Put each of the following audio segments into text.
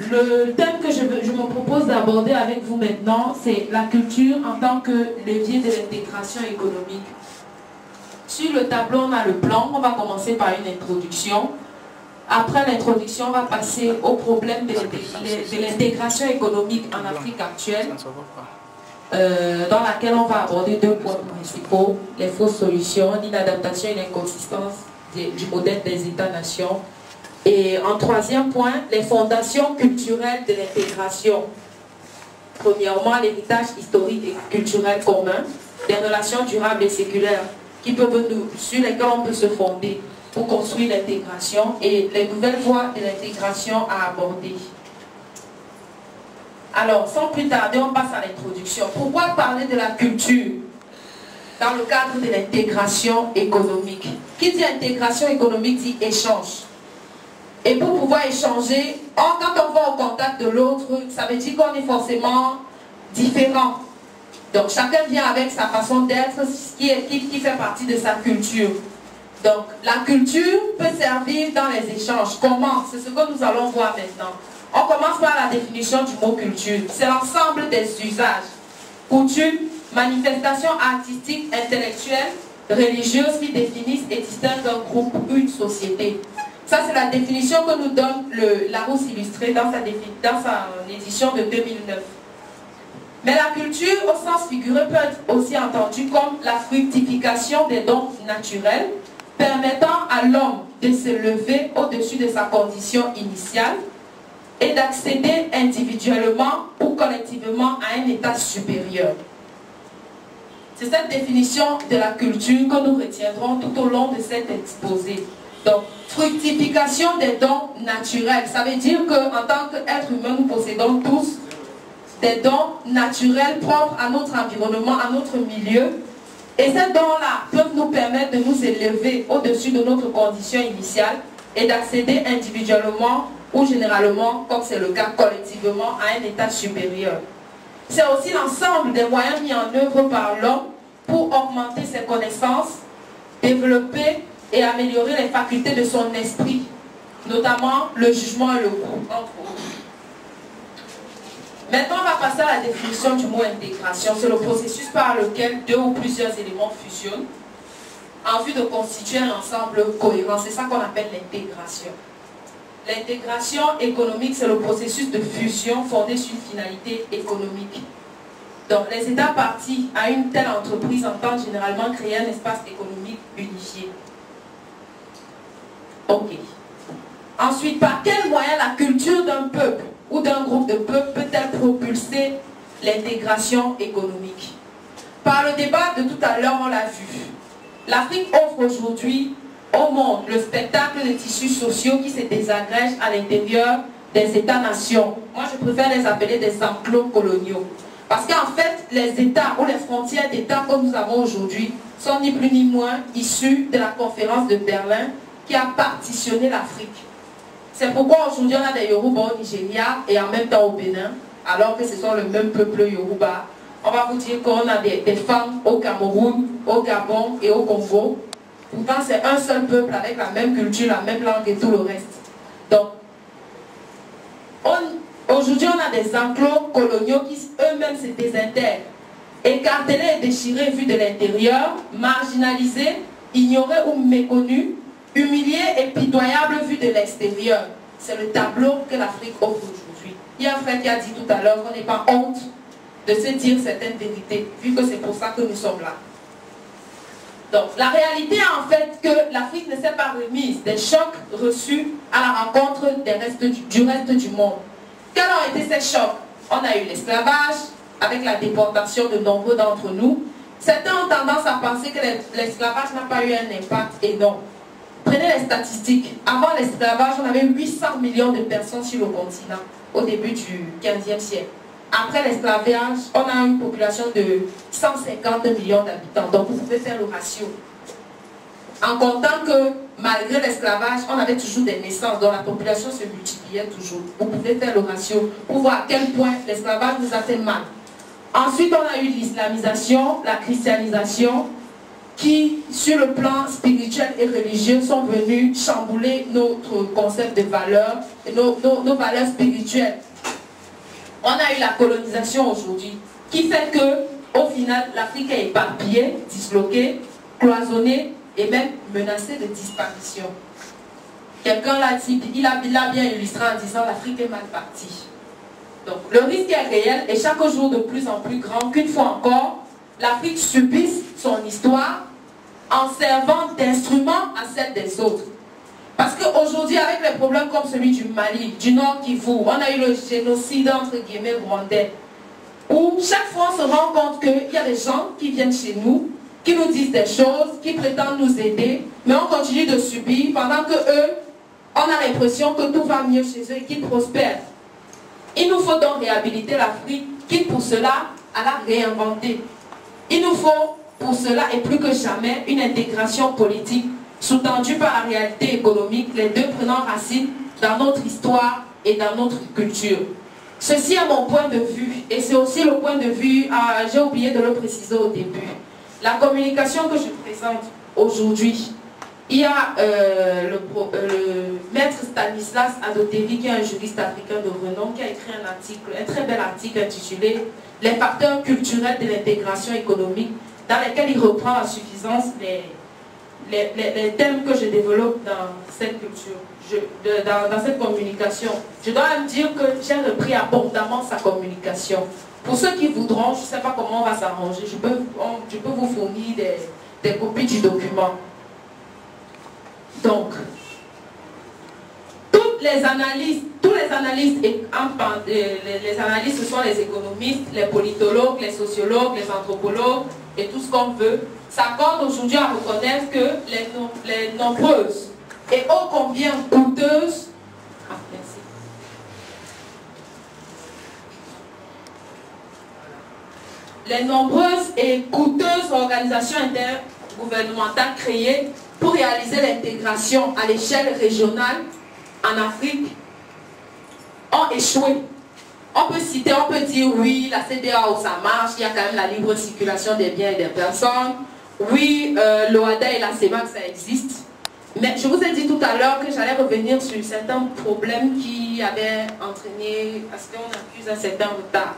Le thème que je me propose d'aborder avec vous maintenant, c'est la culture en tant que levier de l'intégration économique. Sur le tableau, on a le plan. On va commencer par une introduction. Après l'introduction, on va passer au problème de l'intégration économique en Afrique actuelle, dans laquelle on va aborder deux points principaux: les fausses solutions, l'inadaptation et l'inconsistance du modèle des États-nations. Et en troisième point, les fondations culturelles de l'intégration. Premièrement, l'héritage historique et culturel commun, des relations durables et séculaires sur lesquelles on peut se fonder pour construire l'intégration et les nouvelles voies de l'intégration à aborder. Alors, sans plus tarder, on passe à l'introduction. Pourquoi parler de la culture dans le cadre de l'intégration économique? Qui dit intégration économique dit échange. Et pour pouvoir échanger, quand on va au contact de l'autre, ça veut dire qu'on est forcément différent. Donc chacun vient avec sa façon d'être qui fait partie de sa culture. Donc la culture peut servir dans les échanges. Comment? C'est ce que nous allons voir maintenant. On commence par la définition du mot culture. C'est l'ensemble des usages, coutumes, manifestations artistiques, intellectuelles, religieuses qui définissent et distinguent un groupe ou une société. Ça, c'est la définition que nous donne Larousse Illustré dans sa édition de 2009. Mais la culture, au sens figuré, peut être aussi entendue comme la fructification des dons naturels, permettant à l'homme de se lever au-dessus de sa condition initiale et d'accéder individuellement ou collectivement à un état supérieur. C'est cette définition de la culture que nous retiendrons tout au long de cet exposé. Donc, fructification des dons naturels, ça veut dire qu'en tant qu'être humain, nous possédons tous des dons naturels propres à notre environnement, à notre milieu. Et ces dons-là peuvent nous permettre de nous élever au-dessus de notre condition initiale et d'accéder individuellement ou généralement, comme c'est le cas collectivement, à un état supérieur. C'est aussi l'ensemble des moyens mis en œuvre par l'homme pour augmenter ses connaissances, développer et améliorer les facultés de son esprit, notamment le jugement et le goût, entre autres. Maintenant, on va passer à la définition du mot intégration. C'est le processus par lequel deux ou plusieurs éléments fusionnent en vue de constituer un ensemble cohérent. C'est ça qu'on appelle l'intégration. L'intégration économique, c'est le processus de fusion fondé sur une finalité économique. Donc, les États partis à une telle entreprise entendent généralement créer un espace économique unifié. Ok. Ensuite, par quel moyen la culture d'un peuple ou d'un groupe de peuples peut-elle propulser l'intégration économique? Par le débat de tout à l'heure, on l'a vu. L'Afrique offre aujourd'hui au monde le spectacle des tissus sociaux qui se désagrègent à l'intérieur des États-nations. Moi, je préfère les appeler des enclos coloniaux. Parce qu'en fait, les États ou les frontières d'États que nous avons aujourd'hui sont ni plus ni moins issus de la conférence de Berlin qui a partitionné l'Afrique. C'est pourquoi aujourd'hui on a des Yoruba au Nigeria et en même temps au Bénin, alors que ce sont le même peuple Yoruba. On va vous dire qu'on a des femmes au Cameroun, au Gabon et au Congo. Pourtant c'est un seul peuple avec la même culture, la même langue et tout le reste. Donc, aujourd'hui on a des enclos coloniaux qui eux-mêmes se désintègrent, écartelés et déchirés vus de l'intérieur, marginalisés, ignorés ou méconnus, humilié et pitoyable vu de l'extérieur. C'est le tableau que l'Afrique offre aujourd'hui. Il y a un frère qui a dit tout à l'heure qu'on n'est pas honte de se dire certaines vérités, vu que c'est pour ça que nous sommes là. Donc, la réalité est en fait que l'Afrique ne s'est pas remise des chocs reçus à la rencontre du reste du monde. Quels ont été ces chocs? On a eu l'esclavage, avec la déportation de nombreux d'entre nous. Certains ont tendance à penser que l'esclavage n'a pas eu un impact énorme. Prenez les statistiques. Avant l'esclavage, on avait 800 millions de personnes sur le continent au début du 15e siècle. Après l'esclavage, on a une population de 150 millions d'habitants. Donc vous pouvez faire le ratio. En comptant que malgré l'esclavage, on avait toujours des naissances, donc la population se multipliait toujours. Vous pouvez faire le ratio pour voir à quel point l'esclavage nous a fait mal. Ensuite, on a eu l'islamisation, la christianisation, qui, sur le plan spirituel et religieux, sont venus chambouler notre concept de valeurs, et nos valeurs spirituelles. On a eu la colonisation aujourd'hui, qui fait que, au final, l'Afrique est éparpillée, disloquée, cloisonnée et même menacée de disparition. Quelqu'un l'a dit, il a bien illustré en disant l'Afrique est mal partie. Donc le risque est réel et chaque jour de plus en plus grand qu'une fois encore, l'Afrique subisse son histoire en servant d'instrument à celle des autres. Parce qu'aujourd'hui, avec les problèmes comme celui du Mali, du Nord Kivu, on a eu le génocide entre guillemets rwandais, où chaque fois on se rend compte qu'il y a des gens qui viennent chez nous, qui nous disent des choses, qui prétendent nous aider, mais on continue de subir pendant que eux, on a l'impression que tout va mieux chez eux et qu'ils prospèrent. Il nous faut donc réhabiliter l'Afrique, quitte pour cela à la réinventer. Il nous faut pour cela et plus que jamais une intégration politique sous-tendue par la réalité économique, les deux prenant racine dans notre histoire et dans notre culture. Ceci est mon point de vue et c'est aussi le point de vue, j'ai oublié de le préciser au début. La communication que je présente aujourd'hui, il y a le maître Stanislas Adoteri, qui est un juriste africain de renom, qui a écrit un article, un très bel article intitulé « Les facteurs culturels de l'intégration économique », dans lequel il reprend à suffisance les thèmes que je développe dans cette culture, dans cette communication. Je dois même dire que j'ai repris abondamment sa communication. Pour ceux qui voudront, je ne sais pas comment on va s'arranger, je peux vous fournir des copies du document. Donc, tous les analystes, les analystes, ce sont les économistes, les politologues, les sociologues, les anthropologues et tout ce qu'on veut, s'accordent aujourd'hui à reconnaître que les nombreuses et ô combien coûteuses, les nombreuses et coûteuses organisations intergouvernementales créées pour réaliser l'intégration à l'échelle régionale en Afrique ont échoué. On peut citer, on peut dire oui, la CEDEAO ça marche, il y a quand même la libre circulation des biens et des personnes. Oui, l'OADA et la CEMAC ça existe. Mais je vous ai dit tout à l'heure que j'allais revenir sur certains problèmes qui avaient entraîné à ce qu'on accuse un certain retard.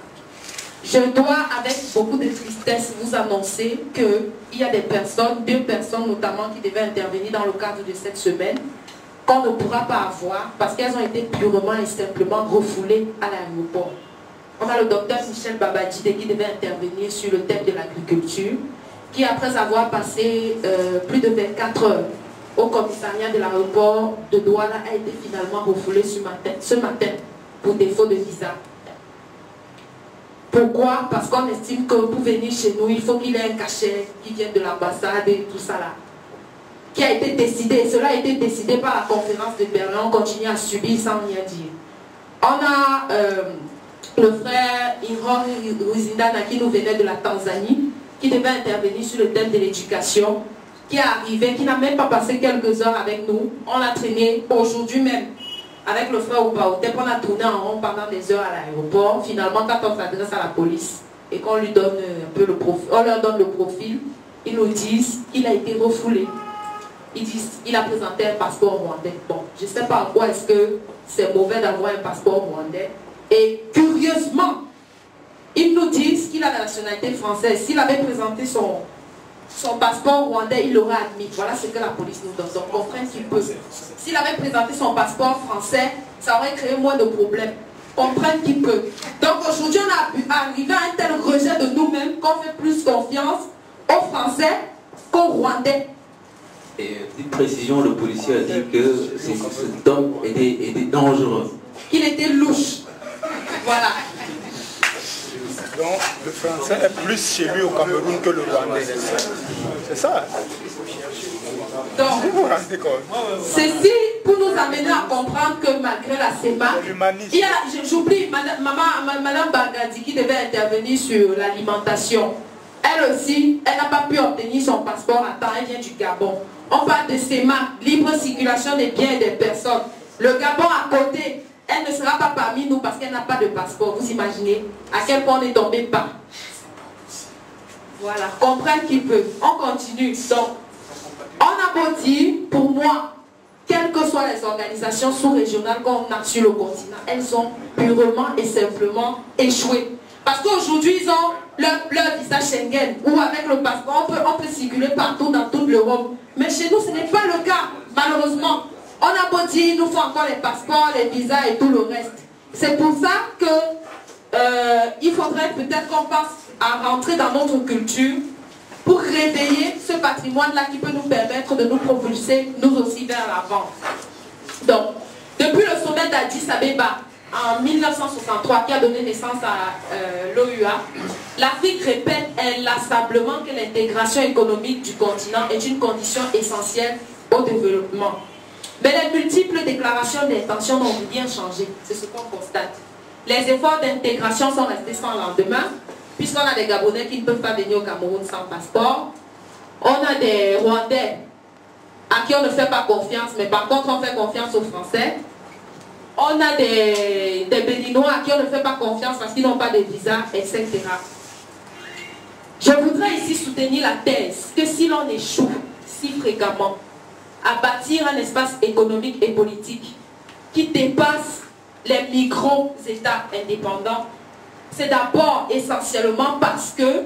Je dois, avec beaucoup de tristesse, vous annoncer qu'il y a des personnes, 2 personnes notamment, qui devaient intervenir dans le cadre de cette semaine, qu'on ne pourra pas avoir parce qu'elles ont été purement et simplement refoulées à l'aéroport. On a le docteur Michel Babadjide qui devait intervenir sur le thème de l'agriculture, qui après avoir passé plus de 24 heures au commissariat de l'aéroport de Douala a été finalement refoulé ce matin pour défaut de visa. Pourquoi? Parce qu'on estime que pour venir chez nous, il faut qu'il ait un cachet qui vienne de l'ambassade et tout ça là. Qui a été décidé, cela a été décidé par la conférence de Berlin, on continue à subir sans rien dire. On a le frère Inron Ruzindana qui nous venait de la Tanzanie, qui devait intervenir sur le thème de l'éducation, qui est arrivé, qui n'a même pas passé quelques heures avec nous. On l'a traîné aujourd'hui même. Avec le frère Oubaotep, on a tourné en rond pendant des heures à l'aéroport. Finalement, quand on s'adresse à la police et qu'on lui donne un peu le profil, on leur donne le profil, ils nous disent qu'il a été refoulé. Ils disent qu'il a présenté un passeport rwandais. Bon, je ne sais pas en quoi est-ce que c'est mauvais d'avoir un passeport rwandais. Et curieusement, ils nous disent qu'il a la nationalité française. S'il avait présenté son passeport rwandais, il l'aurait admis. Voilà ce que la police nous donne. Donc, comprendre qu'il peut. S'il avait présenté son passeport français, ça aurait créé moins de problèmes. Comprendre qu'il peut. Donc, aujourd'hui, on a arrivé à un tel rejet de nous-mêmes qu'on fait plus confiance aux Français qu'aux Rwandais. Et petite précision, le policier a dit que cet homme était dangereux. Qu'il était louche. Voilà. Donc, le français est plus chez lui au Cameroun que le rwandais. C'est ça. Donc, vous vous rendez compte? ceci pour nous amener à comprendre que malgré la CEMAC, j'oublie Madame Bagadi qui devait intervenir sur l'alimentation. Elle aussi, elle n'a pas pu obtenir son passeport à temps, elle vient du Gabon. On parle de CEMAC, libre circulation des biens et des personnes. Le Gabon à côté, elle ne sera pas parmi nous parce qu'elle n'a pas de passeport. Vous imaginez à quel point on est tombé bas. Voilà, comprennent qu'ils peuvent. On continue. Donc, on a beau dire, pour moi, quelles que soient les organisations sous-régionales qu'on a sur le continent, elles ont purement et simplement échoué. Parce qu'aujourd'hui, ils ont leur visa Schengen, ou avec le passeport, on peut circuler partout dans toute l'Europe. Mais chez nous, ce n'est pas le cas, malheureusement. On a beau dire, il nous faut encore les passeports, les visas et tout le reste. C'est pour ça que il faudrait peut-être qu'on passe à rentrer dans notre culture pour réveiller ce patrimoine-là qui peut nous permettre de nous propulser, nous aussi, vers l'avant. Donc, depuis le sommet d'Addis Abeba, en 1963, qui a donné naissance à l'OUA, l'Afrique répète inlassablement que l'intégration économique du continent est une condition essentielle au développement. Mais les multiples déclarations d'intention n'ont rien changé, c'est ce qu'on constate. Les efforts d'intégration sont restés sans lendemain, puisqu'on a des Gabonais qui ne peuvent pas venir au Cameroun sans passeport. On a des Rwandais à qui on ne fait pas confiance, mais par contre on fait confiance aux Français. On a des Béninois à qui on ne fait pas confiance parce qu'ils n'ont pas de visa, etc. Je voudrais ici soutenir la thèse que si l'on échoue si fréquemment à bâtir un espace économique et politique qui dépasse les micro-États indépendants, c'est d'abord essentiellement parce que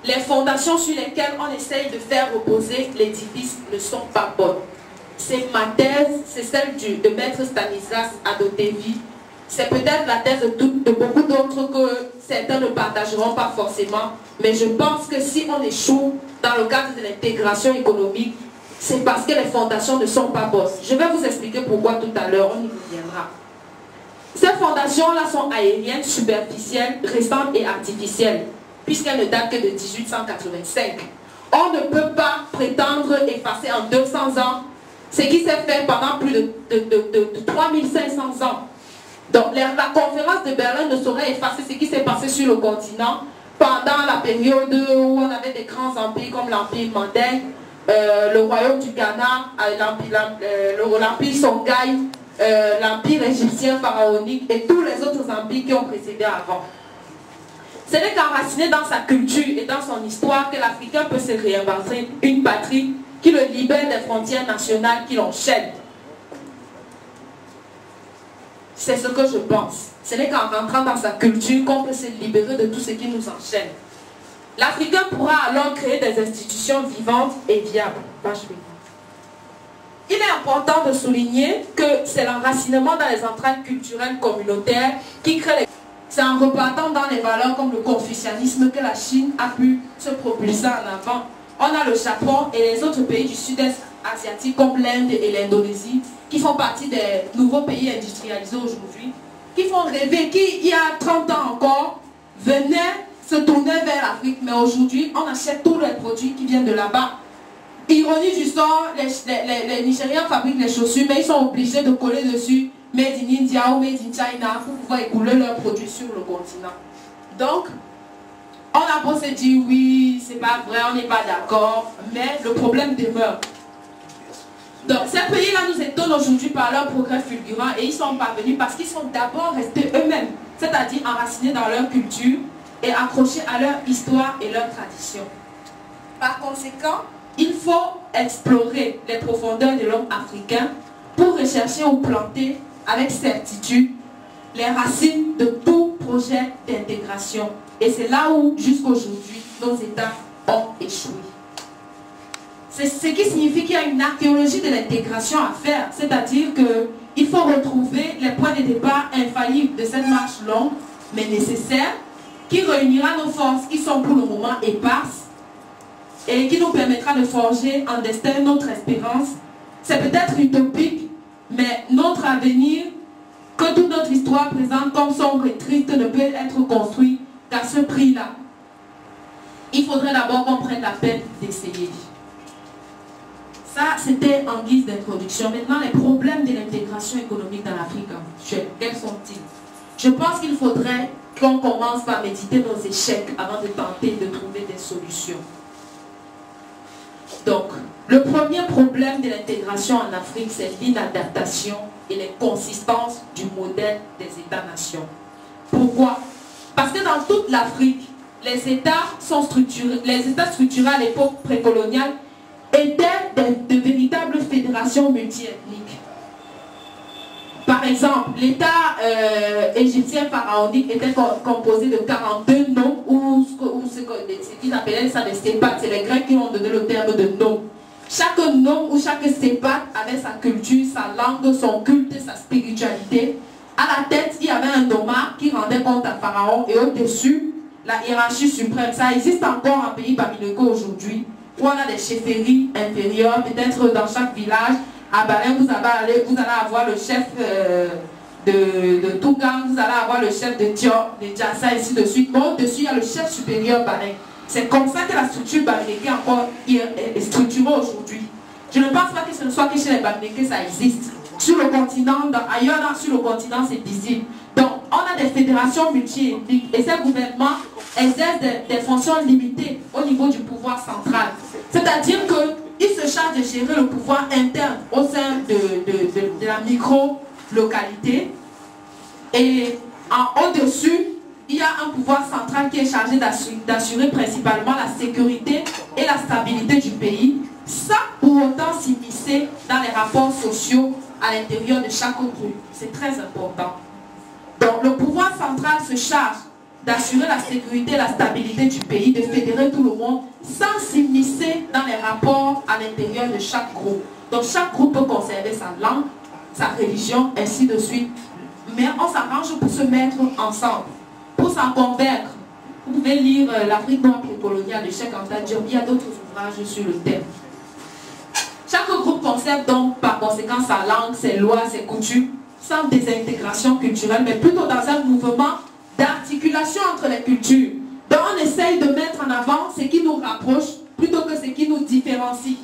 les fondations sur lesquelles on essaye de faire reposer l'édifice ne sont pas bonnes. C'est ma thèse, c'est celle de maître Stanislas Adotevi. C'est peut-être la thèse de beaucoup d'autres que certains ne partageront pas forcément, mais je pense que si on échoue dans le cadre de l'intégration économique, c'est parce que les fondations ne sont pas bonnes. Je vais vous expliquer pourquoi tout à l'heure, on y reviendra. Ces fondations-là sont aériennes, superficielles, récentes et artificielles, puisqu'elles ne datent que de 1885. On ne peut pas prétendre effacer en 200 ans ce qui s'est fait pendant plus de 3500 ans. Donc la conférence de Berlin ne saurait effacer ce qui s'est passé sur le continent pendant la période où on avait des grands empires comme l'Empire Mandingue, le Royaume du Ghana, l'Empire Songhai, l'Empire égyptien pharaonique et tous les autres empires qui ont précédé avant. Ce n'est qu'enraciné dans sa culture et dans son histoire que l'Africain peut se réinventer une patrie qui le libère des frontières nationales qui l'enchaînent. C'est ce que je pense. Ce n'est qu'en rentrant dans sa culture qu'on peut se libérer de tout ce qui nous enchaîne. L'Africain pourra alors créer des institutions vivantes et viables. Il est important de souligner que c'est l'enracinement dans les entrailles culturelles communautaires qui crée les... C'est en repartant dans les valeurs comme le confucianisme que la Chine a pu se propulser en avant. On a le Japon et les autres pays du sud-est asiatique comme l'Inde et l'Indonésie qui font partie des nouveaux pays industrialisés aujourd'hui, qui font rêver, qui il y a 30 ans encore venaient se tourner vers l'Afrique, mais aujourd'hui on achète tous les produits qui viennent de là-bas. Ironie du sort, les Nigériens fabriquent les chaussures, mais ils sont obligés de coller dessus Made in India ou Made in China pour pouvoir écouler leurs produits sur le continent. Donc, on a beau se dire oui, c'est pas vrai, on n'est pas d'accord, mais le problème demeure. Donc, ces pays-là nous étonnent aujourd'hui par leur progrès fulgurant et ils sont parvenus parce qu'ils sont d'abord restés eux-mêmes, c'est-à-dire enracinés dans leur culture et accrochés à leur histoire et leur tradition. Par conséquent, il faut explorer les profondeurs de l'homme africain pour rechercher ou planter avec certitude les racines de tout projet d'intégration. Et c'est là où, jusqu'aujourd'hui, nos États ont échoué. C'est ce qui signifie qu'il y a une archéologie de l'intégration à faire, c'est-à-dire qu'il faut retrouver les points de départ infaillibles de cette marche longue, mais nécessaire, qui réunira nos forces qui sont pour le moment éparses et qui nous permettra de forger en destin notre espérance. C'est peut-être utopique, mais notre avenir, que toute notre histoire présente comme sombre et triste, ne peut être construit qu'à ce prix-là. Il faudrait d'abord qu'on prenne la peine d'essayer. Ça, c'était en guise d'introduction. Maintenant, les problèmes de l'intégration économique dans l'Afrique actuelle, quels sont-ils? Je pense qu'il faudrait qu'on commence par méditer nos échecs avant de tenter de trouver des solutions. Donc, le premier problème de l'intégration en Afrique, c'est l'inadaptation et l'inconsistance du modèle des États-nations. Pourquoi? Parce que dans toute l'Afrique, les États structurés à l'époque précoloniale étaient de véritables fédérations multiethniques. Par exemple, l'État égyptien pharaonique était composé de 42 noms, ou ce qu'ils appelaient ça des stépates. C'est les Grecs qui ont donné le terme de nom. Chaque nom ou chaque stépate avait sa culture, sa langue, son culte, sa spiritualité. À la tête, il y avait un nomarque qui rendait compte à Pharaon, et au-dessus, la hiérarchie suprême. Ça existe encore en pays babylonicien aujourd'hui, où on a des chefferies inférieures, peut-être dans chaque village. À Balin, vous allez avoir le chef de Tougan, vous allez avoir le chef de Dior, de Djassa, ainsi de suite. Bon, au-dessus, il y a le chef supérieur Balin. C'est comme ça que la structure babylonicien encore est structurée aujourd'hui. Je ne pense pas que ce ne soit que chez les Babyloniens ça existe. Sur le continent, ailleurs sur le continent, c'est visible. Donc, on a des fédérations multi-ethniques et ces gouvernements exercent des fonctions limitées au niveau du pouvoir central. C'est-à-dire qu'ils se chargent de gérer le pouvoir interne au sein de la micro-localité. Et au-dessus, il y a un pouvoir central qui est chargé d'assurer principalement la sécurité et la stabilité du pays, sans pour autant s'immiscer dans les rapports sociaux à l'intérieur de chaque groupe. C'est très important. Donc le pouvoir central se charge d'assurer la sécurité et la stabilité du pays, de fédérer tout le monde, sans s'immiscer dans les rapports à l'intérieur de chaque groupe. Donc chaque groupe peut conserver sa langue, sa religion, ainsi de suite. Mais on s'arrange pour se mettre ensemble, pour s'en convaincre. Vous pouvez lire l'Afrique noire précoloniale de Cheikh Anta Diop, il y a d'autres ouvrages sur le thème. Chaque groupe conserve donc par conséquent sa langue, ses lois, ses coutumes, sans désintégration culturelle, mais plutôt dans un mouvement d'articulation entre les cultures. Donc on essaye de mettre en avant ce qui nous rapproche plutôt que ce qui nous différencie.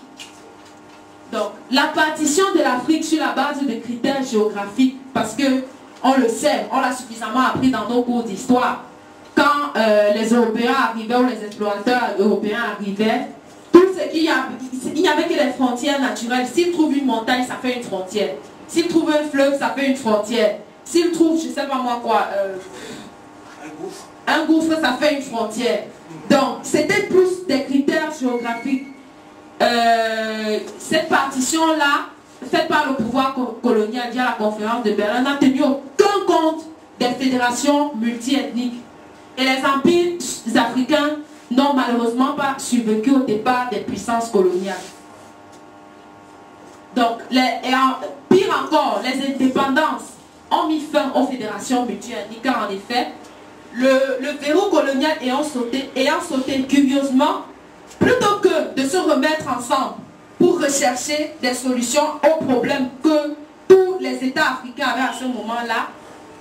Donc la partition de l'Afrique sur la base de critères géographiques, parce que on le sait, on l'a suffisamment appris dans nos cours d'histoire. Quand les Européens arrivaient ou les explorateurs européens arrivaient, tout ce qu'il y avait, il n'y avait que les frontières naturelles. S'ils trouvent une montagne, ça fait une frontière. S'ils trouvent un fleuve, ça fait une frontière. S'ils trouvent, je ne sais pas moi quoi, un gouffre, ça fait une frontière. Donc, c'était plus des critères géographiques. Cette partition-là, faite par le pouvoir colonial via la conférence de Berlin, n'a tenu aucun compte des fédérations multiethniques. Et les empires africains n'ont malheureusement pas survécu au départ des puissances coloniales. Donc, pire encore, les indépendances ont mis fin aux fédérations multiethniques, car en effet, le verrou colonial ayant sauté curieusement, plutôt que de se remettre ensemble pour rechercher des solutions aux problèmes que tous les États africains avaient à ce moment-là,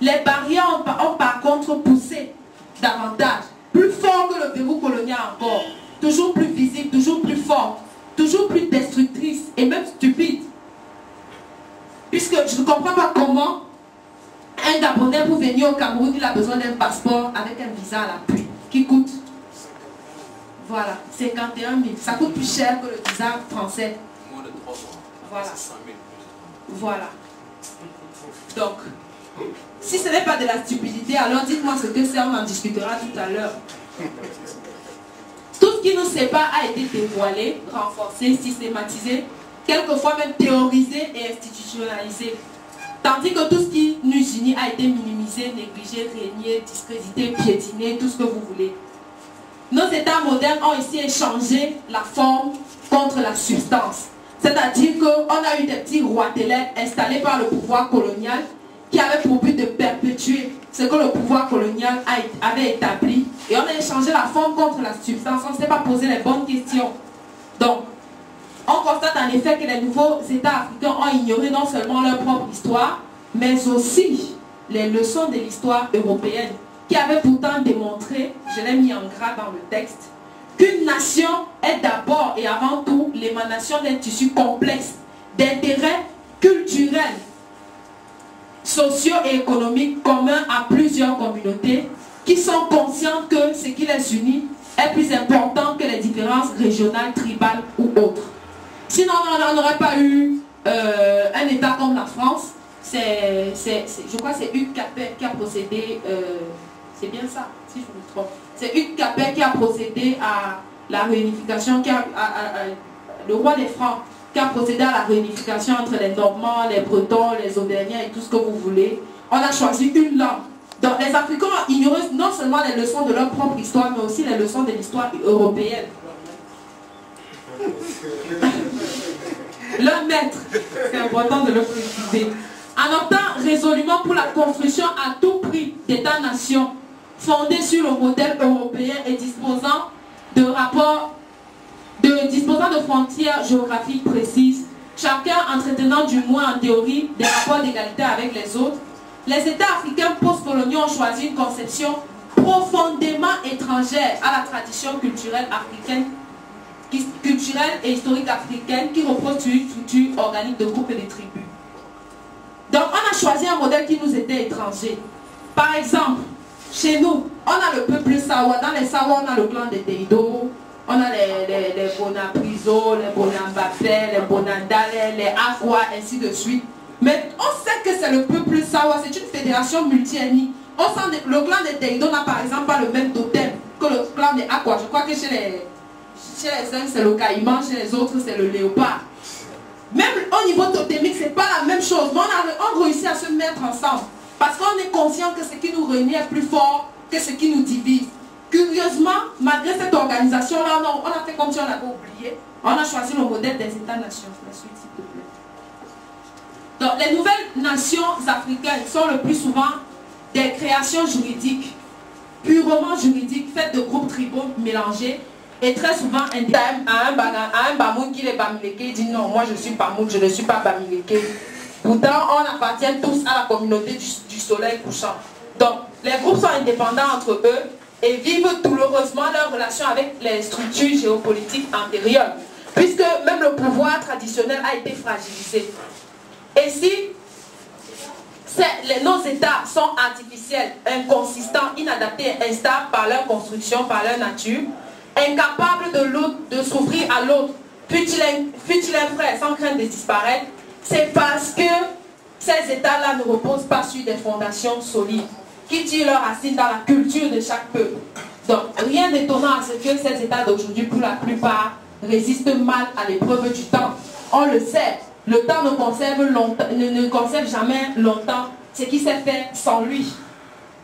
les barrières ont par contre poussé davantage, plus fort que le verrou colonial encore, toujours plus visible, toujours plus fort, toujours plus destructrice et même stupide. Puisque je ne comprends pas comment un Gabonais pour venir au Cameroun, il a besoin d'un passeport avec un visa à l'appui qui coûte, voilà, 51 000. Ça coûte plus cher que le visa français. Moins de 3 mois. Voilà. C'est 100 000. Voilà. Donc, si ce n'est pas de la stupidité, alors dites-moi ce que c'est, on en discutera tout à l'heure. Tout ce qui nous sépare a été dévoilé, renforcé, systématisé, quelquefois même théorisé et institutionnalisé. Tandis que tout ce qui nous unit a été minimisé, négligé, régné, discrédité, piétiné, tout ce que vous voulez. Nos États modernes ont ici échangé la forme contre la substance. C'est-à-dire qu'on a eu des petits roitelets installés par le pouvoir colonial qui avaient pour but de perpétuer ce que le pouvoir colonial avait établi. Et on a échangé la forme contre la substance. On ne s'est pas posé les bonnes questions. Donc, on constate en effet que les nouveaux États africains ont ignoré non seulement leur propre histoire, mais aussi les leçons de l'histoire européenne, qui avait pourtant démontré, je l'ai mis en gras dans le texte, qu'une nation est d'abord et avant tout l'émanation d'un tissu complexe d'intérêts culturels, sociaux et économiques communs à plusieurs communautés qui sont conscientes que ce qui les unit est plus important que les différences régionales, tribales ou autres. Sinon, on n'aurait pas eu un État comme la France. Je crois que c'est Hugues Capet qui a procédé C'est bien ça, si je me trompe. C'est Hugues Capet qui a procédé à la réunification, le roi des Francs, qui a procédé à la réunification entre les Normands, les Bretons, les Auvergnats et tout ce que vous voulez. On a choisi une langue. Donc les Africains ignoraient non seulement les leçons de leur propre histoire, mais aussi les leçons de l'histoire européenne. Leur maître, c'est important de le préciser, en optant résolument pour la construction à tout prix d'États-nations fondés sur le modèle européen et disposant de rapports, disposant de frontières géographiques précises, chacun entretenant du moins en théorie des rapports d'égalité avec les autres, les États africains post-coloniaux ont choisi une conception profondément étrangère à la tradition culturelle africaine, culturelle et historique africaine qui repose sur une structure organique de groupes et de tribus. Donc on a choisi un modèle qui nous était étranger. Par exemple, chez nous, on a le peuple Sawa. Dans les Sawa, on a le clan des Teido, on a les Bonapriso, les Bonambafé, les Bonandale, les Akwa, ainsi de suite. Mais on sait que c'est le peuple Sawa, c'est une fédération multi-ethnique. Le clan des Teido n'a par exemple pas le même totem que le clan des Akwa. Je crois que chez les uns c'est le caïman, chez les autres c'est le léopard. Même au niveau totémique, c'est pas la même chose. Mais on réussit à se mettre ensemble. Parce qu'on est conscient que ce qui nous réunit est plus fort que ce qui nous divise. Curieusement, malgré cette organisation-là, on a fait comme si on l'avait oublié. On a choisi le modèle des États-nations. La suite, s'il te plaît. Donc, les nouvelles nations africaines sont le plus souvent des créations juridiques, purement juridiques, faites de groupes tribaux mélangés, et très souvent à un Bamoun qui est Bamileke, il dit non, moi je suis Bamoun, je ne suis pas Bamileke. Pourtant, on appartient tous à la communauté du soleil couchant. Donc, les groupes sont indépendants entre eux et vivent douloureusement leur relation avec les structures géopolitiques antérieures, puisque même le pouvoir traditionnel a été fragilisé. Et si nos États sont artificiels, inconsistants, inadaptés, instables par leur construction, par leur nature, incapables de s'ouvrir à l'autre, fut-il un frère sans crainte de disparaître, c'est parce que ces États-là ne reposent pas sur des fondations solides, qui tirent leurs racines dans la culture de chaque peuple. Donc, rien d'étonnant à ce que ces États d'aujourd'hui, pour la plupart, résistent mal à l'épreuve du temps. On le sait, le temps ne conserve jamais longtemps ce qui s'est fait sans lui.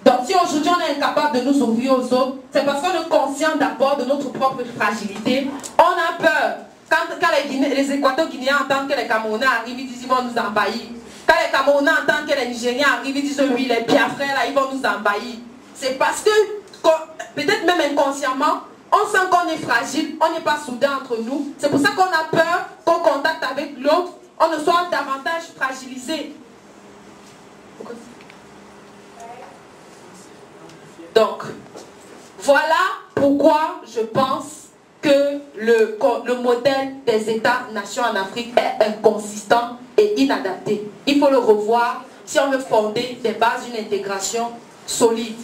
Donc, si aujourd'hui on est incapable de nous ouvrir aux autres, c'est parce qu'on est conscient d'abord de notre propre fragilité. On a peur. Quand les Équato-Guinéens entendent que les Camerounais arrivent, ils disent qu'ils vont nous envahir. Quand les Camerounais entendent que les Nigériens arrivent, ils disent oui, les Biafrais là, ils vont nous envahir. C'est parce que, peut-être même inconsciemment, on sent qu'on est fragile, on n'est pas soudés entre nous. C'est pour ça qu'on a peur qu'au contact avec l'autre, on ne soit davantage fragilisé. Donc, voilà pourquoi je pense que le modèle des États-nations en Afrique est inconsistant et inadapté. Il faut le revoir si on veut fonder des bases d'une intégration solide.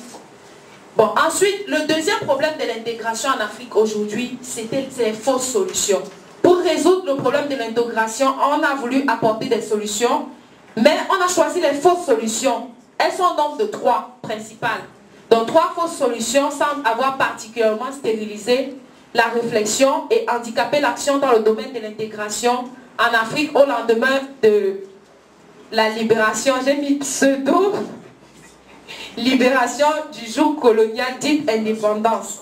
Bon, ensuite, le deuxième problème de l'intégration en Afrique aujourd'hui, c'est les fausses solutions. Pour résoudre le problème de l'intégration, on a voulu apporter des solutions, mais on a choisi les fausses solutions. Elles sont donc de 3 principales. Donc 3 fausses solutions semblent avoir particulièrement stérilisé la réflexion et handicapé l'action dans le domaine de l'intégration en Afrique au lendemain de la libération, j'ai mis pseudo, libération du joug colonial dite indépendance.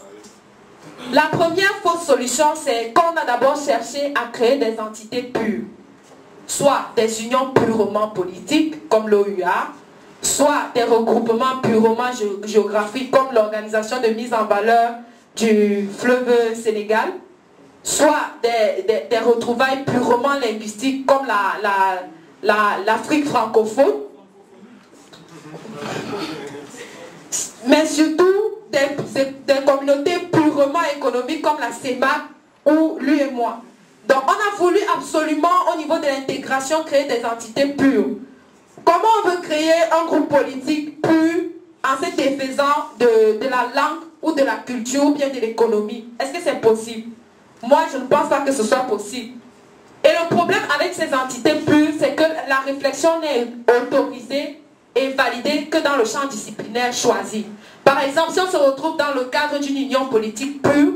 La première fausse solution, c'est qu'on a d'abord cherché à créer des entités pures, soit des unions purement politiques comme l'OUA, soit des regroupements purement géographiques comme l'organisation de mise en valeur du fleuve Sénégal, soit des retrouvailles purement linguistiques comme l'Afrique francophone, mais surtout des communautés purement économiques comme la CEMAC ou l'UEMOA. Donc on a voulu absolument au niveau de l'intégration créer des entités pures. Comment on veut créer un groupe politique pur en se défaisant de la langue ou de la culture ou bien de l'économie? Est-ce que c'est possible? Moi, je ne pense pas que ce soit possible. Et le problème avec ces entités pures, c'est que la réflexion n'est autorisée et validée que dans le champ disciplinaire choisi. Par exemple, si on se retrouve dans le cadre d'une union politique pure,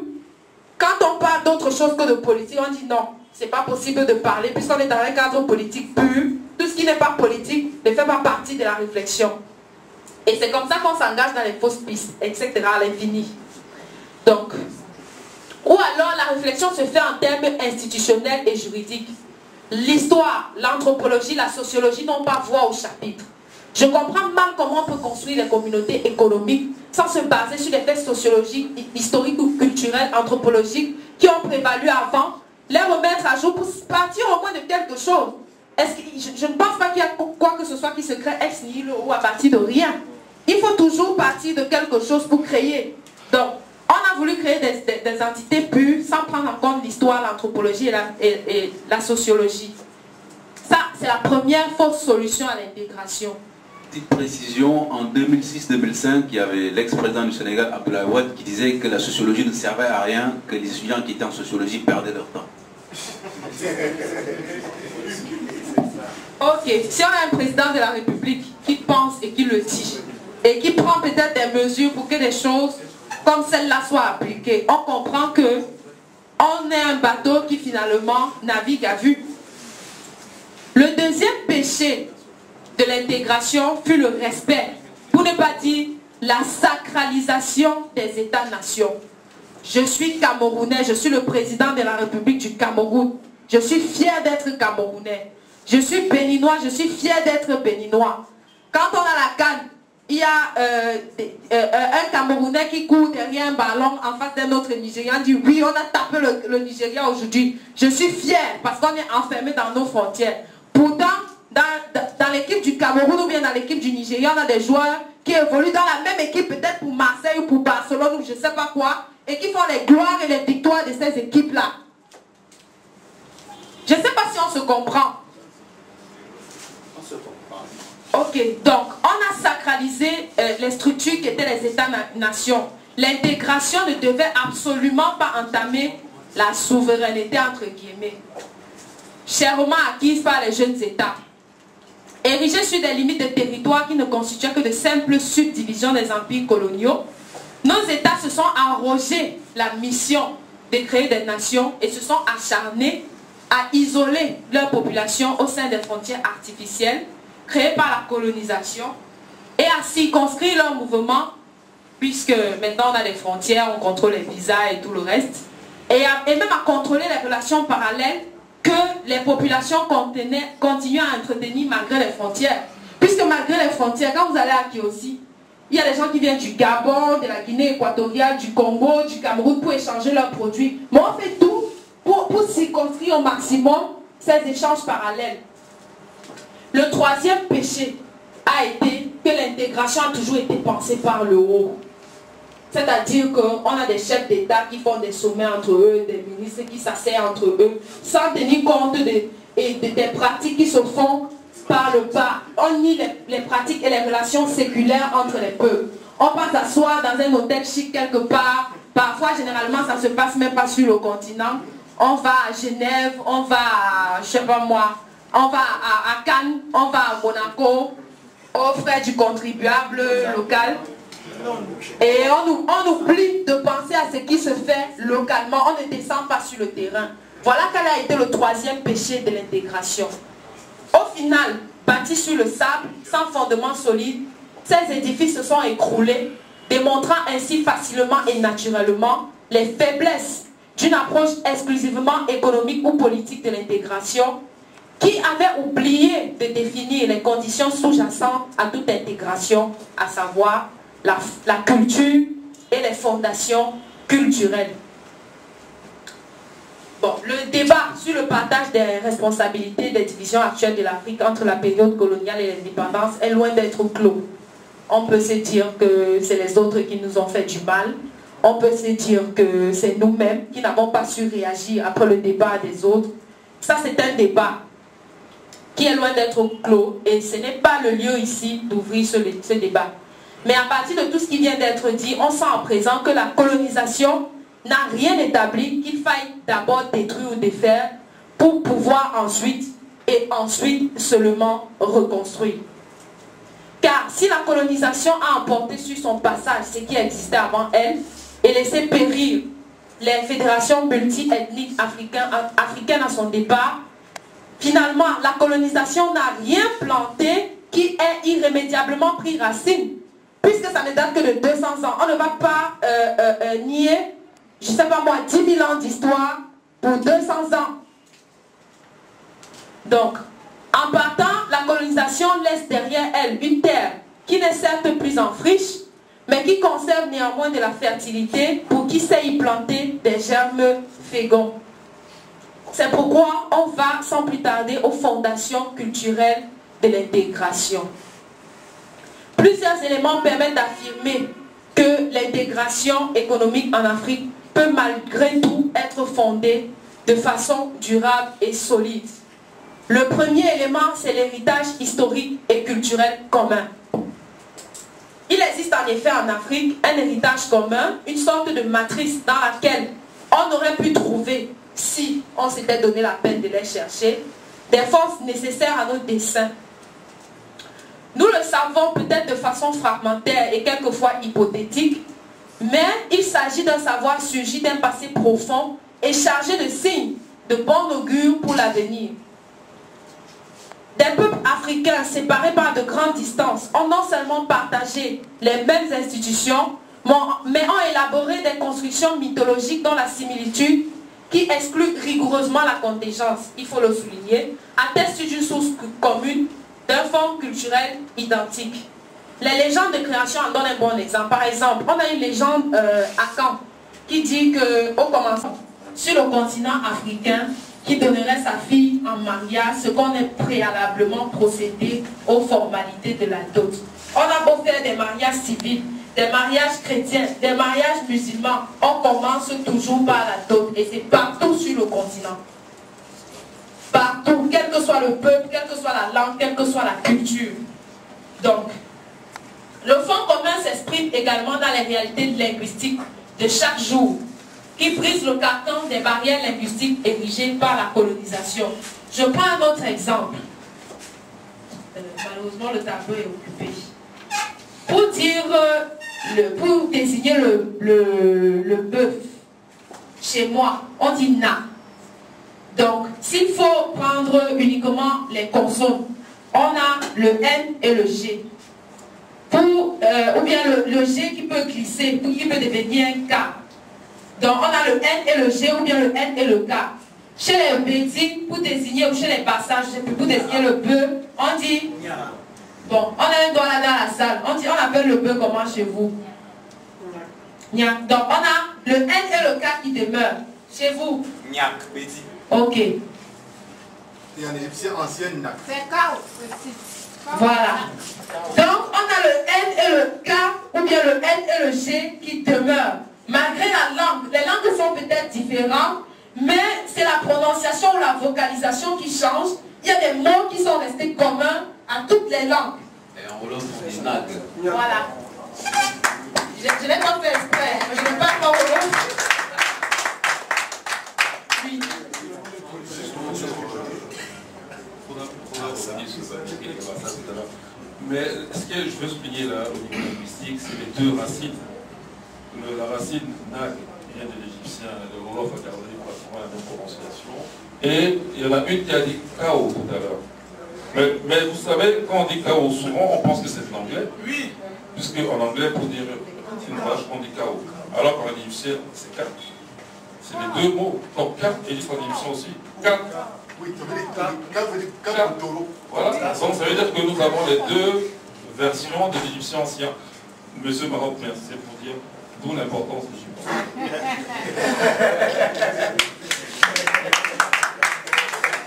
quand on parle d'autre chose que de politique, on dit non, c'est pas possible de parler puisqu'on est dans un cadre politique pur. Tout ce qui n'est pas politique ne fait pas partie de la réflexion. Et c'est comme ça qu'on s'engage dans les fausses pistes, etc. à l'infini. Donc, ou alors la réflexion se fait en termes institutionnels et juridiques. L'histoire, l'anthropologie, la sociologie n'ont pas voix au chapitre. Je comprends mal comment on peut construire des communautés économiques sans se baser sur des faits sociologiques, historiques ou culturels, anthropologiques qui ont prévalu avant, les remettre à jour pour partir au moins de quelque chose. Je ne pense pas qu'il y a quoi que ce soit qui se crée ex nihilo ou à partir de rien. Il faut toujours partir de quelque chose pour créer. Donc, on a voulu créer des entités pures sans prendre en compte l'histoire, l'anthropologie et la sociologie. Ça, c'est la première fausse solution à l'intégration. Petite précision, en 2006-2005, il y avait l'ex-président du Sénégal, Abdoulaye Wade, qui disait que la sociologie ne servait à rien, que les étudiants qui étaient en sociologie perdaient leur temps. Ok, si on a un président de la République qui pense et qui le dit, et qui prend peut-être des mesures pour que des choses comme celle-là soient appliquées, on comprend que on est un bateau qui finalement navigue à vue. Le deuxième péché de l'intégration fut le respect, pour ne pas dire la sacralisation des États-nations. Je suis Camerounais, je suis le président de la République du Cameroun. Je suis fier d'être Camerounais. Je suis béninois, je suis fier d'être béninois. Quand on a la canne, il y a un Camerounais qui court derrière un ballon en face d'un autre Nigérian, dit oui, on a tapé le Nigeria aujourd'hui. Je suis fier parce qu'on est enfermé dans nos frontières. Pourtant, dans l'équipe du Cameroun ou bien dans l'équipe du Nigeria, on a des joueurs qui évoluent dans la même équipe, peut-être pour Marseille ou pour Barcelone ou je ne sais pas quoi, et qui font les gloires et les victoires de ces équipes-là. Je ne sais pas si on se comprend. On se comprend. Ok, donc on a sacralisé les structures qui étaient les États-nations. L'intégration ne devait absolument pas entamer la souveraineté entre guillemets, chèrement acquise par les jeunes États. Érigés sur des limites de territoire qui ne constituaient que de simples subdivisions des empires coloniaux, nos États se sont arrogés la mission de créer des nations et se sont acharnés à isoler leur population au sein des frontières artificielles créées par la colonisation et à circonscrire leur mouvement, puisque maintenant on a des frontières, on contrôle les visas et tout le reste, et même à contrôler les relations parallèles que les populations continuent à entretenir malgré les frontières. Puisque malgré les frontières, quand vous allez à Kiossi, il y a des gens qui viennent du Gabon, de la Guinée équatoriale, du Congo, du Cameroun pour échanger leurs produits. Mais on fait tout pour circonscrire au maximum ces échanges parallèles. Le troisième péché a été que l'intégration a toujours été pensée par le haut. C'est-à-dire qu'on a des chefs d'État qui font des sommets entre eux, des ministres qui s'asseyent entre eux, sans tenir compte des pratiques qui se font par le bas. On nie les pratiques et les relations séculaires entre les peuples. On passe s'asseoir dans un hôtel chic quelque part. Parfois, généralement, ça ne se passe même pas sur le continent. On va à Genève, on va à, je sais pas moi, on va à Cannes, on va à Monaco, aux frais du contribuable local. Et on oublie de penser à ce qui se fait localement. On ne descend pas sur le terrain. Voilà quel a été le troisième péché de l'intégration. Au final, bâtis sur le sable, sans fondement solide, ces édifices se sont écroulés, démontrant ainsi facilement et naturellement les faiblesses d'une approche exclusivement économique ou politique de l'intégration qui avait oublié de définir les conditions sous-jacentes à toute intégration, à savoir la culture et les fondations culturelles. Bon, le débat sur le partage des responsabilités des divisions actuelles de l'Afrique entre la période coloniale et l'indépendance est loin d'être clos. On peut se dire que c'est les autres qui nous ont fait du mal. On peut se dire que c'est nous-mêmes qui n'avons pas su réagir après le débat des autres. Ça, c'est un débat qui est loin d'être clos et ce n'est pas le lieu ici d'ouvrir ce débat. Mais à partir de tout ce qui vient d'être dit, on sent à présent que la colonisation n'a rien établi, qu'il faille d'abord détruire ou défaire pour pouvoir ensuite seulement reconstruire. Car si la colonisation a emporté sur son passage ce qui existait avant elle et laissé périr les fédérations multi-ethniques africaines à son départ, finalement, la colonisation n'a rien planté qui ait irrémédiablement pris racine. Puisque ça ne date que de 200 ans, on ne va pas nier, je ne sais pas moi, 10 000 ans d'histoire pour 200 ans. Donc, en partant, la colonisation laisse derrière elle une terre qui n'est certes plus en friche, mais qui conserve néanmoins de la fertilité pour qui sait y planter des germes féconds. C'est pourquoi on va sans plus tarder aux fondations culturelles de l'intégration. Plusieurs éléments permettent d'affirmer que l'intégration économique en Afrique peut malgré tout être fondée de façon durable et solide. Le premier élément, c'est l'héritage historique et culturel commun. Il existe en effet en Afrique un héritage commun, une sorte de matrice dans laquelle on aurait pu trouver, si on s'était donné la peine de les chercher, des forces nécessaires à nos desseins. Nous le savons peut-être de façon fragmentaire et quelquefois hypothétique, mais il s'agit d'un savoir surgi d'un passé profond et chargé de signes de bon augure pour l'avenir. Des peuples africains séparés par de grandes distances ont non seulement partagé les mêmes institutions, mais ont élaboré des constructions mythologiques dont la similitude, qui exclut rigoureusement la contingence, il faut le souligner, atteste d'une source commune d'un fond culturel identique. Les légendes de création en donnent un bon exemple. Par exemple, on a une légende à Caen qui dit qu'au commencement, sur le continent africain, qui donnerait sa fille en mariage, ce qu'on est préalablement procédé aux formalités de la dot. On a beau faire des mariages civils, des mariages chrétiens, des mariages musulmans, on commence toujours par la dot et c'est partout sur le continent. Partout, quel que soit le peuple, quelle que soit la langue, quelle que soit la culture. Donc, le fond commun s'exprime également dans les réalités linguistiques de chaque jour, qui brise le carcan des barrières linguistiques érigées par la colonisation. Je prends un autre exemple. Malheureusement, le tableau est occupé. Pour désigner le bœuf, chez moi, on dit na. Donc, s'il faut prendre uniquement les consonnes, on a le N et le G. Ou bien le G qui peut glisser, qui peut devenir un K. Donc, on a le N et le G, ou bien le N et le K. Chez les Bédis, pour désigner, ou chez les passages, pour désigner le bœuf, on dit... Bon, on a un doigt là dans la salle. On appelle le bœuf comment chez vous? Donc, on a le N et le K qui demeurent. Chez vous? Nyak, Bédi. Ok. Et en égyptien ancien, Nyak. C'est chaos. Voilà. Donc, on a le N et le K, ou bien le N et le G qui demeurent. Malgré la langue, les langues sont peut-être différentes, mais c'est la prononciation ou la vocalisation qui change. Il y a des mots qui sont restés communs à toutes les langues. Et en Wolof, on dit nag. Voilà. Je n'ai pas fait exprès, mais je ne parle pas Wolof. Oui. Mais ce que je veux souligner là au niveau linguistique, c'est les deux racines. La racine nag qui vient de l'égyptien, le Wolof a gardé pratiquement la même prononciation. Et il y en a une qui a dit chaos tout à l'heure. Mais vous savez, quand on dit chaos, souvent on pense que c'est l'anglais. Oui. Puisque en anglais, pour dire une vache, on dit chaos. Alors qu'en égyptien, c'est quatre. C'est les deux mots. Donc quatre existe en égyptien aussi. Quatre. Oui, ça veut dire quatre taureaux. Voilà. Donc ça veut dire que nous avons les deux versions de l'égyptien ancien. Monsieur Maroc, merci, c'est pour dire d'où l'importance du juif.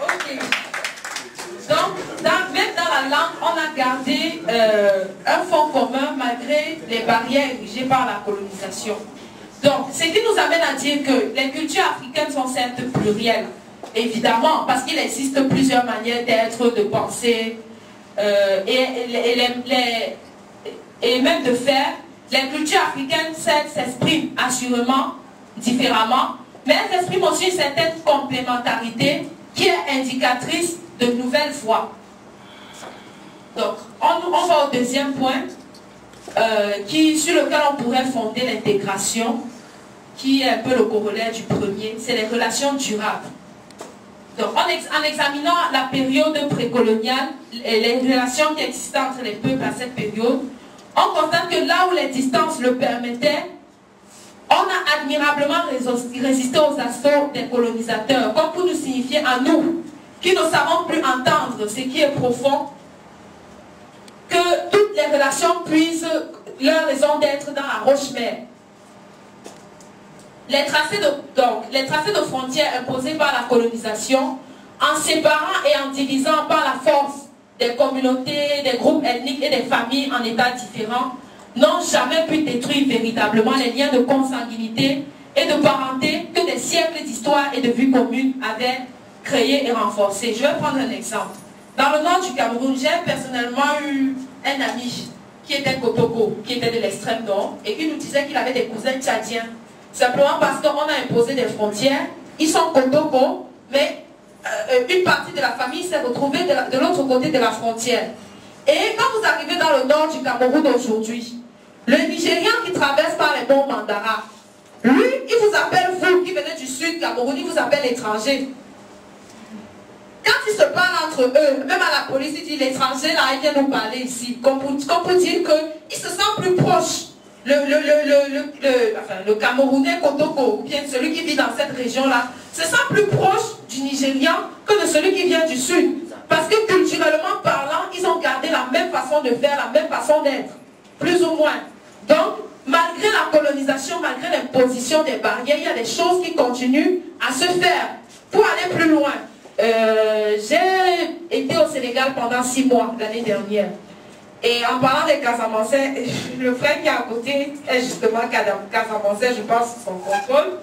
Ok. Donc, même dans la langue, on a gardé un fond commun malgré les barrières érigées par la colonisation. Donc, ce qui nous amène à dire que les cultures africaines sont certes plurielles, évidemment, parce qu'il existe plusieurs manières d'être, de penser et même de faire. Les cultures africaines s'expriment assurément différemment, mais elles expriment aussi une certaine complémentarité qui est indicatrice de nouvelles voies. Donc, on va deuxième point sur lequel on pourrait fonder l'intégration, qui est un peu le corollaire du premier, c'est les relations durables. Donc, en examinant la période précoloniale et les relations qui existaient entre les peuples à cette période, on constate que là où les distances le permettaient, on a admirablement résisté aux assauts des colonisateurs, comme pour nous signifier à nous, qui ne savons plus entendre ce qui est profond, que toutes les relations puisent leur raison d'être dans la roche-mère. Les tracés de frontières imposés par la colonisation, en séparant et en divisant par la force des communautés, des groupes ethniques et des familles en états différents, n'ont jamais pu détruire véritablement les liens de consanguinité et de parenté que des siècles d'histoire et de vie commune avaient créés et renforcés. Je vais prendre un exemple. Dans le nord du Cameroun, j'ai personnellement eu un ami qui était Kotoko, qui était de l'extrême nord, et qui nous disait qu'il avait des cousins tchadiens. Simplement parce qu'on a imposé des frontières, ils sont Kotoko, mais une partie de la famille s'est retrouvée de l'autre côté de la frontière. Et quand vous arrivez dans le nord du Cameroun aujourd'hui, le Nigérian qui traverse par les monts Mandara, lui, il vous appelle, vous qui venez du sud Cameroun, il vous appelle étranger. Quand ils se parlent entre eux, même à la police, il dit l'étranger là, il vient nous parler ici. Comme pour dire qu'il se sent plus proche. Le Camerounais Kotoko, ou bien celui qui vit dans cette région-là, se sent plus proche du Nigérian que de celui qui vient du sud. Parce que culturellement parlant, ils ont gardé la même façon de faire, la même façon d'être. Plus ou moins. Donc, malgré la colonisation, malgré l'imposition des barrières, il y a des choses qui continuent à se faire. Pour aller plus loin, j'ai été au Sénégal pendant 6 mois l'année dernière. Et en parlant des Casamancais, le frère qui est à côté est justement Casamancais, je pense, sous son contrôle.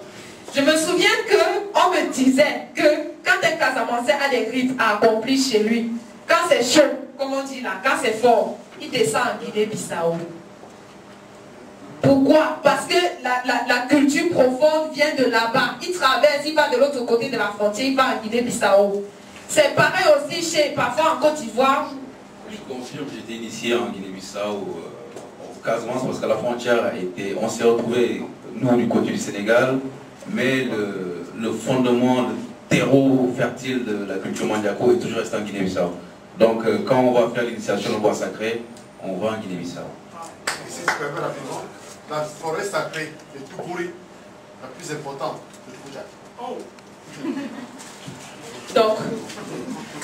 Je me souviens qu'on me disait que quand un Casamancais a des rites à accomplir chez lui, quand c'est chaud, comme on dit là, quand c'est fort, il descend en Guinée-Bissau. Pourquoi? Parce que la culture profonde vient de là-bas. Il traverse, il va de l'autre côté de la frontière, il va en Guinée-Bissau. C'est pareil aussi parfois en Côte d'Ivoire. Je confirme, j'étais initié en Guinée-Bissau, au Casamance, parce que la frontière a été, on s'est retrouvés, nous, du côté du Sénégal, mais le fondement, le terreau fertile de la culture Mandiako est toujours resté en Guinée-Bissau. Donc, quand on va faire l'initiation au bois sacré, on va en Guinée-Bissau. Si je peux rapidement, la forêt sacrée de Toukouri, la plus importante de Toujak. Donc,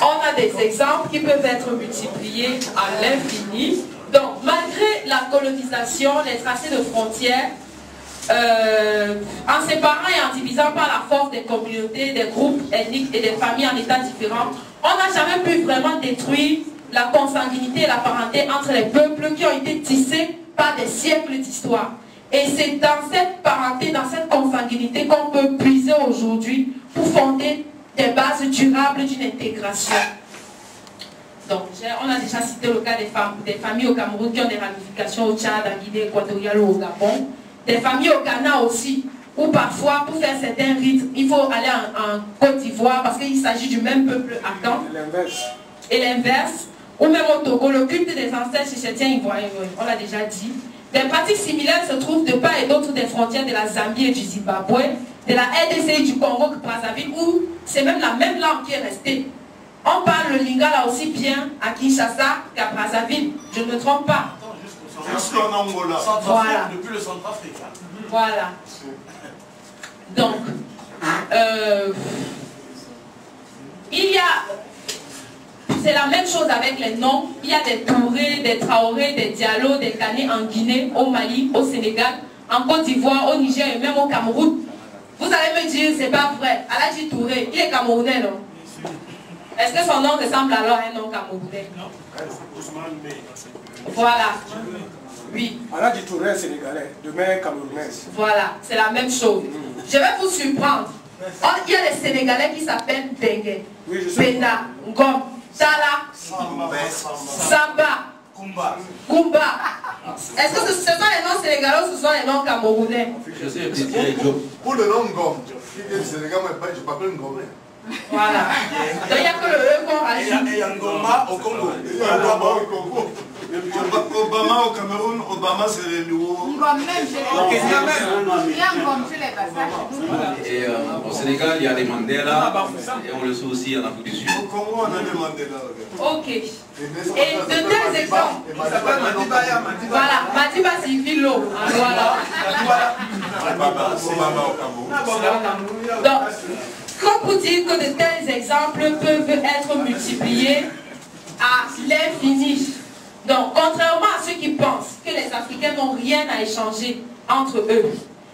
on a des exemples qui peuvent être multipliés à l'infini. Donc, malgré la colonisation, les tracés de frontières, en séparant et en divisant par la force des communautés, des groupes ethniques et des familles en états différents, on n'a jamais pu vraiment détruire la consanguinité et la parenté entre les peuples qui ont été tissés par des siècles d'histoire. Et c'est dans cette parenté, dans cette consanguinité qu'on peut puiser aujourd'hui pour fonder des bases durables d'une intégration. Donc, on a déjà cité le cas des familles au Cameroun qui ont des ramifications au Tchad, en Guinée équatoriale ou au Gabon. Des familles au Ghana aussi, où parfois, pour faire certains rites, il faut aller en Côte d'Ivoire parce qu'il s'agit du même peuple Akan. Et l'inverse. Ou même au Togo, le culte des ancêtres chrétiens ivoiriens, on l'a déjà dit. Des pratiques similaires se trouvent de part et d'autre des frontières de la Zambie et du Zimbabwe, de la RDC et du Congo, Brazzaville, où c'est même la même langue qui est restée. On parle le lingala aussi bien à Kinshasa qu'à Brazzaville, je ne me trompe pas. Jusqu'en Angola. Voilà. Depuis le Centrafrique. Voilà. Donc, il y a... C'est la même chose avec les noms. Il y a des Touré, des Traoré, des Diallo, des Kané en Guinée, au Mali, au Sénégal, en Côte d'Ivoire, au Niger et même au Cameroun. Vous allez me dire, c'est pas vrai. Aladji Touré, il est camerounais, non? Est-ce que son nom ressemble alors à un nom camerounais? Non. Voilà. Oui. Aladji Touré est sénégalais, demain camerounais. Voilà, c'est la même chose. Je vais vous surprendre. Il y a des Sénégalais qui s'appellent Bengue, Oui, je sais. Penda, Ngom, Tala, Samba, Kumba. Est-ce que ce sont les noms sénégalais ou ce sont les noms camerounais? Je sais, Pour le nom Ngom, qui vient du Sénégal, je m'appelle Ngomé. Voilà. Donc il n'y a que le E qu'on rajoute. Et Ngoma au Congo. Normalement, au Cameroun, Obama, c'est le nouveau. Et au Sénégal, il y a des Mandela, et on le sait aussi en Afrique du Sud. Au Congo, on a des Mandela. Ok. Et de tels exemples. Voilà, Madiba signifie l'eau. Voilà. Donc, comme vous dites que de tels exemples peuvent être multipliés à l'infini. Donc, contrairement à ceux qui pensent que les Africains n'ont rien à échanger entre eux,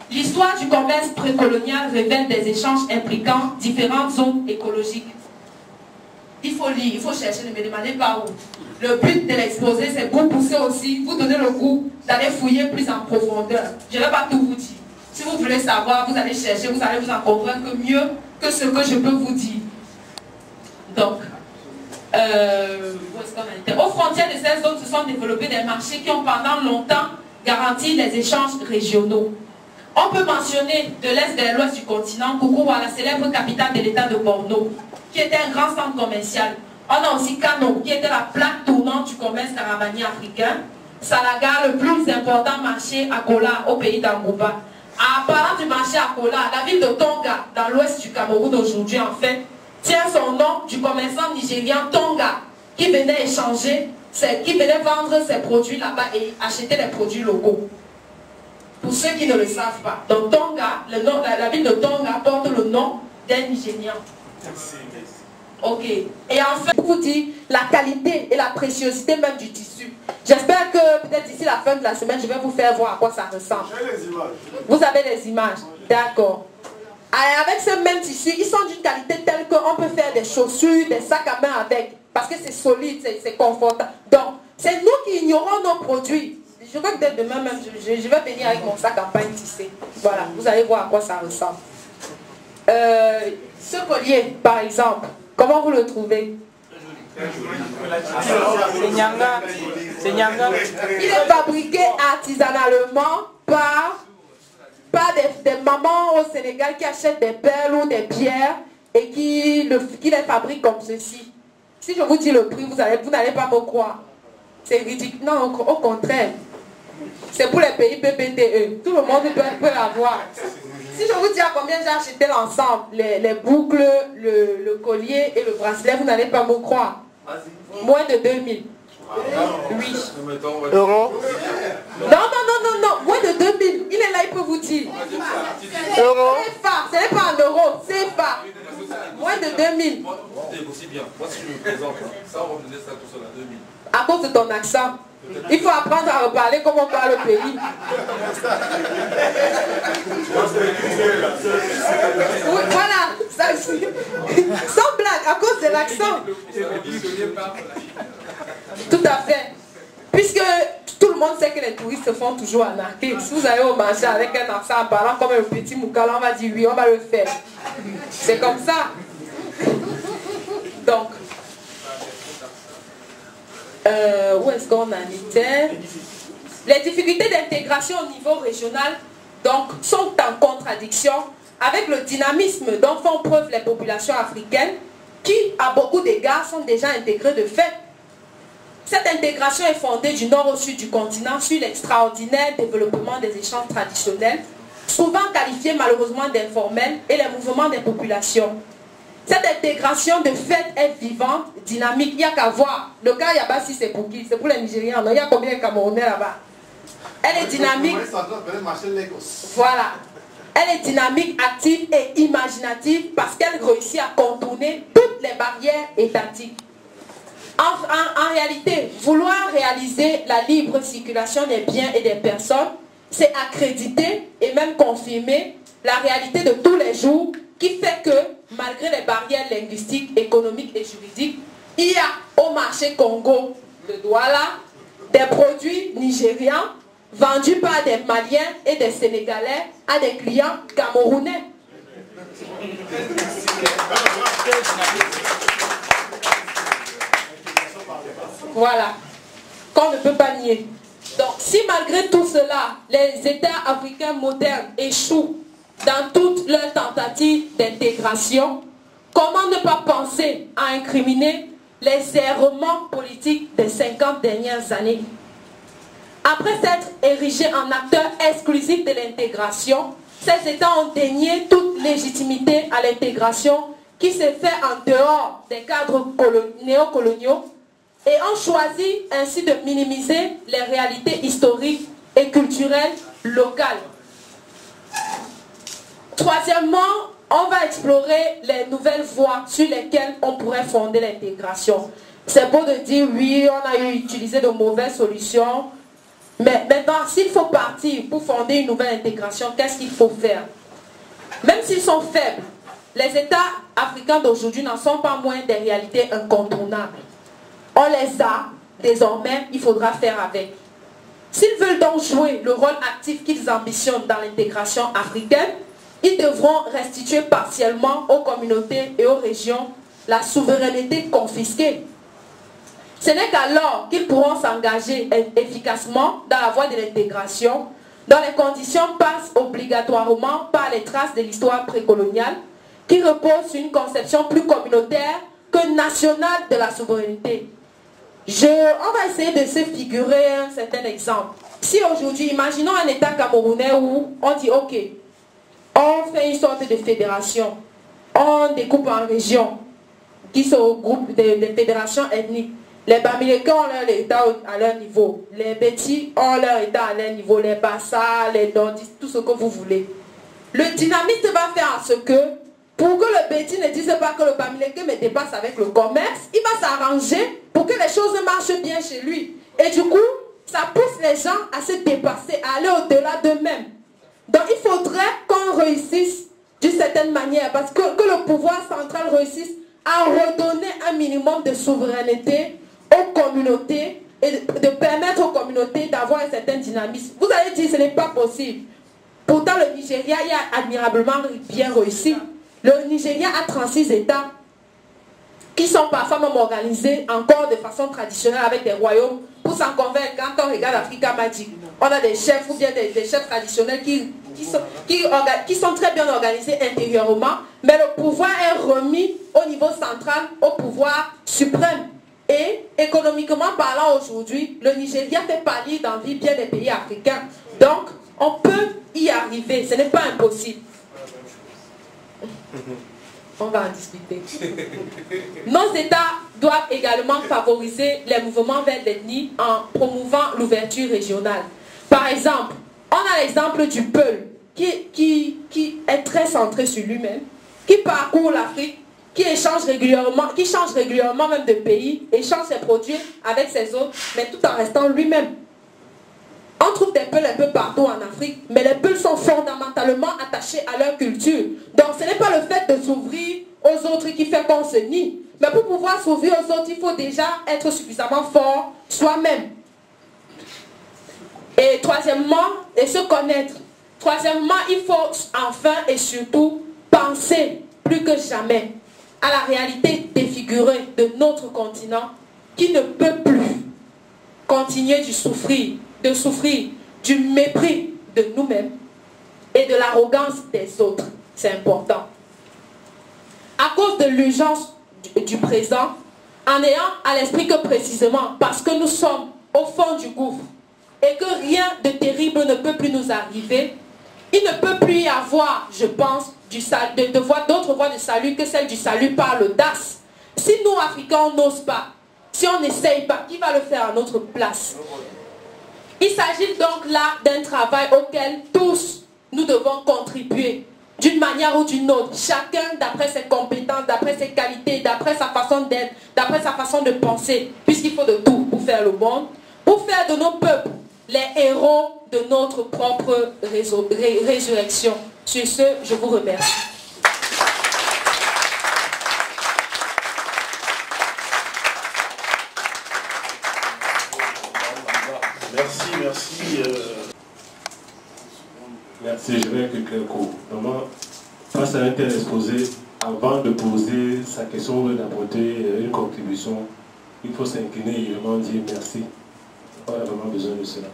l'histoire du commerce précolonial révèle des échanges impliquant différentes zones écologiques. Il faut lire, il faut chercher, ne me demandez pas où. Le but de l'exposé, c'est pour pousser aussi, vous donner le goût d'aller fouiller plus en profondeur. Je ne vais pas tout vous dire. Si vous voulez savoir, vous allez chercher, vous allez vous en comprendre que mieux que ce que je peux vous dire. Donc, où est-ce qu'on a été? Aux frontières de ces zones se sont développés des marchés qui ont pendant longtemps garanti les échanges régionaux. On peut mentionner de l'est vers l'ouest du continent, Koukoua, la célèbre capitale de l'état de Borno, qui était un grand centre commercial. On a aussi Kano, qui était la plaque tournante du commerce caravanier africain. Salaga, le plus important marché à Kola, au pays d'Angouba. En parlant du marché à Kola, la ville de Tonga, dans l'ouest du Cameroun aujourd'hui en fait, tient son nom du commerçant nigérian Tonga, qui venait échanger, qui venait vendre ses produits là-bas et acheter les produits locaux. Pour ceux qui ne le savent pas. Donc Tonga, la ville de Tonga porte le nom d'un Nigérian. Ok. Et enfin, je vous dis la qualité et la préciosité même du tissu. J'espère que peut-être d'ici la fin de la semaine, je vais vous faire voir à quoi ça ressemble. Vous avez les images. D'accord. Avec ce même tissu, ils sont d'une qualité telle qu'on peut faire des chaussures, des sacs à main avec. Parce que c'est solide, c'est confortable. Donc, c'est nous qui ignorons nos produits. Je crois que dès demain même, je vais venir avec mon sac à pain tissé. Voilà, vous allez voir à quoi ça ressemble. Ce collier, par exemple, comment vous le trouvez? C'est Nyanga. C'est Nyanga. Il est fabriqué artisanalement par des mamans au Sénégal qui achètent des perles ou des pierres et qui les fabriquent comme ceci. Si je vous dis le prix, vous n'allez pas me croire. C'est ridicule. Non, au contraire. C'est pour les pays PPTE. Tout le monde peut l'avoir. Si je vous dis à combien j'ai acheté l'ensemble, les boucles, le collier et le bracelet, vous n'allez pas me croire. Moins de 2000. Oui. Euro. Non. Moins de 2000. Il est là, il peut vous dire. Euro. Ce n'est pas en euros, c'est pas. Moins de 2000. C'est aussi bien. Moi, si je me présente, ça, on va me donner ça tout seul à 2000. À cause de ton accent. Il faut apprendre à reparler comme on parle au pays. Oui, voilà. Sans blague, à cause de l'accent. Tout à fait. Puisque tout le monde sait que les touristes se font toujours arnaquer. Si vous allez au marché avec un accent en parlant comme un petit moukala, on va dire oui, on va le faire. C'est comme ça. Donc, où est-ce qu'on en était? Les difficultés d'intégration au niveau régional donc, sont en contradiction avec le dynamisme dont font preuve les populations africaines qui, à beaucoup d'égards, sont déjà intégrées de fait. Cette intégration est fondée du nord au sud du continent sur l'extraordinaire développement des échanges traditionnels, souvent qualifiés malheureusement d'informels, et les mouvements des populations. Cette intégration de fait est vivante, dynamique. Il n'y a qu'à voir. Le cas Yabassi, c'est pour qui? C'est pour les Nigérians. Non? Il y a combien de Camerounais là-bas? Elle est dynamique. Voilà. Elle est dynamique, active et imaginative parce qu'elle réussit à contourner toutes les barrières étatiques. En réalité, vouloir réaliser la libre circulation des biens et des personnes, c'est accréditer et même confirmer la réalité de tous les jours qui fait que, malgré les barrières linguistiques, économiques et juridiques, il y a au marché Congo de Douala des produits nigérians vendus par des Maliens et des Sénégalais à des clients camerounais. Voilà, qu'on ne peut pas nier. Donc, si malgré tout cela, les États africains modernes échouent dans toutes leurs tentatives d'intégration, comment ne pas penser à incriminer les errements politiques des 50 dernières années? après s'être érigés en acteurs exclusifs de l'intégration, ces États ont dénié toute légitimité à l'intégration qui s'est faite en dehors des cadres néocoloniaux et ont choisi ainsi de minimiser les réalités historiques et culturelles locales. Troisièmement, on va explorer les nouvelles voies sur lesquelles on pourrait fonder l'intégration. C'est beau de dire oui, on a utilisé de mauvaises solutions, mais maintenant, s'il faut partir pour fonder une nouvelle intégration, qu'est-ce qu'il faut faire? Même s'ils sont faibles, les États africains d'aujourd'hui n'en sont pas moins des réalités incontournables. On les a, désormais, il faudra faire avec. S'ils veulent donc jouer le rôle actif qu'ils ambitionnent dans l'intégration africaine, ils devront restituer partiellement aux communautés et aux régions la souveraineté confisquée. Ce n'est qu'alors qu'ils pourront s'engager efficacement dans la voie de l'intégration, dont les conditions passent obligatoirement par les traces de l'histoire précoloniale, qui repose sur une conception plus communautaire que nationale de la souveraineté. On va essayer de se figurer un certain exemple. Si aujourd'hui, imaginons un État camerounais où on dit ok, on fait une sorte de fédération, on découpe en régions qui sont groupes de fédérations ethniques. Les Bamileke ont leur État à leur niveau, les Bétis ont leur État à leur niveau, les Bassa, les Nordistes, tout ce que vous voulez. Le dynamiste va faire en ce que, pour que le Béti ne dise pas que le Bamileke me dépasse avec le commerce, il va s'arranger pour que les choses marchent bien chez lui. Et du coup, ça pousse les gens à se dépasser, à aller au-delà d'eux-mêmes. Donc il faudrait qu'on réussisse d'une certaine manière, parce que le pouvoir central réussisse à redonner un minimum de souveraineté aux communautés et de permettre aux communautés d'avoir un certain dynamisme. Vous allez dire que ce n'est pas possible. Pourtant le Nigeria y a admirablement bien réussi. Le Nigeria a 36 États qui sont parfois même organisés encore de façon traditionnelle avec des royaumes. Pour s'en convaincre, quand on regarde Africa Magic, on a des chefs ou bien des chefs traditionnels qui sont très bien organisés intérieurement, mais le pouvoir est remis au niveau central, au pouvoir suprême. Et économiquement parlant aujourd'hui, le Nigeria fait pâlir d'envie bien des pays africains. Donc, on peut y arriver, ce n'est pas impossible. On va en discuter. Nos États doivent également favoriser les mouvements vers l'ethnie en promouvant l'ouverture régionale. Par exemple, on a l'exemple du Peul qui est très centré sur lui-même, qui parcourt l'Afrique, qui change régulièrement même de pays, échange ses produits avec ses autres, mais tout en restant lui-même. On trouve des Peuls un peu partout en Afrique, mais les Peuls sont fondamentalement attachés à leur culture. Donc ce n'est pas le fait de s'ouvrir aux autres qui fait qu'on se nie. Mais pour pouvoir s'ouvrir aux autres, il faut déjà être suffisamment fort soi-même. Et troisièmement, et se connaître. Troisièmement, il faut enfin et surtout penser plus que jamais à la réalité défigurée de notre continent qui ne peut plus continuer de souffrir du mépris de nous-mêmes et de l'arrogance des autres. C'est important. À cause de l'urgence du présent, en ayant à l'esprit que précisément parce que nous sommes au fond du gouffre et que rien de terrible ne peut plus nous arriver, il ne peut plus y avoir, je pense, d'autres voies de salut que celle du salut par l'audace. Si nous, Africains, on n'ose pas, si on n'essaye pas, qui va le faire à notre place? Il s'agit donc là d'un travail auquel tous nous devons contribuer d'une manière ou d'une autre, chacun d'après ses compétences, d'après ses qualités, d'après sa façon d'être, d'après sa façon de penser, puisqu'il faut de tout pour faire le monde, pour faire de nos peuples les héros de notre propre résurrection. Sur ce, je vous remercie. Merci, je vais quelques cours. Vraiment, face à un tel exposé, avant de poser sa question ou d'apporter une contribution, il faut s'incliner et vraiment dire merci. On a vraiment besoin de cela.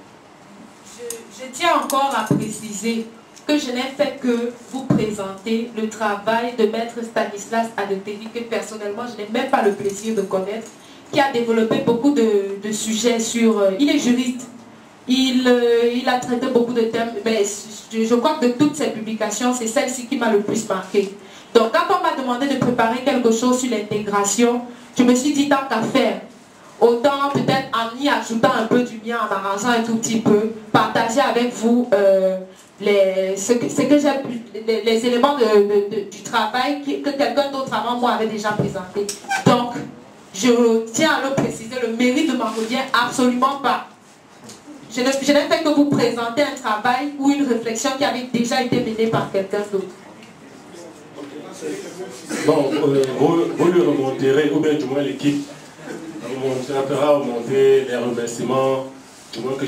Je tiens encore à préciser que je n'ai fait que vous présenter le travail de maître Stanislas Adeteli, que personnellement je n'ai même pas le plaisir de connaître, qui a développé beaucoup de sujets sur... il est juriste. Il a traité beaucoup de thèmes, mais je crois que de toutes ces publications, c'est celle-ci qui m'a le plus marqué. Donc quand on m'a demandé de préparer quelque chose sur l'intégration, je me suis dit tant qu'à faire, autant peut-être en y ajoutant un peu du mien, en arrangeant un tout petit peu, partager avec vous les éléments du travail que quelqu'un d'autre avant moi avait déjà présenté. Donc, je tiens à le préciser, le mérite ne m'en revient absolument pas. Je n'ai fait que vous présenter un travail ou une réflexion qui avait déjà été menée par quelqu'un d'autre. Bon, vous le remonterez, ou bien du moins l'équipe fera remonter les remerciements, du moins que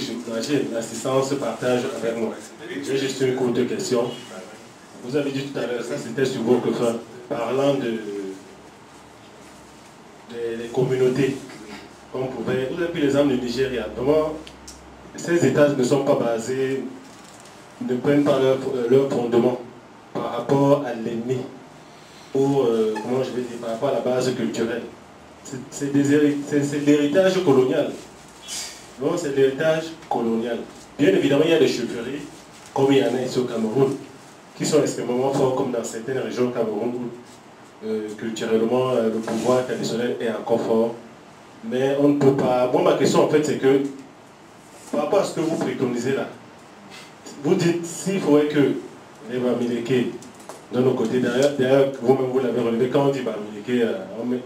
l'assistance partage avec moi. J'ai juste une courte question. Vous avez dit tout à l'heure, ça c'était sur votre fin, parlant des communautés. Vous avez pris l'exemple du Nigeria. Comment ces États ne sont pas basés, ne prennent pas leur fondement par rapport à l'ennemi, ou comment je vais dire, par rapport à la base culturelle. C'est l'héritage colonial. Non, c'est l'héritage colonial. Bien évidemment, il y a des chefferies, comme il y en a ici au Cameroun, qui sont extrêmement forts, comme dans certaines régions du Cameroun, où culturellement le pouvoir traditionnel est encore fort. Mais on ne peut pas... Moi, ma question, en fait, c'est que, par rapport à ce que vous préconisez là, vous dites, s'il faudrait que les Bamileke, de nos côtés, d'ailleurs, vous-même, vous l'avez relevé, quand on dit Bamileke, on met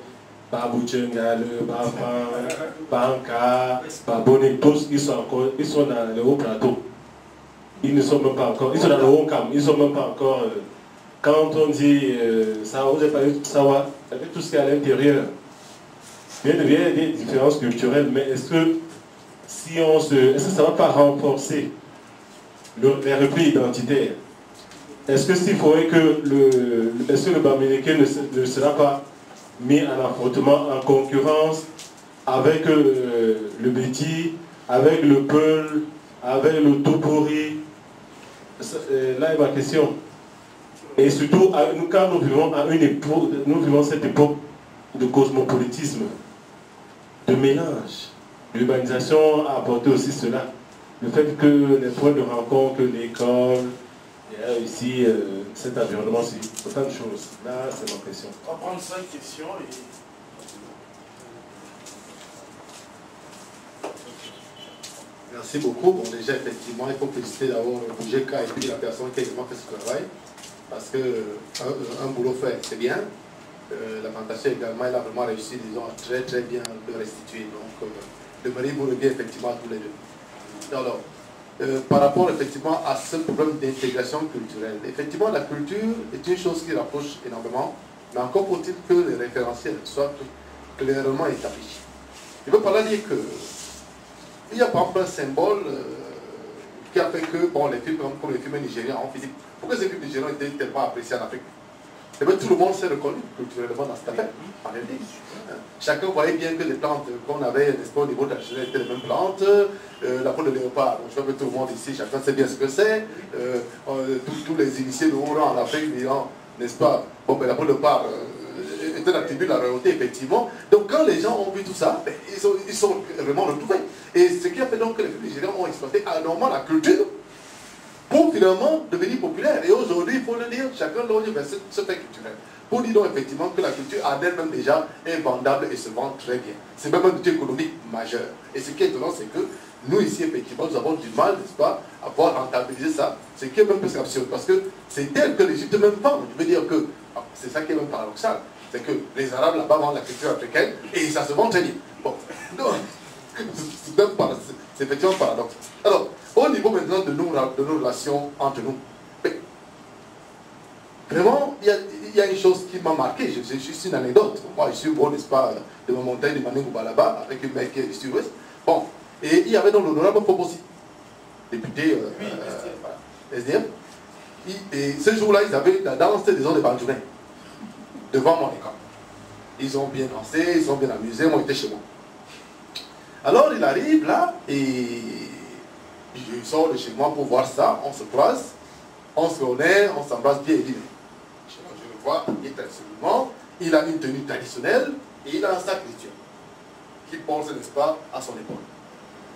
Babouchengal, Bafan, Banka, Baboni, tous, ils sont dans le haut plateau. Ils ne sont même pas encore, ils sont dans le haut cam, ils ne sont même pas encore... quand on dit ça, vous n'avez pas eu Sawa, avec tout ce qui est à l'intérieur. Bien évidemment, il y a des différences culturelles, mais est-ce que si est-ce que ça ne va pas renforcer les replis identitaires? Est-ce que s'il faudrait que est-ce que le Bamileke ne sera pas mis en affrontement, en concurrence avec le Béti, avec le Peul, avec le Topori? Là est ma question. Et surtout, quand nous vivons à une époque, nous vivons cette époque de cosmopolitisme, de mélange. L'urbanisation a apporté aussi cela. Le fait que les points de rencontre, l'école, ici, cet environnement, c'est autant de choses. Là, c'est ma question. On va prendre 5 questions et... Merci beaucoup. Bon, déjà, effectivement, il faut féliciter d'abord le BGK et puis la personne qui a également fait ce travail. Parce qu'un boulot fait, c'est bien. La plantation également, elle a vraiment réussi, disons, très très bien de restituer. Donc, le mérite vous revient effectivement à tous les deux. Alors, par rapport effectivement à ce problème d'intégration culturelle, effectivement, la culture est une chose qui rapproche énormément, mais encore faut-il que les référentiels soient clairement établis. Je veux par là dire que il y a par exemple un symbole qui a fait que, bon, les films, comme les films nigériens ont fait. Pourquoi ces films nigériens étaient tellement appréciés en Afrique? Et bien, tout le monde s'est reconnu culturellement dans cette affaire, en réalité. Chacun voyait bien que les plantes qu'on avait, n'est-ce pas, au niveau traditionnel étaient les mêmes plantes. La peau de léopard, je crois que tout le monde ici, chacun sait bien ce que c'est. Tous les initiés de haut rang en Afrique, n'est-ce pas, bon, ben, la peau de léopard est un attribut de la royauté, effectivement. Donc, quand les gens ont vu tout ça, ben, ils sont vraiment retrouvés. Et ce qui a fait donc que les Nigériens ont exploité énormément la culture pour finalement devenir populaire. Et aujourd'hui, il faut le dire, chacun doit dire, ce fait culturel. Pour dire donc effectivement que la culture en elle-même déjà est vendable et se vend très bien. C'est même un outil économique majeur. Et ce qui est étonnant, c'est que nous ici, effectivement, nous avons du mal, n'est-ce pas, à pouvoir rentabiliser ça. Ce qui est même plus absurde, parce que c'est tel que l'Égypte même vend. Je veux dire que, c'est ça qui est même paradoxal, c'est que les Arabes là-bas vendent la culture africaine et ça se vend très bien. Bon, donc, c'est effectivement un paradoxe. Alors, au niveau maintenant de nos relations entre nous, vraiment, il y a une chose qui m'a marqué, c'est juste une anecdote. Moi, je suis beau, n'est-ce pas, de ma montagne de Maningouba là-bas, avec une mec qui est ici ouest. Bon, et il y avait donc l'honorable Fobosi, député SDF. Et ce jour-là, ils avaient la danse des gens de Bandjounais, devant mon école. Ils ont bien dansé, ils ont bien amusé, moi j'étais chez moi. Alors il arrive là, et je sors de chez moi pour voir ça, on se croise, on se connaît, on s'embrasse bien et dit, je le vois, il est absolument, il a une tenue traditionnelle et il a un sac rituel qu'il porte, n'est-ce pas, à son épaule.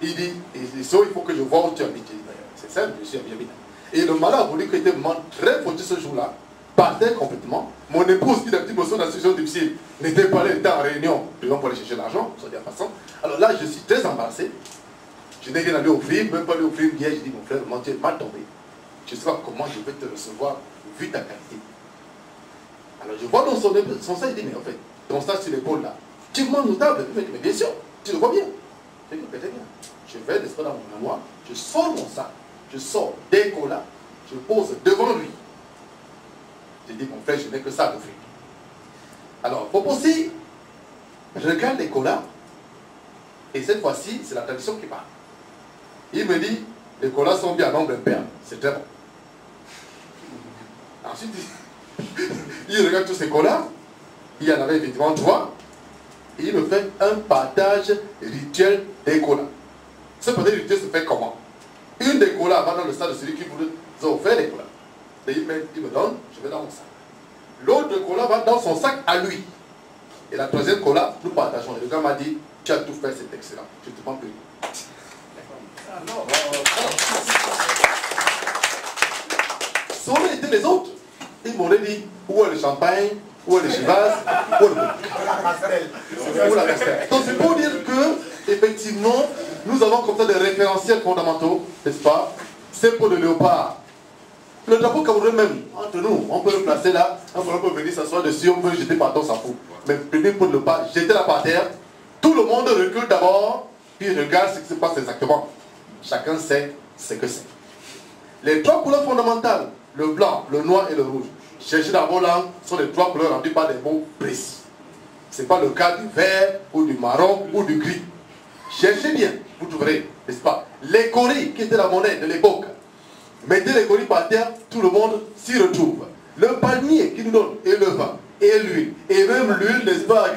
Il dit, il faut que je vois où tu habites. C'est simple, je suis à Biamina. Et le malheur a voulu que était très fautif ce jour-là, partait complètement. Mon épouse, qui d'habitude me dans la situation difficile, n'était pas là, elle était en réunion, pour aller chercher l'argent, soit dit en passant. Alors là, je suis très embarrassé. Je n'ai rien à lui offrir, même pas lui offrir une bière. Je dis, mon frère, tu es mal tombé. Je ne sais pas comment je vais te recevoir vu ta qualité. Alors je vois dans son sac, il dit, mais en fait, ton sac sur l'épaule là, tu me notable. Mais bien sûr, tu le vois bien. Je dis, très bien. Je vais, n'est-ce pas, dans mon manoir, je sors mon sac, je sors des colas, je pose devant lui. Je dis, mon frère, je n'ai que ça à t'offrir. Alors, Poposi regarde les colas, et cette fois-ci, c'est la tradition qui parle. Il me dit, les colas sont bien en nombre impair, c'est très bon. Ensuite, il regarde tous ces colas, il y en avait effectivement 3, et il me fait un partage rituel des colas. Ce partage rituel se fait comment? Une des colas va dans le sac de celui qui vous a offert les colas. Et il me donne, je vais dans mon sac. L'autre cola va dans son sac à lui. Et la troisième cola, nous partageons. Et le gars m'a dit, tu as tout fait, c'est excellent. Je te prends plus. Ça aurait été les autres. Ils m'auraient dit, où est le champagne, où est le chivas, où est le castel. Donc c'est pour dire que, effectivement, nous avons comme ça des référentiels fondamentaux, n'est-ce pas? C'est pour le léopard. Le drapeau camerounais même, entre nous, on peut le placer là, on peut venir s'asseoir dessus, on peut jeter par terre, on s'en fout. Mais prenez pour ne pas jeter la par terre, tout le monde recule d'abord, puis regarde ce qui se passe exactement. Chacun sait ce que c'est. Les 3 couleurs fondamentales, le blanc, le noir et le rouge, cherchez dans vos langues, sont les 3 couleurs rendues par des mots précis. Ce n'est pas le cas du vert, ou du marron, ou du gris. Cherchez bien, vous trouverez, n'est-ce pas? Les coris, qui étaient la monnaie de l'époque, mettez les colis par terre, tout le monde s'y retrouve. Le palmier qui nous donne, et le vin, et l'huile, et même l'huile, n'est-ce pas?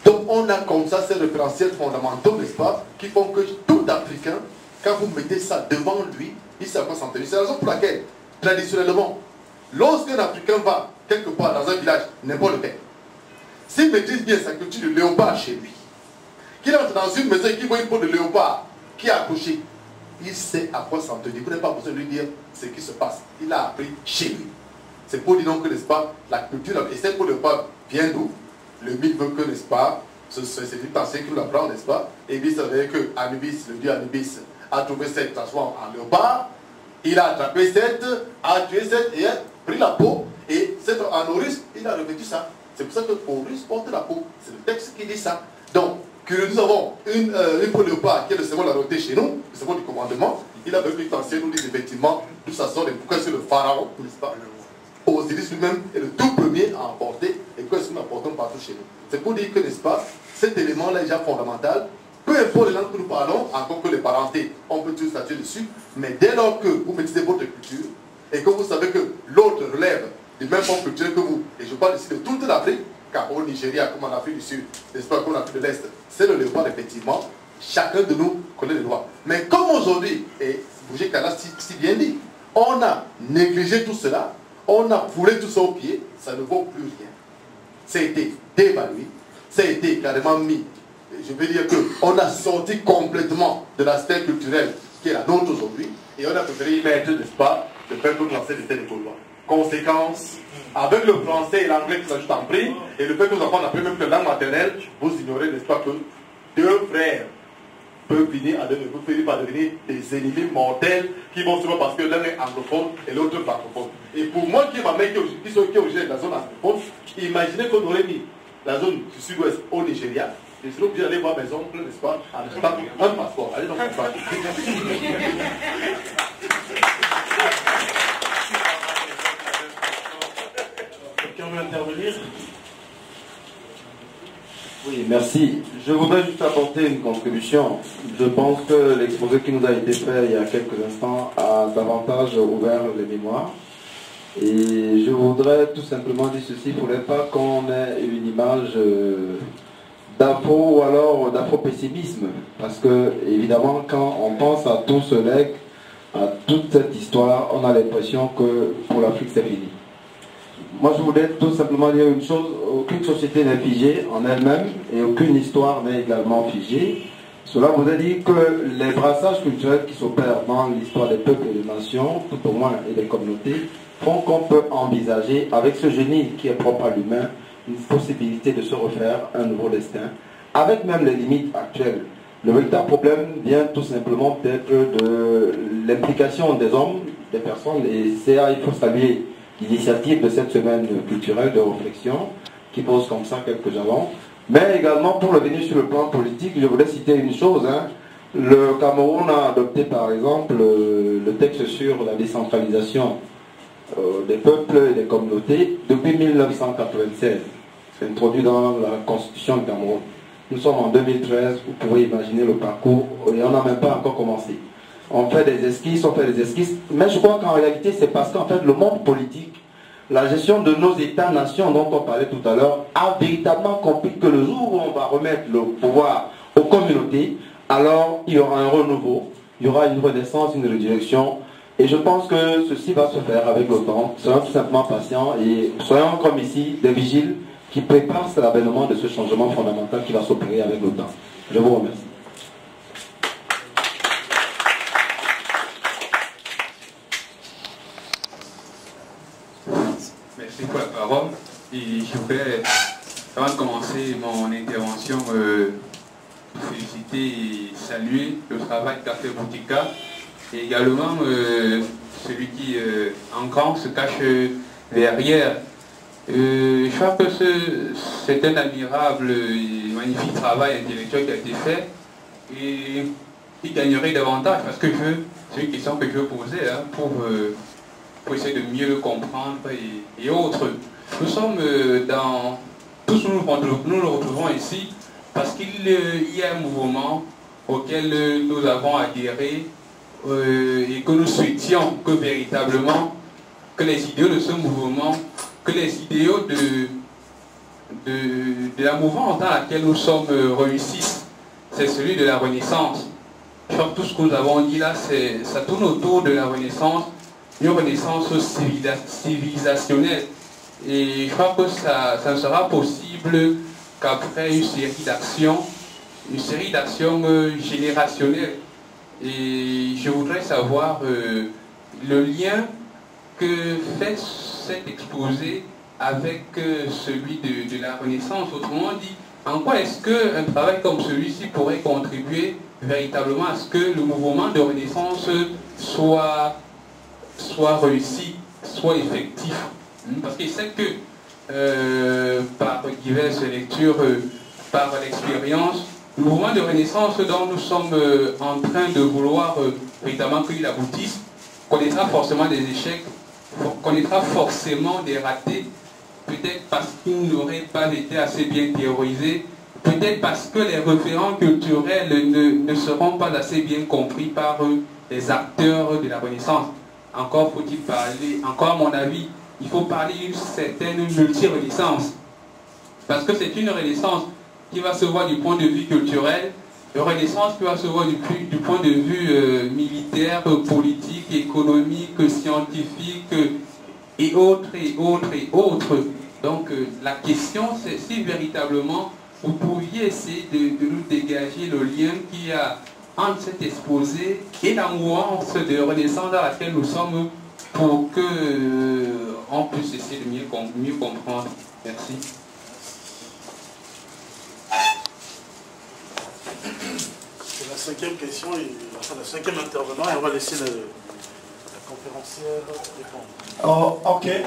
Donc on a comme ça ces référentiels fondamentaux, n'est-ce pas? Qui font que tout Africain, quand vous mettez ça devant lui, il sait à quoi s'en tenir. C'est la raison pour laquelle, traditionnellement, lorsqu'un Africain va quelque part dans un village, n'importe lequel, s'il maîtrise bien sa culture de léopard chez lui, qu'il entre dans une maison et qu'il voit une peau de léopard qui est accrochée, il sait à quoi s'en tenir. Vous n'avez pas besoin de lui dire ce qui se passe. Il a appris chez lui. C'est pour dire donc que, n'est-ce pas, la culture, et cette peau de léopard vient d'où? Le mythe veut que, n'est-ce pas, c'est une ancien qui nous l'apprend, n'est-ce pas? Et puis ça veut dire que Anubis, le dieu Anubis, a trouvé cette transformée en léopard. Il a attrapé cette, a tué cette, et a pris la peau. Et cette en Horus, il a revêtu ça. C'est pour ça que Horus porte la peau. C'est le texte qui dit ça. Donc, que nous avons une peau de léopard qui est le symbole de la royauté chez nous, le symbole du commandement. Il a vécu ancien, nous dit effectivement, d'où ça sort, et pourquoi c'est le pharaon, n'est-ce pas? Osiris lui-même est le tout premier à emporter, et quoi est-ce que nous apportons partout chez nous? C'est pour dire que, n'est-ce pas, cet élément-là est déjà fondamental. Peu importe les langues que nous parlons, encore que les parentés, on peut tous statuer dessus, mais dès lors que vous maîtrisez votre culture, et que vous savez que l'autre relève du même forme culturel que vous, et je parle ici de toute l'Afrique, car au Nigeria, comme en Afrique du Sud, n'est-ce pas, comme en Afrique de l'Est, c'est le léopard, effectivement, chacun de nous connaît les lois. Mais comme aujourd'hui, et Bougé Kala si bien dit, on a négligé tout cela, on a foulé tout ça au pied, ça ne vaut plus rien. Ça a été dévalué, ça a été carrément mis. Je veux dire qu'on a sorti complètement de l'aspect culturel qui est la nôtre aujourd'hui, et on a préféré y mettre, n'est-ce pas, le fait que nous lancer des tels Gaulois. Conséquence, avec le français et l'anglais qui s'ajoutent en prix, et le fait que nos enfants n'apprennent même que la langue maternelle, vous ignorez, n'est-ce pas, que 2 frères peuvent finir par devenir des ennemis mortels qui vont souvent parce que l'un est anglophone et l'autre francophone. Et pour moi qui est ma mère qui est originaire de la zone anglophone, imaginez qu'on aurait mis la zone du sud-ouest au Nigeria, et sinon vous allez voir mes oncles, n'est-ce pas, en achetant un passeport. Allez donc, quelqu'un veut intervenir? Oui, merci. Je voudrais juste apporter une contribution. Je pense que l'exposé qui nous a été fait il y a quelques instants a davantage ouvert les mémoires. Et je voudrais tout simplement dire ceci, il ne faudrait pas qu'on ait une image d'afro ou alors d'afro-pessimisme. Parce que, évidemment, quand on pense à tout ce legs, à toute cette histoire, on a l'impression que pour l'Afrique, c'est fini. Moi, je voulais tout simplement dire une chose, aucune société n'est figée en elle-même et aucune histoire n'est également figée. Cela voudrait dire que les brassages culturels qui s'opèrent dans l'histoire des peuples et des nations, tout au moins, et des communautés, font qu'on peut envisager, avec ce génie qui est propre à l'humain, une possibilité de se refaire un nouveau destin, avec même les limites actuelles. Le véritable problème vient tout simplement peut-être de l'implication des hommes, des personnes, et c'est là il faut saluer l'initiative de cette semaine culturelle de réflexion, qui pose comme ça quelques jalons. Mais également, pour revenir sur le plan politique, je voulais citer une chose. Le Cameroun a adopté par exemple le texte sur la décentralisation des peuples et des communautés depuis 1996. C'est introduit dans la constitution du Cameroun. Nous sommes en 2013, vous pouvez imaginer le parcours, et on n'a même pas encore commencé. On fait des esquisses, mais je crois qu'en réalité c'est parce qu'en fait le monde politique, la gestion de nos États-nations dont on parlait tout à l'heure, a véritablement compris que le jour où on va remettre le pouvoir aux communautés, alors il y aura un renouveau, il y aura une renaissance, une redirection. Et je pense que ceci va se faire avec le temps. Soyons tout simplement patients et soyons comme ici des vigiles qui préparent l'avènement de ce changement fondamental qui va s'opérer avec le temps. Je vous remercie. Merci pour la parole. Et je voudrais, avant de commencer mon intervention, féliciter et saluer le travail qu'a fait Boutika et également celui qui en grand se cache derrière. Je crois que c'est un admirable et magnifique travail intellectuel qui a été fait et il gagnerait davantage parce que c'est une question que je veux poser pour essayer de mieux le comprendre et autres. Nous sommes tous nous le retrouvons ici parce qu'il y a un mouvement auquel nous avons adhéré et que nous souhaitions que véritablement que les idéaux de ce mouvement, que les idéaux de la mouvance dans laquelle nous sommes réussissent, c'est celui de la Renaissance. Je crois que tout ce que nous avons dit là, ça tourne autour de la Renaissance, une renaissance civilisationnelle. Et je crois que ça ne sera possible qu'après une série d'actions générationnelles. Et je voudrais savoir le lien que fait cet exposé avec celui de la Renaissance. Autrement dit, en quoi est-ce qu'un travail comme celui-ci pourrait contribuer véritablement à ce que le mouvement de Renaissance soit réussi, soit effectif? Parce qu'il sait que par diverses lectures, par l'expérience, le mouvement de Renaissance dont nous sommes en train de vouloir véritablement qu'il aboutisse connaîtra forcément des échecs, connaîtra forcément des ratés, peut-être parce qu'il n'aurait pas été assez bien théorisé, peut-être parce que les référents culturels ne seront pas assez bien compris par les acteurs de la Renaissance. Encore faut-il parler, encore à mon avis, il faut parler d'une certaine multi-renaissance. Parce que c'est une renaissance qui va se voir du point de vue culturel, une renaissance qui va se voir du point de vue militaire, politique, économique, scientifique, et autres, et autres, et autres. Donc la question, c'est si véritablement vous pouviez essayer de nous dégager le lien qu'il y a entre cet exposé et la mouvance de renaissance dans laquelle nous sommes pour que on puisse essayer de mieux comprendre. Merci. C'est la cinquième question, et la cinquième intervenant, et on va laisser la conférencière répondre. Oh, okay.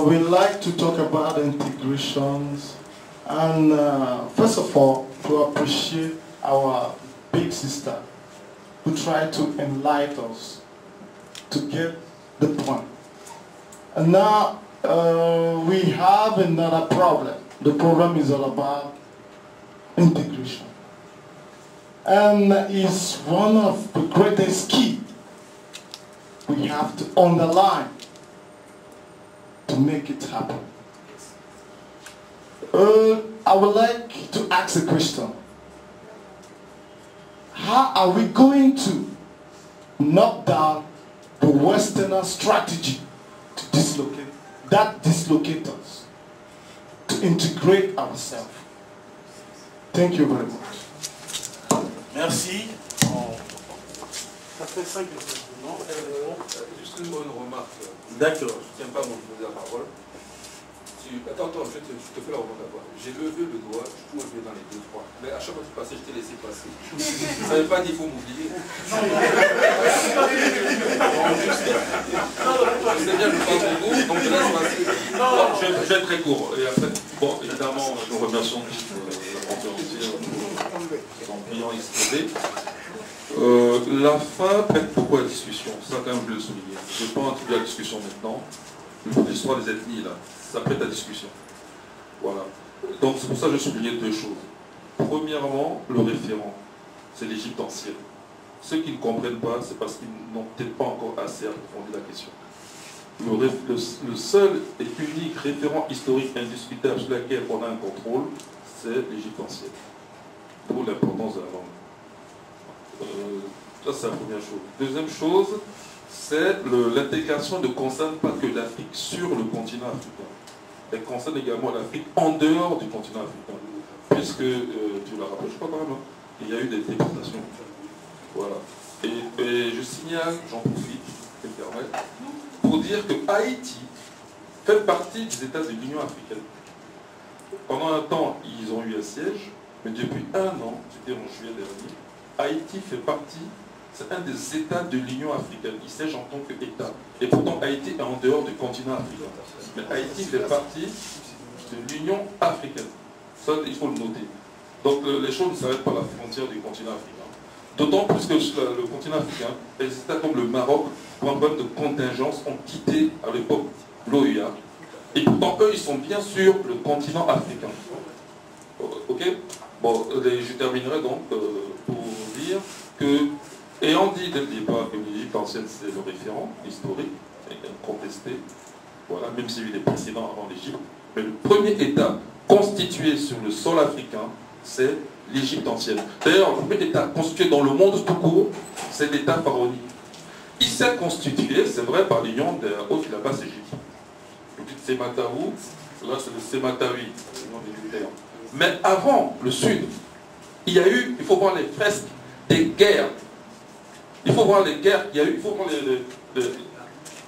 We'd like to talk about integrations, and first of all, to appreciate our big sister who tried to enlighten us to get the point. And now we have another problem. The problem is all about integration, and is one of the greatest key we have to underline to make it happen. I would like to ask a question. How are we going to knock down the Westerner strategy to dislocate us, to integrate ourselves? Thank you very much. Merci. Ça fait 5 minutes, non? Juste une bonne remarque. D'accord. Je ne tiens pas à m'opposer la parole. Attends, je te fais la remarque d'abord. J'ai levé le doigt, je peux lever dans les 2-3. Mais à chaque fois que tu passais, je t'ai laissé passer. Ça ne veut pas dire qu'il faut m'oublier. Je sais bien que je parle beaucoup, donc je laisse passer. Non, je vais être très court. Et après, bon, évidemment, nous remercions la conférencière pour son brillant exposé. La fin prête beaucoup à la discussion, ça quand même je le souligner. Je ne vais pas introduire la discussion maintenant. L'histoire des ethnies, là, ça prête à discussion. Voilà. Donc c'est pour ça que je soulignais 2 choses. Premièrement, le référent, c'est l'Égypte ancienne. Ceux qui ne comprennent pas, c'est parce qu'ils n'ont peut-être pas encore assez approfondi la question. Le seul et unique référent historique indiscutable sur lequel on a un contrôle, c'est l'Égypte ancienne. Pour l'importance de la langue. Ça, c'est la première chose. Deuxième chose, c'est l'intégration ne concerne pas que l'Afrique sur le continent africain. Elle concerne également l'Afrique en dehors du continent africain. Puisque, tu l'as rappelé, je crois quand même, hein, il y a eu des déportations. Voilà. Et je signale, j'en profite, je me permets, pour dire que Haïti fait partie des États de l'Union africaine. Pendant un temps, ils ont eu un siège, mais depuis un an, c'était en juillet dernier, Haïti fait partie, c'est un des États de l'Union africaine. Il siège en tant qu'État. Et pourtant, Haïti est en dehors du continent africain. Mais Haïti fait partie de l'Union africaine. Ça, il faut le noter. Donc, les choses ne s'arrêtent pas à la frontière du continent africain. D'autant plus que le continent africain, les États comme le Maroc, pour un problème de contingence, ont quitté à l'époque l'OUA. Et pourtant, eux, ils sont bien sûr le continent africain. Ok? Bon, je terminerai donc pour dire que, ayant dit dès le départ que l'Égypte ancienne c'est le référent historique, contesté, voilà, même s'il y a eu des précédents avant l'Égypte, mais le premier État constitué sur le sol africain, c'est l'Égypte ancienne. D'ailleurs, le premier État constitué dans le monde tout court, c'est l'État pharaonique. Il s'est constitué, c'est vrai, par l'union de la haute et la basse Égypte. Le Sémataou, là c'est le Sématawi, l'union des militaires. Mais avant le sud, il y a eu, il faut voir les fresques des guerres. Il faut voir les guerres qu'il y a eu, il faut voir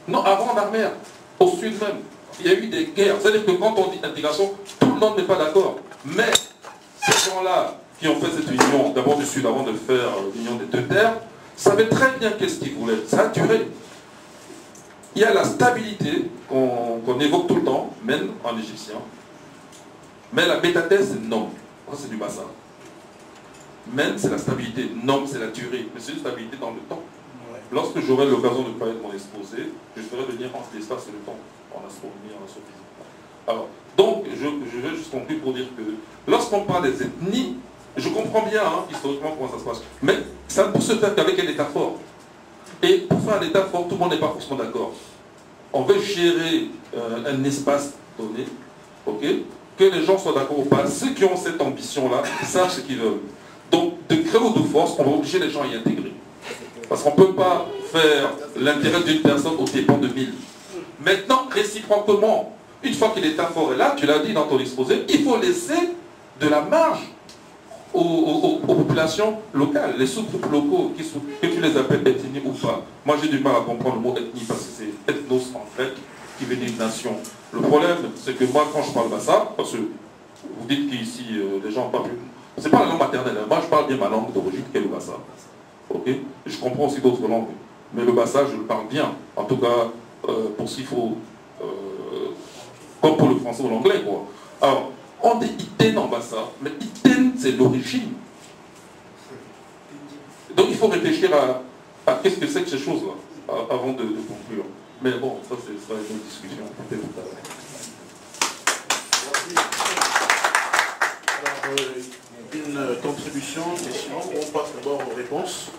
non, avant la mer, au sud même, il y a eu des guerres. C'est-à-dire que quand on dit intégration, tout le monde n'est pas d'accord. Mais ces gens-là qui ont fait cette union, d'abord du sud, avant de faire l'union des 2 terres, savaient très bien qu'est-ce qu'ils voulaient. Ça a duré. Il y a la stabilité qu'on évoque tout le temps, même en égyptien. Mais la métathèse, c'est nom. Ça, c'est du bassin. Men, c'est la stabilité. Nom, c'est la durée. Mais c'est une stabilité dans le temps. Ouais. Lorsque j'aurai l'occasion de parler de mon exposé, je ferai le lien entre l'espace et le temps, en astronomie, en astrophysique. Alors, donc, je vais juste conclure pour dire que lorsqu'on parle des ethnies, je comprends bien, hein, historiquement, comment ça se passe. Mais ça ne peut se faire qu'avec un État fort. Et pour faire un État fort, tout le monde n'est pas forcément d'accord. On veut gérer un espace donné, ok? Que les gens soient d'accord ou pas, ceux qui ont cette ambition-là savent ce qu'ils veulent. Donc, de gré ou de force, on va obliger les gens à y intégrer. Parce qu'on ne peut pas faire l'intérêt d'une personne au dépend de 1000. Maintenant, réciproquement, une fois que l'État fort est là, tu l'as dit dans ton exposé, il faut laisser de la marge aux populations locales, les sous-groupes locaux, que tu les appelles ethnies ou pas. Moi, j'ai du mal à comprendre le mot ethnie parce que c'est ethnos en grec, qui veut dire nation. Le problème, c'est que moi, quand je parle bassa, parce que vous dites qu'ici, les gens parlent plus. C'est pas la langue maternelle. Moi, je parle bien ma langue d'origine, qui est le bassa. Ok? Et je comprends aussi d'autres langues. Mais le bassa, je le parle bien. En tout cas, pour ce qu'il faut, comme pour le français ou l'anglais, quoi. Alors, on dit Iten en bassa, mais Iten, c'est l'origine. Donc, il faut réfléchir à qu'est-ce que c'est que ces choses-là, avant de conclure. Mais bon, ça, ce sera une autre discussion. Peut-être tout à l'heure. Alors, une contribution, une question, on passe d'abord aux réponses.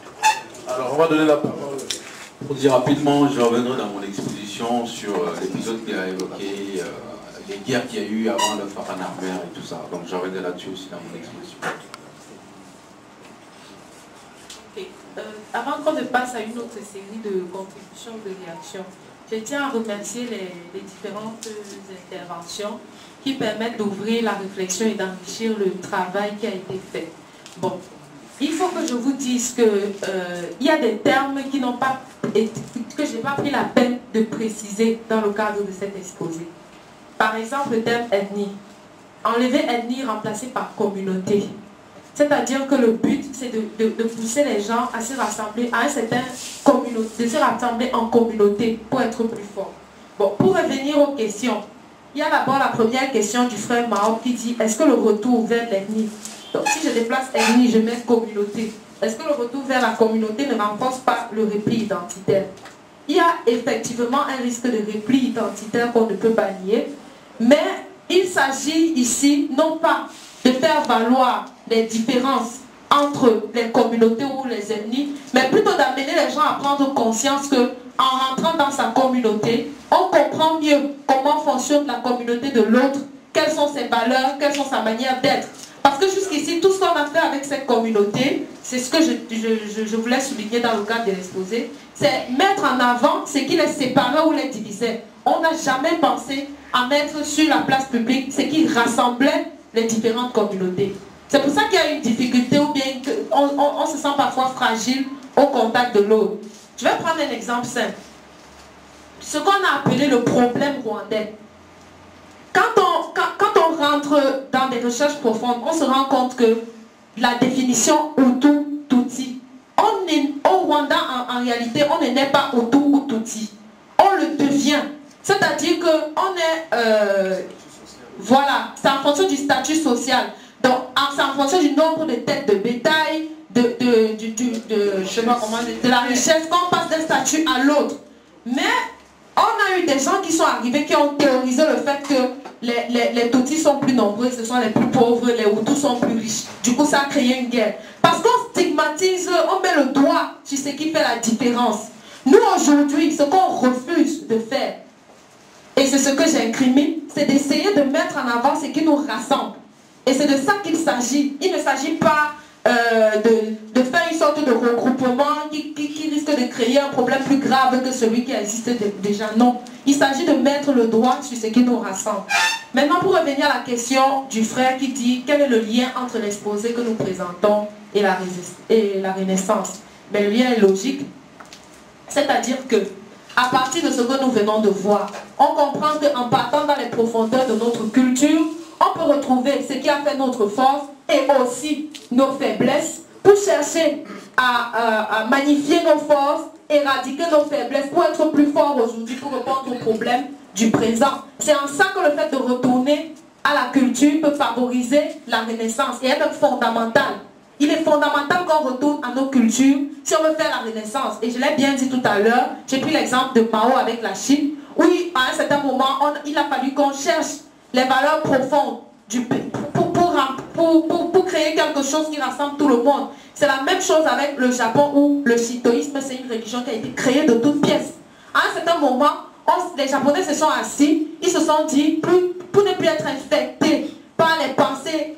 Alors, on va donner la parole. Pour dire rapidement, je reviendrai dans mon exposition sur l'épisode qui a évoqué les guerres qu'il y a eu avant le Faranarmer et tout ça. Donc, je reviendrai là-dessus aussi dans mon exposition. Avant qu'on ne passe à une autre série de contributions, de réactions, je tiens à remercier les différentes interventions qui permettent d'ouvrir la réflexion et d'enrichir le travail qui a été fait. Bon, il faut que je vous dise que il y a des termes qui n'ont pas été, que je n'ai pas pris la peine de préciser dans le cadre de cet exposé. Par exemple, le terme ethnie. Enlever ethnie remplacé par communauté. C'est-à-dire que le but, c'est de pousser les gens à se rassembler à un certain communauté, de se rassembler en communauté pour être plus fort. Bon, pour revenir aux questions, il y a d'abord la première question du frère Mao qui dit, est-ce que le retour vers l'ethnie, donc si je déplace ethnie, je mets communauté, est-ce que le retour vers la communauté ne renforce pas le repli identitaire? Il y a effectivement un risque de repli identitaire qu'on ne peut pas nier, mais il s'agit ici non pas de faire valoir les différences entre les communautés ou les ethnies, mais plutôt d'amener les gens à prendre conscience que en rentrant dans sa communauté, on comprend mieux comment fonctionne la communauté de l'autre, quelles sont ses valeurs, quelle sont sa manière d'être. Parce que jusqu'ici, tout ce qu'on a fait avec cette communauté, c'est ce que je voulais souligner dans le cadre de l'exposé, c'est mettre en avant ce qui les séparait ou les divisait. On n'a jamais pensé à mettre sur la place publique ce qui rassemblait les différentes communautés. C'est pour ça qu'il y a une difficulté ou bien on se sent parfois fragile au contact de l'autre. Je vais prendre un exemple simple. Ce qu'on a appelé le problème rwandais. Quand on rentre dans des recherches profondes, on se rend compte que la définition Hutu-Tutsi, au Rwanda en réalité, on ne naît pas Hutu ou Tutsi. On le devient. C'est-à-dire qu'on est... voilà, c'est en fonction du statut social. Donc, c'est en fonction du nombre de têtes de bétail, je sais pas comment, de la richesse, qu'on passe d'un statut à l'autre. Mais on a eu des gens qui sont arrivés, qui ont théorisé le fait que les Tutsis sont plus nombreux, ce sont les plus pauvres, les Hutus sont plus riches. Du coup, ça a créé une guerre. Parce qu'on stigmatise, on met le doigt sur ce qui fait la différence. Nous, aujourd'hui, ce qu'on refuse de faire, et c'est ce que j'incrimine, c'est d'essayer de mettre en avant ce qui nous rassemble. Et c'est de ça qu'il s'agit. Il ne s'agit pas de faire une sorte de regroupement qui risque de créer un problème plus grave que celui qui existe déjà. Non. Il s'agit de mettre le doigt sur ce qui nous rassemble. Maintenant, pour revenir à la question du frère qui dit quel est le lien entre l'exposé que nous présentons et la Renaissance. Mais le lien est logique. C'est-à-dire que à partir de ce que nous venons de voir, on comprend qu'en partant dans les profondeurs de notre culture, on peut retrouver ce qui a fait notre force et aussi nos faiblesses pour chercher à magnifier nos forces, éradiquer nos faiblesses pour être plus forts aujourd'hui, pour répondre aux problèmes du présent. C'est en ça que le fait de retourner à la culture peut favoriser la renaissance et être fondamental. Il est fondamental qu'on retourne à nos cultures si on veut faire la renaissance. Et je l'ai bien dit tout à l'heure, j'ai pris l'exemple de Mao avec la Chine, où à un certain moment, il a fallu qu'on cherche les valeurs profondes du pays pour créer quelque chose qui rassemble tout le monde. C'est la même chose avec le Japon où le shintoïsme, c'est une religion qui a été créée de toutes pièces. À un certain moment, les Japonais se sont assis, ils se sont dit, pour ne plus être infectés par les pensées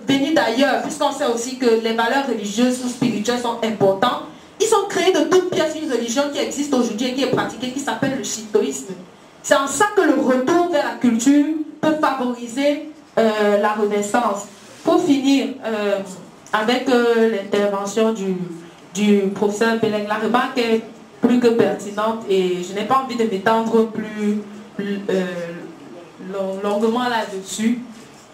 venues d'ailleurs, puisqu'on sait aussi que les valeurs religieuses ou spirituelles sont importantes, ils ont créé de toutes pièces une religion qui existe aujourd'hui et qui est pratiquée, qui s'appelle le shintoïsme. C'est en ça que le retour vers la culture peut favoriser la renaissance. Pour finir, avec l'intervention du professeur Pélec, la remarque est plus que pertinente et je n'ai pas envie de m'étendre plus longuement là-dessus.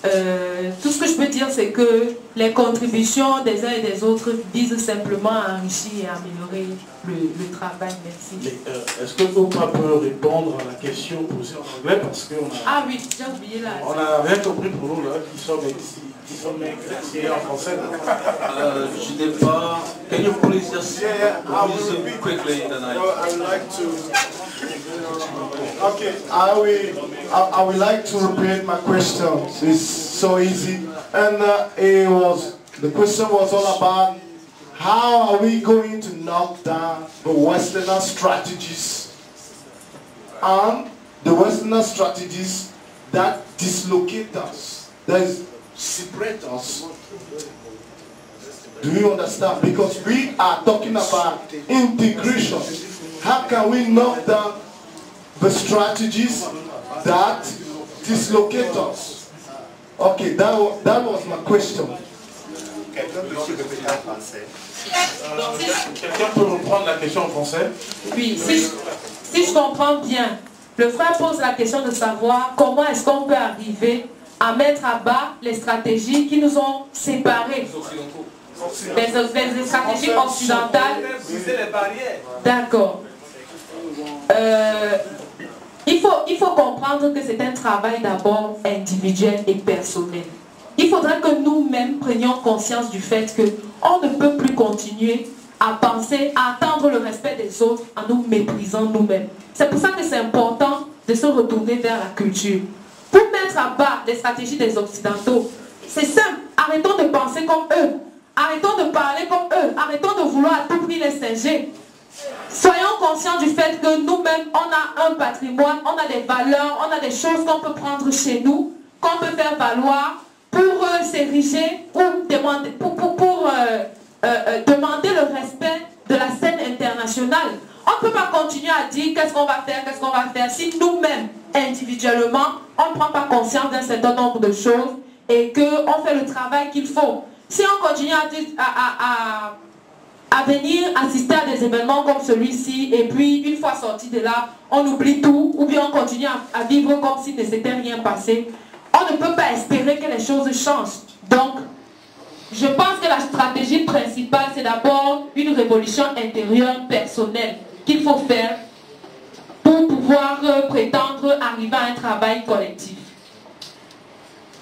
Tout ce que je peux dire, c'est que les contributions des uns et des autres visent simplement à enrichir et à améliorer le travail. Merci. Est-ce que Oprah peut répondre à la question posée en anglais parce qu'on a... Ah oui, j'ai oublié là. On n'a rien compris pour nous là, qui sommes ici. Qui sommes exercés en français. Je n'ai pas... Can you please just resume quickly then I would like to... Okay, I would like to repeat my question. It's so easy. And the question was all about how are we going to knock down the Westerner strategies and the Westerner strategies that dislocate us, that separate us. Do you understand? Because we are talking about integration. How can we knock down the strategies that dislocate us? Okay, that was my question. Quelqu'un peut aussi répéter en français. Quelqu'un peut reprendre la question en français? Oui, si je comprends bien, le frère pose la question de savoir comment est-ce qu'on peut arriver à mettre à bas les stratégies qui nous ont séparés. Les stratégies occidentales. D'accord. Il faut comprendre que c'est un travail d'abord individuel et personnel. Il faudrait que nous-mêmes prenions conscience du fait qu'on ne peut plus continuer à penser, à attendre le respect des autres en nous méprisant nous-mêmes. C'est pour ça que c'est important de se retourner vers la culture. Pour mettre à bas les stratégies des Occidentaux, c'est simple. Arrêtons de penser comme eux. Arrêtons de parler comme eux. Arrêtons de vouloir à tout prix les singer. Soyons conscients du fait que nous-mêmes, on a un patrimoine, on a des valeurs, on a des choses qu'on peut prendre chez nous, qu'on peut faire valoir pour s'ériger ou demander, demander le respect de la scène internationale. On ne peut pas continuer à dire qu'est-ce qu'on va faire si nous-mêmes, individuellement, on ne prend pas conscience d'un certain nombre de choses et qu'on fait le travail qu'il faut. Si on continue à venir assister à des événements comme celui-ci et puis une fois sorti de là, on oublie tout ou bien on continue à vivre comme s'il ne s'était rien passé, on ne peut pas espérer que les choses changent. Donc, je pense que la stratégie principale, c'est d'abord une révolution intérieure personnelle qu'il faut faire pour pouvoir prétendre arriver à un travail collectif.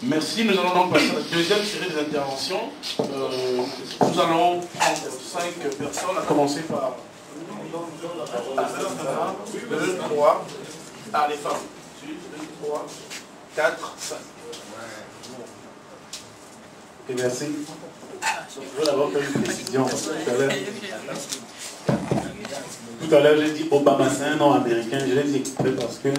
Merci, nous allons donc passer à la deuxième série des interventions. Nous allons prendre 5 personnes, à commencer par 1, 2, 3, les femmes. 2, 3, 4, 5. Ok, merci. Je veux d'abord faire une précision. Tout à l'heure, j'ai dit Obama, c'est un nom américain. Je l'ai dit exprès parce que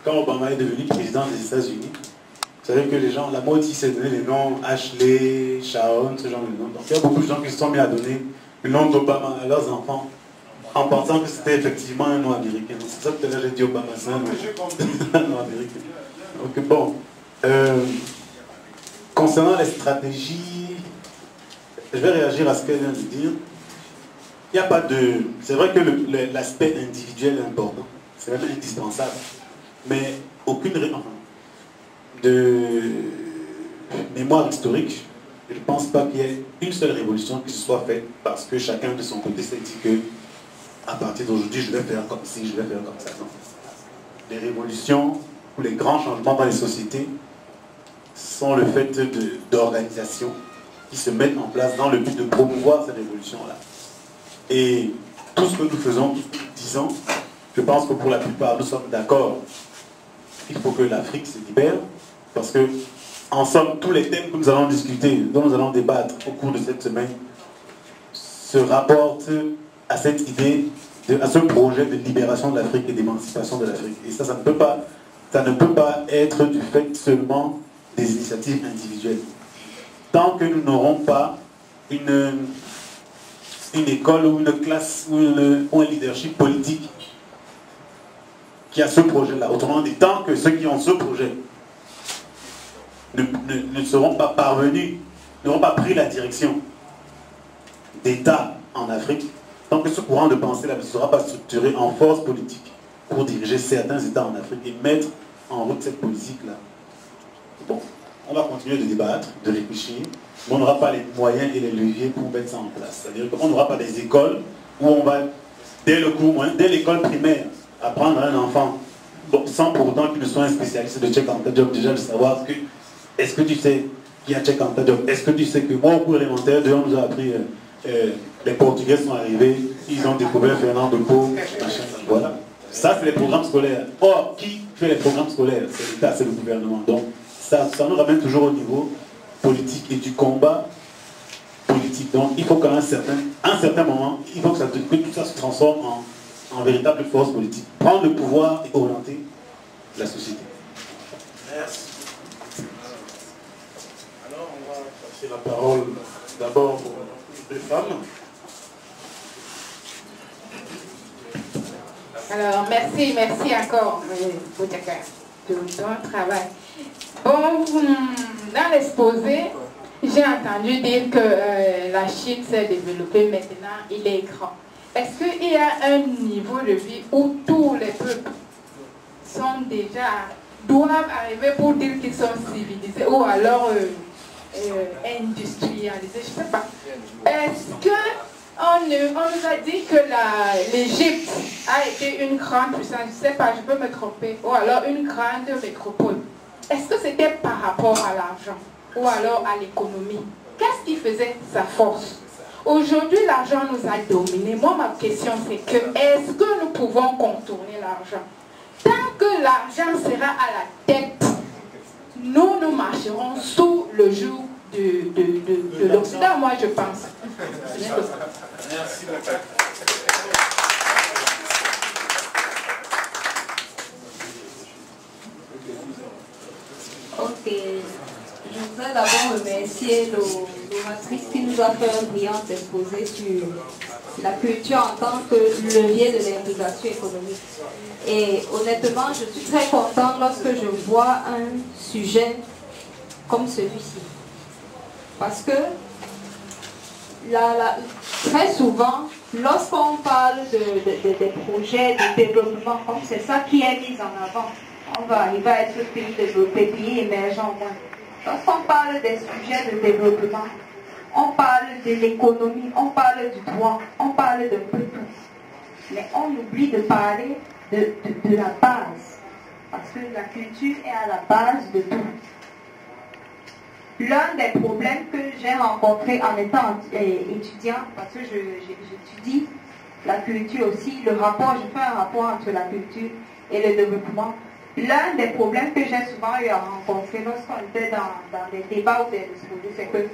quand Obama est devenu président des États-Unis, vous savez que les gens, la mode, il s'est donné les noms Ashley, Sharon, ce genre de noms. Donc il y a beaucoup de gens qui se sont mis à donner le nom d'Obama à leurs enfants en pensant que c'était effectivement un nom américain. Donc c'est ça que tout à l'heure j'ai dit Obama, c'est un nom américain. Donc bon, concernant les stratégies, je vais réagir à ce qu'elle vient de dire. Il n'y a pas de... C'est vrai que l'aspect individuel est important, c'est même indispensable, mais aucune de mémoire historique, je ne pense pas qu'il y ait une seule révolution qui se soit faite parce que chacun de son côté s'est dit que à partir d'aujourd'hui je vais faire comme ci, je vais faire comme ça. Non. Les révolutions ou les grands changements dans les sociétés sont le fait d'organisations qui se mettent en place dans le but de promouvoir ces révolutions-là. Et tout ce que nous faisons, tout ce que nous disons, je pense que pour la plupart nous sommes d'accord. Il faut que l'Afrique se libère. Parce que, en somme, tous les thèmes que nous allons discuter, dont nous allons débattre au cours de cette semaine, se rapportent à cette idée, à ce projet de libération de l'Afrique et d'émancipation de l'Afrique. Et ça ne peut pas être du fait seulement des initiatives individuelles. Tant que nous n'aurons pas une école ou une classe ou un leadership politique qui a ce projet-là, autrement dit, tant que ceux qui ont ce projet ne seront pas parvenus, n'auront pas pris la direction d'État en Afrique, tant que ce courant de pensée-là ne sera pas structuré en force politique pour diriger certains États en Afrique et mettre en route cette politique-là. Bon, on va continuer de débattre, de réfléchir, mais on n'aura pas les moyens et les leviers pour mettre ça en place. C'est-à-dire qu'on n'aura pas des écoles où on va, dès l'école primaire, apprendre à un enfant, bon, sans pour autant qu'il ne soit un spécialiste de Cheikh Anta Diop, déjà de savoir que est-ce que tu sais qui y a Cheikh Anta Diop? Est-ce que tu sais que moi, au cours élémentaire, on nous a appris, les Portugais sont arrivés, ils ont découvert Fernand de Pau, machin, voilà. Ça, c'est les programmes scolaires. Or, qui fait les programmes scolaires? C'est l'État, c'est le gouvernement. Donc, ça nous ramène toujours au niveau politique et du combat politique. Donc, il faut qu'à un certain moment, il faut que tout ça se transforme en véritable force politique. Prendre le pouvoir et orienter la société. Merci. Alors, on va passer la parole d'abord aux deux femmes. Alors, merci encore, Boudjaka, de ton travail. Bon, dans l'exposé, J'ai entendu dire que la Chine s'est développée maintenant, il est grand. Est-ce qu'il y a un niveau de vie où tous les peuples doivent arriver pour dire qu'ils sont civilisés ou alors industrialisés, je ne sais pas. Est-ce qu'on nous a dit que l'Égypte a été une grande puissance, je ne sais pas, je peux me tromper, ou alors une grande métropole. Est-ce que c'était par rapport à l'argent ou alors à l'économie? Qu'est-ce qui faisait sa force? Aujourd'hui, l'argent nous a dominés. Moi, ma question, c'est que est-ce que nous pouvons contourner l'argent? Tant que l'argent sera à la tête, nous marcherons sous le joug de l'Occident, moi, je pense. Merci beaucoup. Ok. Je voudrais d'abord remercier l'oratrice qui nous a fait un brillant exposé sur la culture en tant que levier de l'intégration économique. Et honnêtement, je suis très contente lorsque je vois un sujet comme celui-ci. Parce que très souvent, lorsqu'on parle des projets de développement, comme c'est ça qui est mis en avant, on va arriver à être pays développé, pays émergent au moins. Lorsqu'on parle des sujets de développement, on parle de l'économie, on parle du droit, on parle de peu tout. Mais on oublie de parler de la base. Parce que la culture est à la base de tout. L'un des problèmes que j'ai rencontré en étant étudiant, parce que j'étudie la culture aussi, je fais un rapport entre la culture et le développement. L'un des problèmes que j'ai souvent eu à rencontrer lorsqu'on était dans des débats ou des exposés, c'est que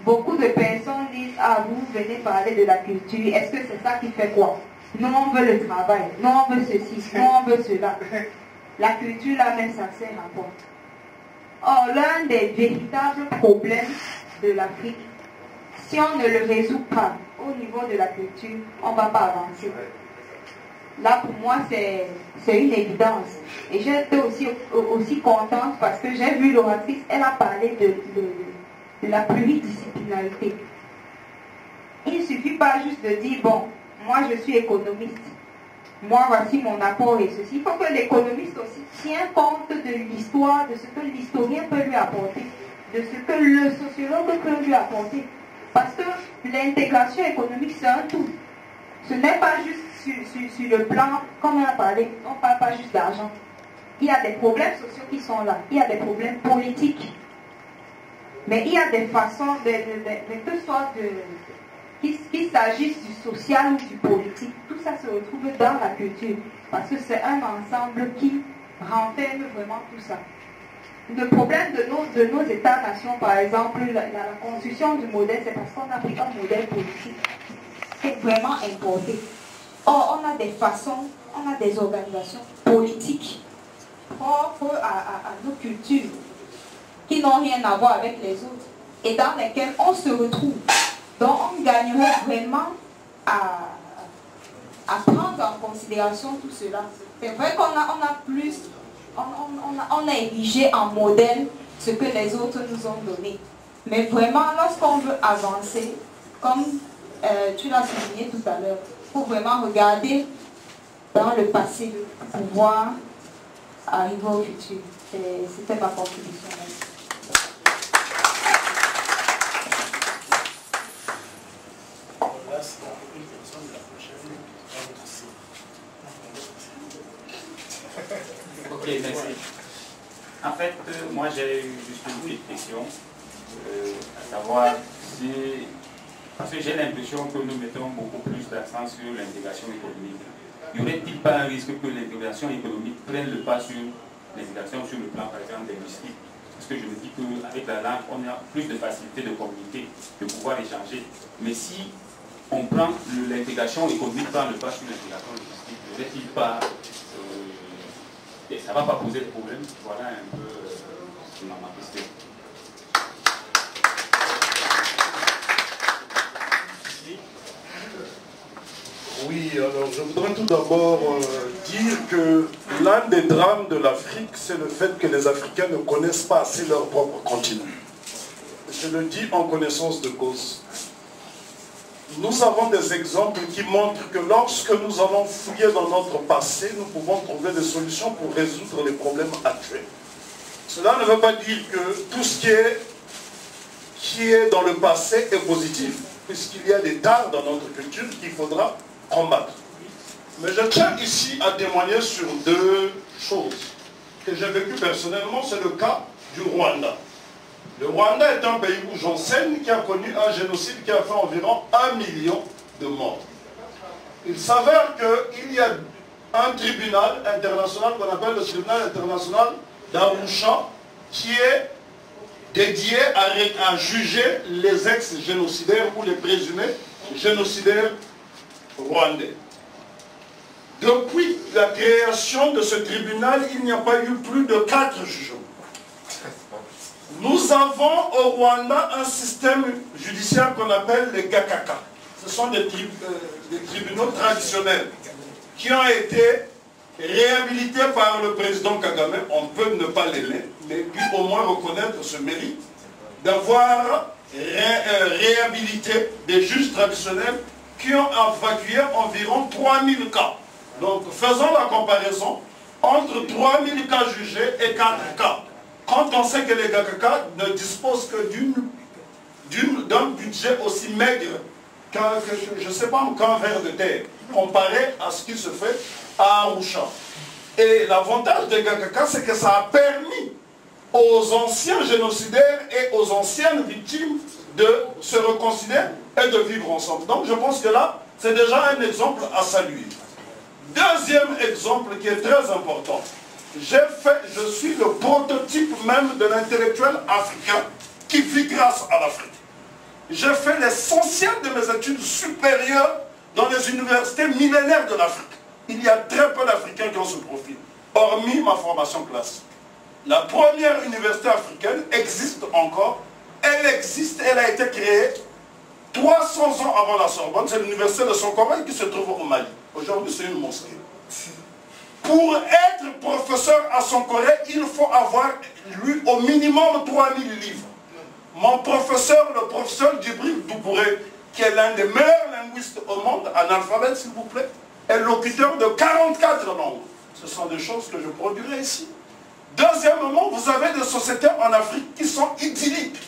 beaucoup de personnes disent « Ah, vous venez parler de la culture, est-ce que c'est ça qui fait quoi? Nous, on veut le travail, nous, on veut ceci, nous, on veut cela. » La culture, là, même, ça sert à quoi? Or, l'un des véritables problèmes de l'Afrique, si on ne le résout pas au niveau de la culture, on ne va pas avancer. Là, pour moi, c'est une évidence. Et j'étais aussi contente parce que j'ai vu l'oratrice, elle a parlé de la pluridisciplinarité. Il ne suffit pas juste de dire, bon, moi je suis économiste, moi voici mon apport et ceci. Il faut que l'économiste aussi tienne compte de l'histoire, de ce que l'historien peut lui apporter, de ce que le sociologue peut lui apporter. Parce que l'intégration économique, c'est un tout. Ce n'est pas juste sur le plan, comme on a parlé, on ne parle pas juste d'argent. Il y a des problèmes sociaux qui sont là, il y a des problèmes politiques. Mais il y a des façons, que soit qu'il s'agisse du social ou du politique, tout ça se retrouve dans la culture. Parce que c'est un ensemble qui renferme vraiment tout ça. Le problème de nos États-nations, par exemple, la construction du modèle, c'est parce qu'on a pris un modèle politique qui est vraiment importé. Or, on a des façons, on a des organisations politiques propres à nos cultures, qui n'ont rien à voir avec les autres, et dans lesquelles on se retrouve. Donc, on gagnerait vraiment à prendre en considération tout cela. C'est vrai qu'on a érigé en modèle ce que les autres nous ont donné. Mais vraiment, lorsqu'on veut avancer, comme tu l'as souligné tout à l'heure, il faut vraiment regarder dans le passé pour pouvoir arriver au futur. C'était ma contribution. Ok, merci. En fait, moi j'ai eu juste une petite question, à savoir si... Parce que j'ai l'impression que nous mettons beaucoup plus d'accent sur l'intégration économique. Y aurait-il pas un risque que l'intégration économique prenne le pas sur l'intégration sur le plan, par exemple, linguistique? Parce que je me dis qu'avec la langue, on a plus de facilité de communiquer, de pouvoir échanger. Mais si on prend l'intégration économique, prend le pas sur l'intégration linguistique, y aurait-il pas... et ça ne va pas poser de problème? Voilà un peu ma question. Oui, alors je voudrais tout d'abord dire que l'un des drames de l'Afrique, c'est le fait que les Africains ne connaissent pas assez leur propre continent. je le dis en connaissance de cause. Nous avons des exemples qui montrent que lorsque nous allons fouiller dans notre passé, nous pouvons trouver des solutions pour résoudre les problèmes actuels. Cela ne veut pas dire que tout ce qui est dans le passé est positif, puisqu'il y a des tares dans notre culture qu'il faudra combattre. Mais je tiens ici à témoigner sur deux choses que j'ai vécues personnellement. C'est le cas du Rwanda. Le Rwanda est un pays où j'enseigne, qui a connu un génocide qui a fait environ 1 million de morts. Il s'avère qu'il y a un tribunal international qu'on appelle le tribunal international d'Arusha, qui est dédié à juger les ex-génocidaires ou les présumés génocidaires rwandais. Depuis la création de ce tribunal, il n'y a pas eu plus de 4 jugements. Nous avons au Rwanda un système judiciaire qu'on appelle les Gakaka. Ce sont des tribunaux traditionnels qui ont été réhabilités par le président Kagame. On peut ne pas l'aimer, mais puis au moins reconnaître ce mérite d'avoir réhabilité des juges traditionnels qui ont évacué environ 3000 cas. Donc faisons la comparaison entre 3000 cas jugés et 4 cas. Quand on sait que les Gakaka ne disposent que d'un budget aussi maigre je ne sais pas, qu'un verre de terre, comparé à ce qui se fait à Arusha. Et l'avantage des Gakaka, c'est que ça a permis aux anciens génocidaires et aux anciennes victimes de se réconcilier et de vivre ensemble. Donc je pense que là, c'est déjà un exemple à saluer. Deuxième exemple qui est très important. Je suis le prototype même de l'intellectuel africain qui vit grâce à l'Afrique. J'ai fait l'essentiel de mes études supérieures dans les universités millénaires de l'Afrique. Il y a très peu d'Africains qui ont ce profil, hormis ma formation classique. La première université africaine existe encore. Elle existe, elle a été créée 300 ans avant la Sorbonne. C'est l'université de Sonkoroy qui se trouve au Mali. Aujourd'hui, c'est une mosquée. Pour être professeur à Sonkoroy, il faut avoir lu au minimum 3000 livres. Mon professeur, le professeur Djibril Doubouré, qui est l'un des meilleurs linguistes au monde, analphabète s'il vous plaît, est locuteur de 44 langues. Ce sont des choses que je produirai ici. Deuxièmement, vous avez des sociétés en Afrique qui sont idylliques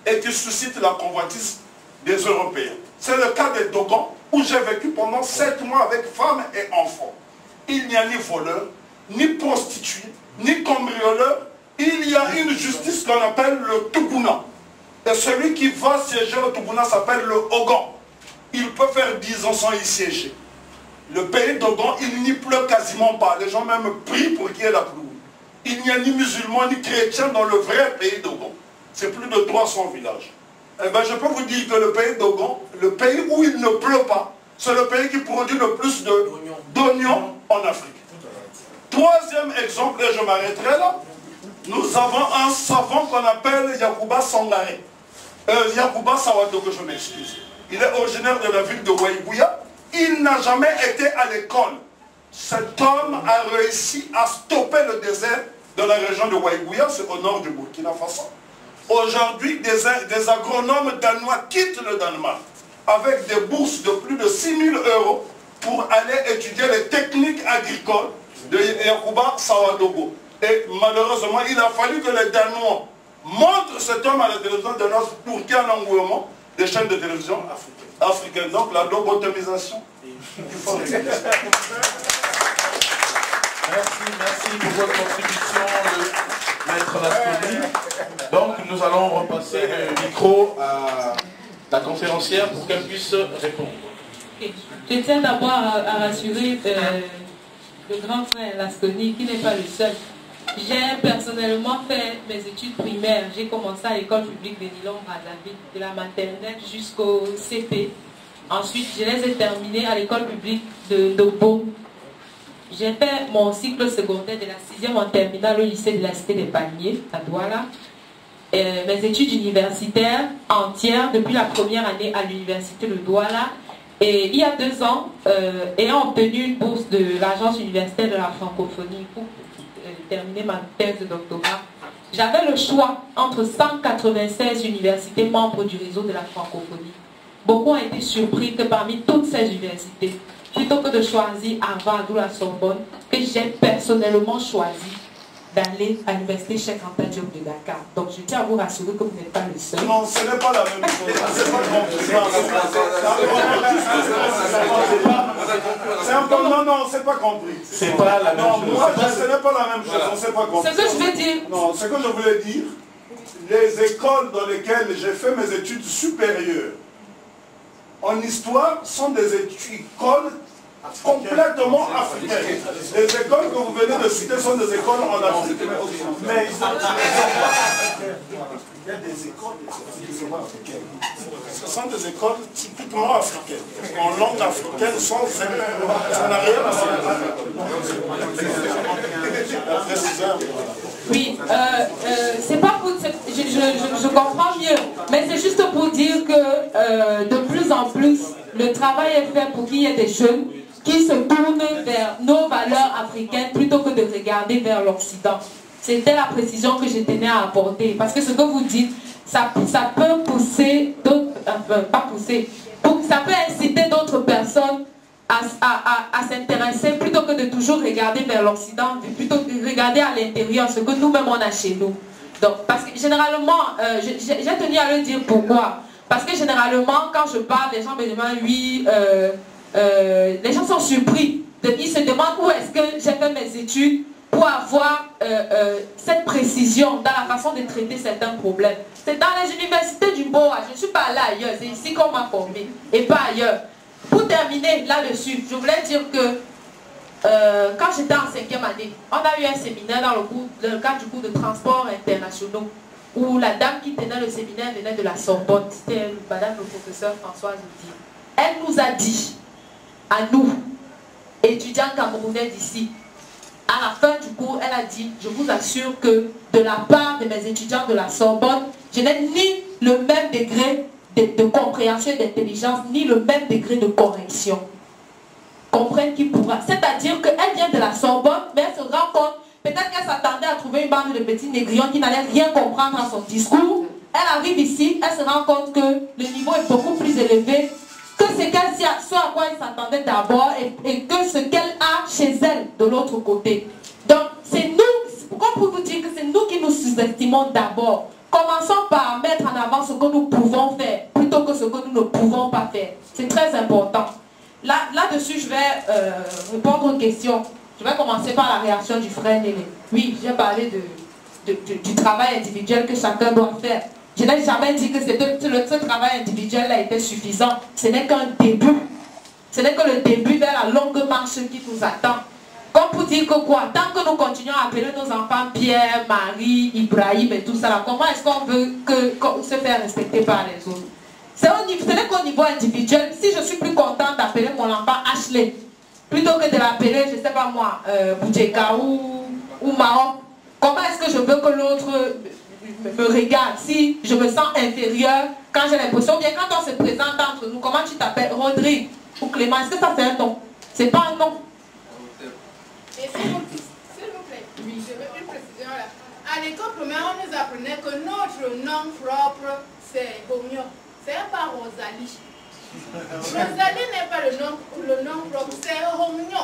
et qui suscitent la convoitise des Européens. C'est le cas des Dogons, où j'ai vécu pendant 7 mois avec femmes et enfants. Il n'y a ni voleurs, ni prostituées, ni cambrioleurs. Il y a une justice qu'on appelle le Tuguna. Et celui qui va siéger au Tuguna s'appelle le Ogon. Il peut faire 10 ans sans y siéger. Le pays d'Ogon, il n'y pleut quasiment pas. Les gens même prient pour qu'il y ait la pluie. Il n'y a ni musulmans ni chrétiens dans le vrai pays d'Ogon. C'est plus de 300 villages. Eh bien, je peux vous dire que le pays d'Ogon, le pays où il ne pleut pas, c'est le pays qui produit le plus d'oignons en Afrique. Troisième exemple, et je m'arrêterai là, nous avons un savant qu'on appelle Yakuba Sangare. Yakuba Sawadogo, je m'excuse. Il est originaire de la ville de Waïbouya. Il n'a jamais été à l'école. Cet homme a réussi à stopper le désert de la région de Waïbouya, c'est au nord du Burkina Faso. Aujourd'hui, des agronomes danois quittent le Danemark avec des bourses de plus de 6 000 € pour aller étudier les techniques agricoles de Yakuba Sawadogo. Et malheureusement, il a fallu que les Danois montrent cet homme à la télévision danoise pour qu'il y ait un engouement des chaînes de télévision africaines. Donc la lobotomisation, il faut régler. Merci pour votre contribution, le maître Lastoni. Donc nous allons repasser le micro à la conférencière pour qu'elle puisse répondre. Je tiens d'abord à rassurer le grand frère Lastoni, qui n'est pas le seul. J'ai personnellement fait mes études primaires. J'ai commencé à l'école publique de Nilon-Brazzaville, de la maternelle jusqu'au CP. Ensuite, je les ai terminées à l'école publique de Dobo. J'ai fait mon cycle secondaire de la 6e en terminale au lycée de la Cité des Palmiers, à Douala. Mes études universitaires entières depuis la première année à l'université de Douala. Et il y a 2 ans, ayant obtenu une bourse de l'agence universitaire de la francophonie pour terminer ma thèse de doctorat, J'avais le choix entre 196 universités membres du réseau de la francophonie. Beaucoup ont été surpris que parmi toutes ces universités, plutôt que de choisir Harvard ou la Sorbonne, que j'ai personnellement choisi d'aller à l'université Cheikh Anta Diop de Dakar. Donc je tiens à vous rassurer que vous n'êtes pas le seul. Non, ce n'est pas la même chose. C'est pas compris. Non, c'est pas compris. C'est pas la même chose. Moi, ce n'est pas la même chose. On s'est pas compris. Ce que je veux dire. Non, ce que je voulais dire, les écoles dans lesquelles j'ai fait mes études supérieures en histoire sont des écoles complètement africaines. Les écoles que vous venez de citer sont des écoles en Afrique. Mais il y a des écoles africaines. Ce sont des écoles typiquement africaines, en langue africaine, ça n'a rien à voir. Oui, c'est pas pour... Je comprends mieux, mais c'est juste pour dire que de plus en plus, le travail est fait pour qu'il y ait des jeunes qui se tournent vers nos valeurs africaines plutôt que de regarder vers l'Occident. C'était la précision que je tenais à apporter. Parce que ce que vous dites, ça peut pousser d'autres... Enfin, pas pousser. Ça peut inciter d'autres personnes à s'intéresser plutôt que de toujours regarder vers l'Occident, plutôt que de regarder à l'intérieur ce que nous-mêmes on a chez nous. Donc, parce que généralement, j'ai tenu à le dire pourquoi. Parce que généralement, quand je parle, les gens me demandent, oui, les gens sont surpris. Ils se demandent où est-ce que j'ai fait mes études pour avoir cette précision dans la façon de traiter certains problèmes. C'est dans les universités du Boa, je ne suis pas là ailleurs, c'est ici qu'on m'a formé et pas ailleurs. Pour terminer là-dessus, je voulais dire que quand j'étais en 5e année, on a eu un séminaire dans le cadre du cours de transport internationaux où la dame qui tenait le séminaire venait de la Sorbonne, c'était madame le professeur Françoise Oudy. Elle nous a dit, à nous, étudiants camerounais d'ici, à la fin du cours, elle a dit, je vous assure que de la part de mes étudiants de la Sorbonne, je n'ai ni le même degré de compréhension et d'intelligence, ni le même degré de correction. Comprenne qui pourra. C'est-à-dire qu'elle vient de la Sorbonne, mais elle se rend compte, peut-être qu'elle s'attendait à trouver une bande de petits négrillons qui n'allaient rien comprendre à son discours. Elle arrive ici, elle se rend compte que le niveau est beaucoup plus élevé que ce à quoi elle s'attendait d'abord et que ce qu'elle a chez elle de l'autre côté. Donc, c'est nous, pourquoi pour vous dire que c'est nous qui nous sous-estimons d'abord. Commençons par mettre en avant ce que nous pouvons faire, plutôt que ce que nous ne pouvons pas faire. C'est très important. Là-dessus, je vais répondre aux questions. Je vais commencer par la réaction du frère Néné. Oui, j'ai parlé du travail individuel que chacun doit faire. Je n'ai jamais dit que ce travail individuel-là était suffisant. Ce n'est qu'un début. Ce n'est que le début vers la longue marche qui nous attend. Comme pour dire que quoi, tant que nous continuons à appeler nos enfants Pierre, Marie, Ibrahim et tout ça, là, comment est-ce qu'on veut se faire respecter par les autres? Ce n'est qu'au niveau individuel. Si je suis plus contente d'appeler mon enfant Ashley, plutôt que de l'appeler, je ne sais pas moi, Boudjeka ou Maroc, comment est-ce que je veux que l'autre me regarde si je me sens inférieure quand j'ai l'impression, bien quand on se présente entre nous, comment tu t'appelles, Rodrigue ou Clément, est-ce que ça c'est un nom? C'est pas un nom. Et s'il vous plaît, oui, je veux une précision là. À l'école primaire, on nous apprenait que notre nom propre, c'est Homio. C'est pas Rosalie. Rosalie n'est pas le nom propre, c'est Homio.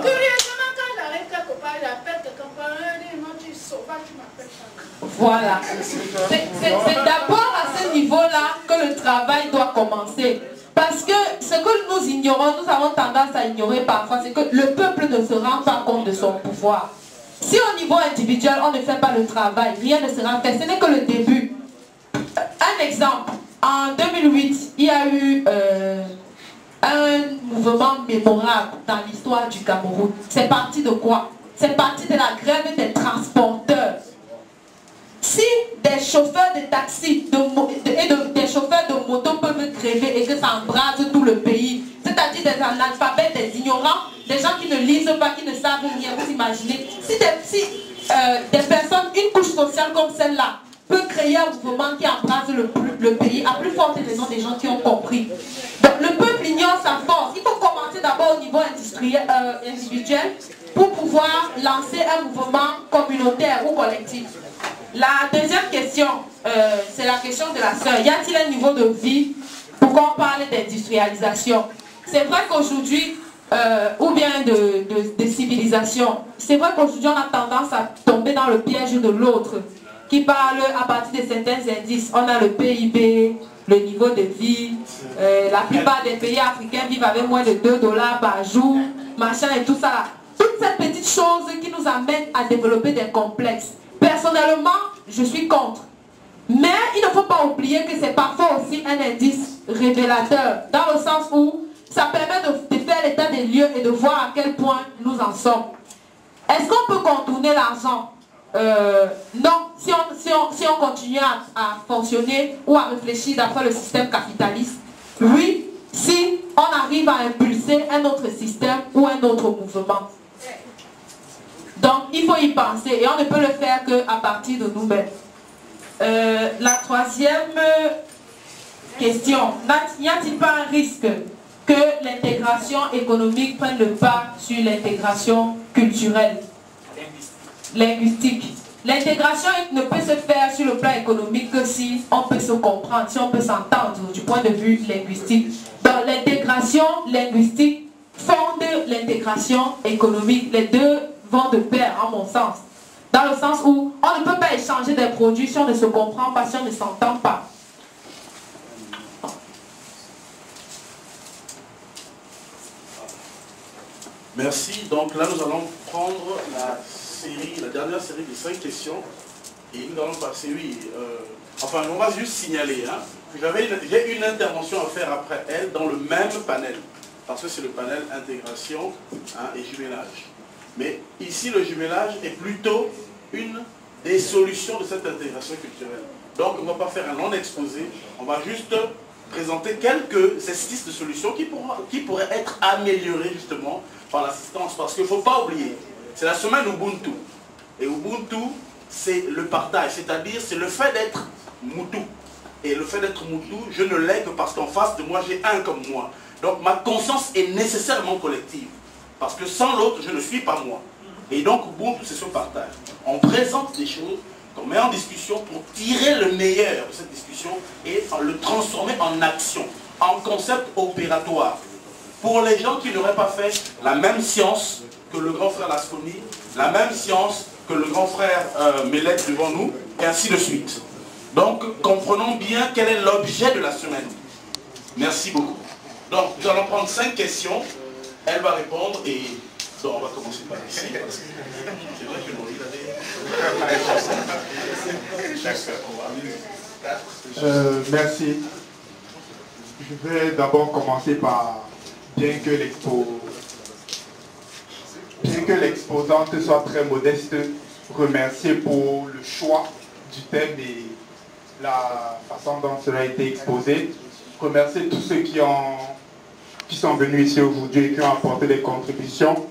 Curieusement, quand j'arrive quelque part, j'appelle quelqu'un par un nom, tu sauvage, tu m'appelles ça. Voilà. C'est d'abord à ce niveau-là que le travail doit commencer. Parce que ce que nous ignorons, nous avons tendance à ignorer parfois, c'est que le peuple ne se rend pas compte de son pouvoir. Si au niveau individuel, on ne fait pas le travail, rien ne sera fait. Ce n'est que le début. Un exemple. En 2008, il y a eu un mouvement mémorable dans l'histoire du Cameroun. C'est parti de quoi? C'est parti de la grève des transporteurs. Si des chauffeurs de taxi et des chauffeurs de moto peuvent gréver et que ça embrase tout le pays, c'est-à-dire des analphabètes, des ignorants, des gens qui ne lisent pas, qui ne savent rien, vous imaginez, si des personnes, une couche sociale comme celle-là, peut créer un mouvement qui embrase le pays, à plus forte raison des gens qui ont compris. Donc le peuple ignore sa force. Il faut commencer d'abord au niveau individuel pour pouvoir lancer un mouvement communautaire ou collectif. La deuxième question, c'est la question de la sœur. Y a-t-il un niveau de vie pour qu'on parle d'industrialisation? C'est vrai qu'aujourd'hui, ou bien de civilisation, c'est vrai qu'aujourd'hui on a tendance à tomber dans le piège de l'autre, qui parle à partir de certains indices. On a le PIB, le niveau de vie, la plupart des pays africains vivent avec moins de $2 par jour, machin et tout ça là. Toutes ces petites choses qui nous amènent à développer des complexes. Personnellement, je suis contre. Mais il ne faut pas oublier que c'est parfois aussi un indice révélateur, dans le sens où ça permet de faire l'état des lieux et de voir à quel point nous en sommes. Est-ce qu'on peut contourner l'argent? Non, si on continue à fonctionner ou à réfléchir d'après le système capitaliste, oui, si on arrive à impulser un autre système ou un autre mouvement. Donc, il faut y penser et on ne peut le faire qu'à partir de nous-mêmes. La troisième question, n'y a-t-il pas un risque que l'intégration économique prenne le pas sur l'intégration culturelle, linguistique? L'intégration ne peut se faire sur le plan économique que si on peut se comprendre, si on peut s'entendre du point de vue linguistique. Donc l'intégration linguistique fonde l'intégration économique. Les deux vont de pair, à mon sens. Dans le sens où on ne peut pas échanger des produits si on ne se comprend pas, si on ne s'entend pas. Merci. Donc là, nous allons prendre la dernière série de 5 questions. Et nous allons passer, enfin, on va juste signaler. Hein, j'ai une intervention à faire après elle dans le même panel. Parce que c'est le panel intégration et jumelage. Mais ici, le jumelage est plutôt une des solutions de cette intégration culturelle. Donc, on ne va pas faire un long exposé. On va juste présenter quelques esquisses de solutions qui pourraient être améliorées justement par l'assistance. Parce qu'il ne faut pas oublier, c'est la semaine Ubuntu. Et Ubuntu, c'est le partage, c'est-à-dire c'est le fait d'être Moutou. Et le fait d'être Moutou, je ne l'ai que parce qu'en face de moi, j'ai un comme moi. Donc ma conscience est nécessairement collective. Parce que sans l'autre, je ne suis pas moi. Et donc Ubuntu, c'est ce partage. On présente des choses qu'on met en discussion pour tirer le meilleur de cette discussion et le transformer en action, en concept opératoire. Pour les gens qui n'auraient pas fait la même science que le grand frère Lasconi, la même science que le grand frère Melek devant nous, et ainsi de suite. Donc, comprenons bien quel est l'objet de la semaine. Merci beaucoup. Donc, nous allons prendre 5 questions. Elle va répondre et... Donc, on va commencer par ici. Parce que c'est vrai que merci. Je vais d'abord commencer par, bien que l'exposante soit très modeste, remercier pour le choix du thème et la façon dont cela a été exposé. Remercier tous ceux qui sont venus ici aujourd'hui et qui ont apporté des contributions.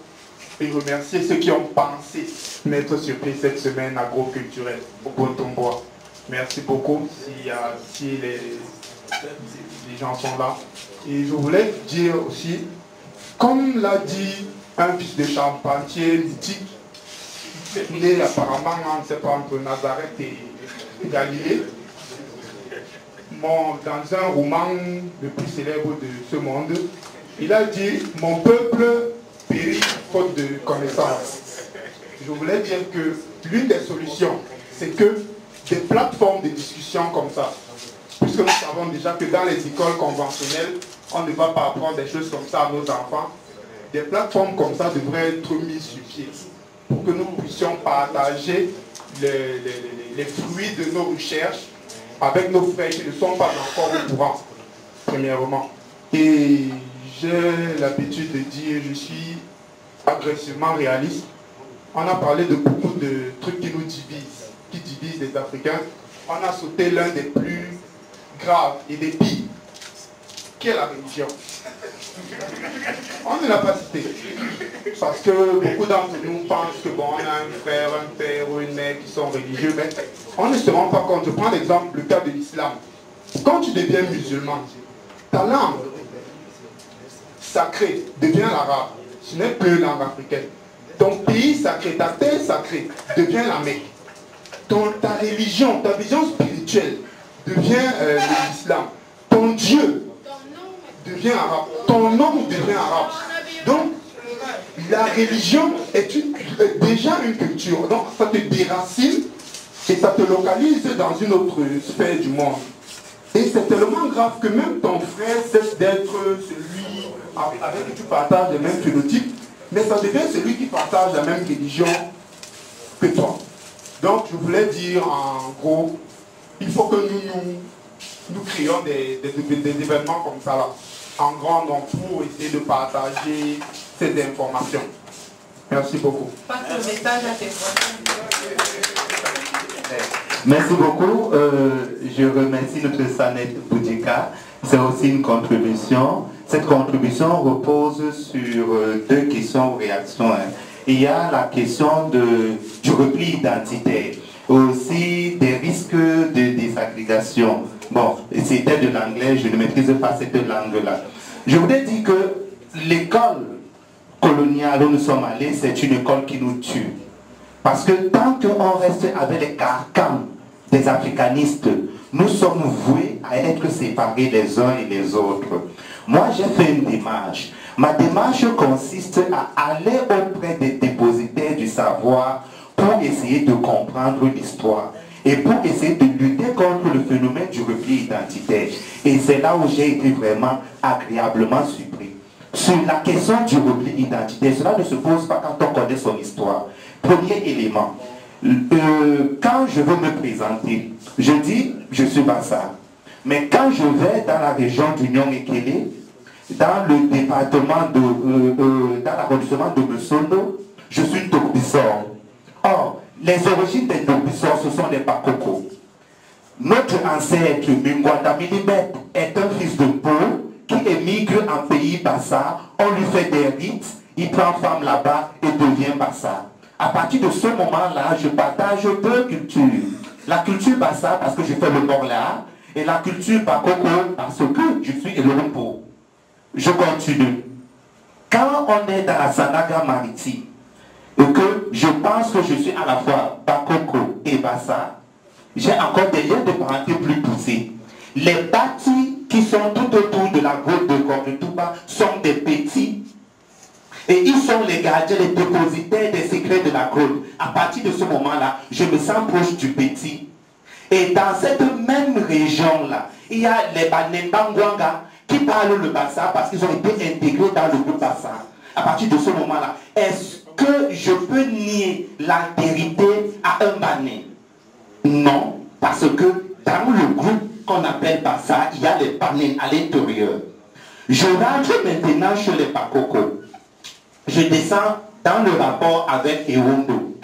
Et remercier ceux qui ont pensé mettre sur pied cette semaine agroculturelle au Botombois. Merci beaucoup si les gens sont là. Et je voulais dire aussi, comme l'a dit un fils de charpentier mythique, né apparemment, on ne sait pas, entre Nazareth et Galilée, dans un roman le plus célèbre de ce monde, il a dit « Mon peuple périt faute de connaissances ». Je voulais dire que l'une des solutions, c'est que des plateformes de discussion comme ça, puisque nous savons déjà que dans les écoles conventionnelles, on ne va pas apprendre des choses comme ça à nos enfants, des plateformes comme ça devraient être mises sur pied pour que nous puissions partager les fruits de nos recherches avec nos frères qui ne sont pas encore au courant, premièrement. Et j'ai l'habitude de dire, je suis agressivement réaliste. On a parlé de beaucoup de trucs qui nous divisent, qui divisent les Africains. On a sauté l'un des plus graves et des pires, qui est la religion. On ne l'a pas cité. Parce que beaucoup d'entre nous pensent que bon, on a un frère, un père ou une mère qui sont religieux, mais on ne se rend pas compte. Je prends l'exemple, le cas de l'islam. Quand tu deviens musulman, ta langue sacrée devient l'arabe. Ce n'est plus une langue africaine. Ton pays sacré, ta terre sacrée devient la Mecque. ta religion, ta vision spirituelle devient l'islam. Ton Dieu devient arabe. Ton nom devient arabe. Donc, la religion est déjà une culture. Donc, ça te déracine et ça te localise dans une autre sphère du monde. Et c'est tellement grave que même ton frère cesse d'être celui avec qui tu partages les mêmes phénotypes, mais ça devient celui qui partage la même religion que toi. Donc, je voulais dire en gros, il faut que nous créions des événements comme ça là, en grand nombre pour essayer de partager ces informations. Merci beaucoup. Passe le message à tes voisins. Merci beaucoup. Je remercie notre Sanet Boudjika. C'est aussi une contribution. Cette contribution repose sur deux questions ou réactions. Il y a la question du repli identitaire, aussi des risques de désagrégation. Bon, c'était de l'anglais, je ne maîtrise pas cette langue-là. Je voudrais dire que l'école coloniale où nous sommes allés, c'est une école qui nous tue. Parce que tant qu'on reste avec les carcans des africanistes, nous sommes voués à être séparés les uns et les autres. Moi, j'ai fait une démarche. Ma démarche consiste à aller auprès des dépositaires du savoir pour essayer de comprendre l'histoire et pour essayer de lutter contre le phénomène du repli identitaire. Et c'est là où j'ai été vraiment agréablement surpris. Sur la question du repli identitaire, cela ne se pose pas quand on connaît son histoire. Premier élément, quand je veux me présenter, je dis je suis Bassa. Mais quand je vais dans la région d'Union Ekele, dans le département dans l'arrondissement de Messono, je suis Togbissor. Or, les origines des Togbissor, ce sont les Bakoko. Notre ancêtre, Mingwanda Milibet, est un fils de Pau qui émigre en pays Bassa. On lui fait des rites, il prend femme là-bas et devient Bassa. À partir de ce moment-là, je partage deux cultures. La culture Bassa, parce que je fais le Morla, et la culture Bakoko, parce que je suis Elorumpo. Je continue. Quand on est dans la Sanaga maritime, et que je pense que je suis à la fois Bakoko et Bassa, j'ai encore des liens de parenté plus poussés. Les bâtis qui sont tout autour de la grotte de Cornetouba sont des petits. Et ils sont les gardiens, les dépositaires des secrets de la grotte. À partir de ce moment-là, je me sens proche du petit. Et dans cette même région-là, il y a les Banembangwanga qui parlent le Bassa parce qu'ils ont été intégrés dans le groupe Bassa. À partir de ce moment-là, est-ce que je peux nier l'altérité à un Bané? Non, parce que dans le groupe qu'on appelle Bassa, il y a les Banés à l'intérieur. Je rentre maintenant chez les Bakoko. Je descends dans le rapport avec Ewondo.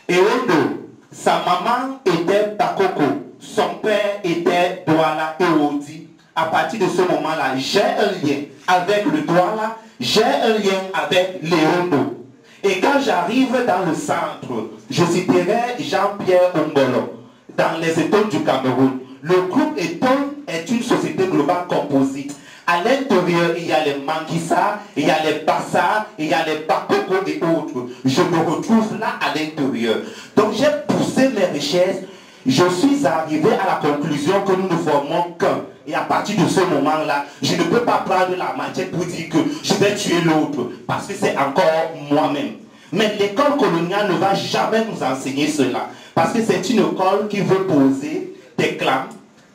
Ewondo, sa maman était Bakoko, son père était Douala Ewodi. À partir de ce moment-là, j'ai un lien avec le Douala, j'ai un lien avec Léondo. Et quand j'arrive dans le centre, je citerai Jean-Pierre Ongolo, dans les étoiles du Cameroun. Le groupe Étoile est une société globale composite. À l'intérieur, il y a les Manguissa, il y a les Bassa, il y a les Bakoko et autres. Je me retrouve là à l'intérieur. Donc j'ai poussé mes recherches. Je suis arrivé à la conclusion que nous ne formons qu'un. Et à partir de ce moment-là, je ne peux pas prendre la machette pour dire que je vais tuer l'autre. Parce que c'est encore moi-même. Mais l'école coloniale ne va jamais nous enseigner cela. Parce que c'est une école qui veut poser des clans,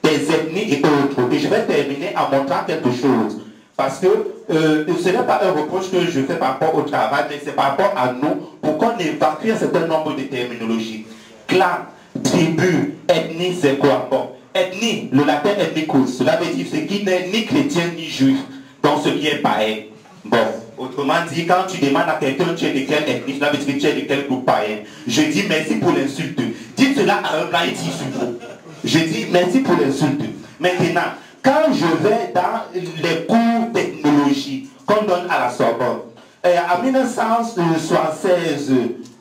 des ethnies et autres. Et je vais terminer en montrant quelque chose. Parce que ce n'est pas un reproche que je fais par rapport au travail, mais c'est par rapport à nous, pour qu'on évacue un certain nombre de terminologies. Clan, tribu, ethnie, c'est quoi? Bon, ethnie, le latin ethnicus, cela veut dire ce qui n'est ni chrétien ni juif, donc ce qui est païen. Bon, autrement dit, quand tu demandes à quelqu'un tu es de quelle ethnie, cela veut dire que tu es de quel groupe païen. Je dis merci pour l'insulte. Dites cela à un blanc et je dis merci pour l'insulte. Maintenant, quand je vais dans les cours d'ethnologie qu'on donne à la Sorbonne, en 1976,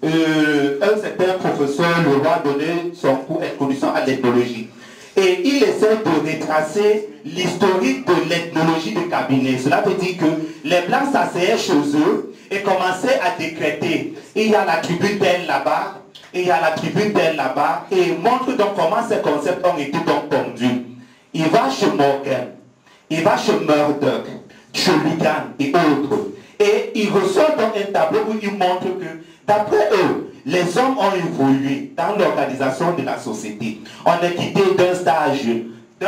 un certain professeur Leroy donnait son cours d'introduction à l'ethnologie. Et il essaie de retracer l'historique de l'ethnologie de cabinet. Cela veut dire que les Blancs s'asseyaient chez eux et commençaient à décréter. Il y a la tribu telle là-bas, Et il y a la tribune d'elle là-bas et montre donc comment ces concepts ont été donc pondus. Il va chez Morgan, il va chez Murdoch, chez Lugan et autres. Et il ressort donc un tableau où il montre que, d'après eux, les hommes ont évolué dans l'organisation de la société. On est quitté d'un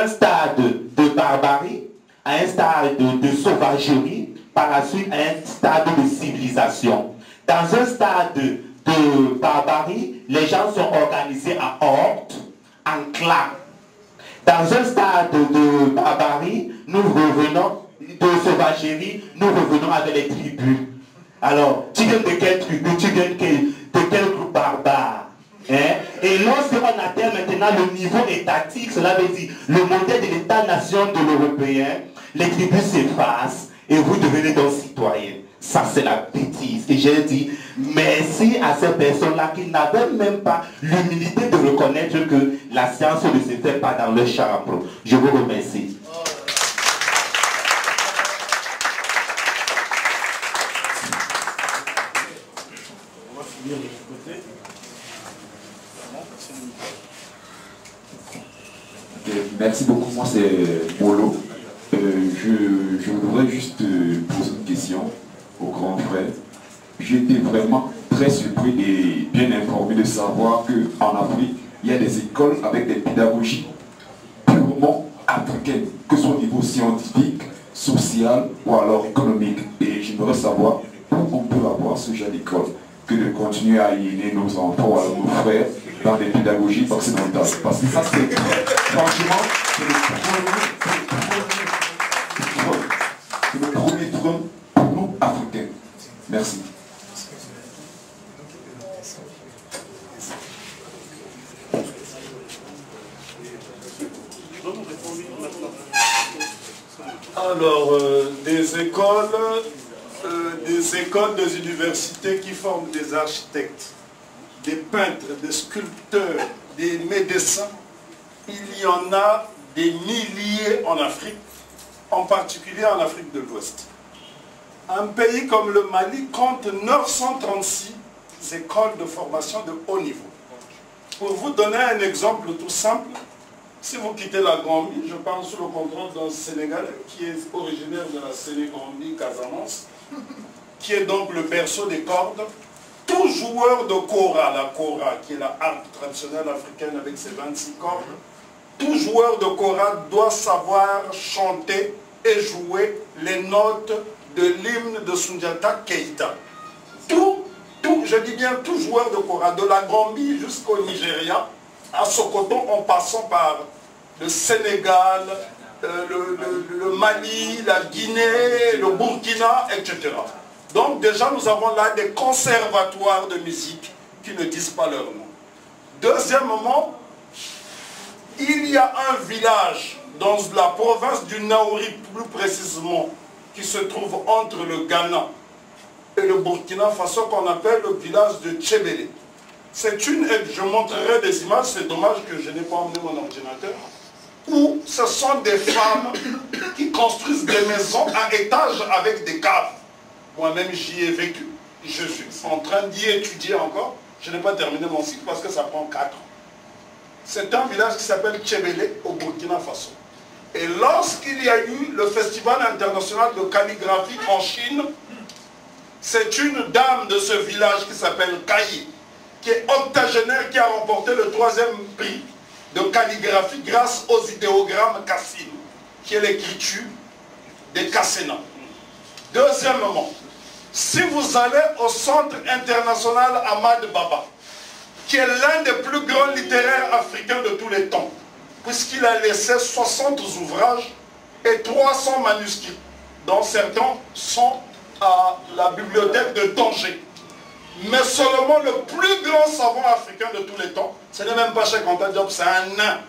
stade de barbarie à un stade de sauvagerie, par la suite à un stade de civilisation. Dans un stade de barbarie, les gens sont organisés en hordes, en clans. Dans un stade de barbarie, nous revenons, de sauvagerie, nous revenons avec les tribus. Alors, tu viens de quelle tribu? Tu viens de quel groupe barbare? Hein? Et lorsqu'on atteint maintenant le niveau étatique, cela veut dire le modèle de l'État-nation de l'Européen, les tribus s'effacent et vous devenez donc citoyens. Ça, c'est la bêtise. Et j'ai dit merci à ces personnes-là qui n'avaient même pas l'humilité de reconnaître que la science ne se fait pas dans leur chambre. Je vous remercie. Merci beaucoup, moi c'est Molo. Je voudrais juste poser une question au grand frère. J'ai été vraiment très surpris et bien informé de savoir qu'en Afrique, il y a des écoles avec des pédagogies purement africaines, que ce soit au niveau scientifique, social ou alors économique. Et j'aimerais savoir où on peut avoir ce genre d'école, que de continuer à aliéner nos enfants, nos frères, dans des pédagogies occidentales. Parce que ça, c'est franchement, c'est le premier front pour nous, Africains. Merci. Alors, des écoles, des universités qui forment des architectes, des peintres, des sculpteurs, des médecins, il y en a des milliers en Afrique, en particulier en Afrique de l'Ouest. Un pays comme le Mali compte 936 écoles de formation de haut niveau. Pour vous donner un exemple tout simple, si vous quittez la Gambie, je parle sous le contrôle d'un Sénégalais qui est originaire de la Sénégambie, Casamance, qui est donc le berceau des cordes. Tout joueur de kora, la kora qui est la harpe traditionnelle africaine avec ses 26 cordes, tout joueur de kora doit savoir chanter et jouer les notes de l'hymne de Sundiata Keïta. Je dis bien tout joueur de kora, de la Gambie jusqu'au Nigeria, à Sokoto en passant par le Sénégal, le Mali, la Guinée, le Burkina, etc. Donc déjà nous avons là des conservatoires de musique qui ne disent pas leur nom. Deuxièmement, il y a un village dans la province du Naouri, plus précisément, qui se trouve entre le Ghana et le Burkina Faso, qu'on appelle le village de Tchébélé. C'est une, je montrerai des images, c'est dommage que je n'ai pas emmené mon ordinateur, où ce sont des femmes qui construisent des maisons à étages avec des caves. Moi-même, j'y ai vécu. Je suis en train d'y étudier encore. Je n'ai pas terminé mon cycle parce que ça prend 4 ans. C'est un village qui s'appelle Tchébélé au Burkina Faso. Et lorsqu'il y a eu le Festival international de calligraphie en Chine, c'est une dame de ce village qui s'appelle Kayi, qui est octogénaire, qui a remporté le 3e prix de calligraphie grâce aux idéogrammes Kassim, qui est l'écriture des Kasséna. Deuxièmement, si vous allez au Centre international Ahmad Baba, qui est l'un des plus grands littéraires africains de tous les temps, puisqu'il a laissé 60 ouvrages et 300 manuscrits, dont certains sont à la bibliothèque de Tanger. Mais seulement le plus grand savant africain de tous les temps, ce n'est même pas Cheikh Anta Diop, c'est un nain,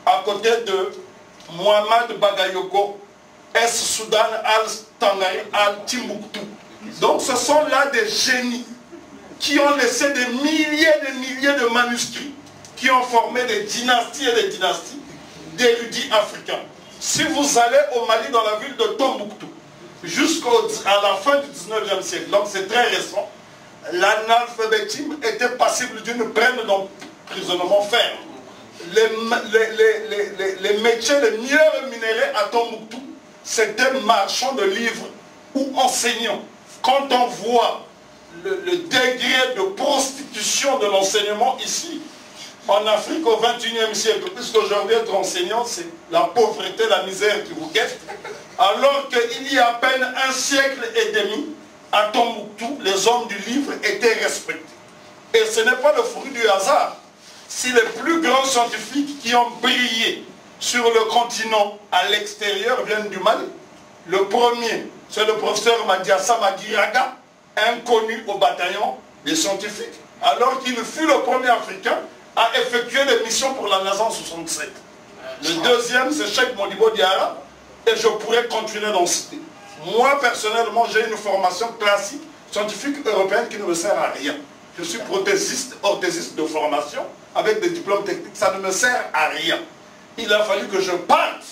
à côté de Mohamed Bagayoko, Soudan al-Tangari al-Timbuktu. Donc ce sont là des génies qui ont laissé des milliers de manuscrits, qui ont formé des dynasties et des dynasties d'érudits africains. Si vous allez au Mali, dans la ville de Tombouctou, jusqu'à la fin du 19e siècle, donc c'est très récent, l'analphabétisme était passible d'une peine d'emprisonnement ferme. Les métiers les mieux rémunérés à Tombouctou, c'était marchand de livres ou enseignant. Quand on voit le degré de prostitution de l'enseignement ici, en Afrique au XXIe siècle, puisqu'aujourd'hui être enseignant, c'est la pauvreté, la misère qui vous guette, alors qu'il y a à peine un siècle et demi, à Tombouctou, les hommes du livre étaient respectés. Et ce n'est pas le fruit du hasard. Si les plus grands scientifiques qui ont brillé sur le continent à l'extérieur viennent du Mali, le premier, c'est le professeur Madiassa Magiraga, inconnu au bataillon des scientifiques, alors qu'il fut le premier Africain à effectuer des missions pour la NASA en 67. Le deuxième, c'est Cheikh Modibo Diarra, et je pourrais continuer d'en citer. Moi, personnellement, j'ai une formation classique, scientifique européenne qui ne me sert à rien. Je suis prothésiste, orthésiste de formation, avec des diplômes techniques, ça ne me sert à rien. Il a fallu que je parte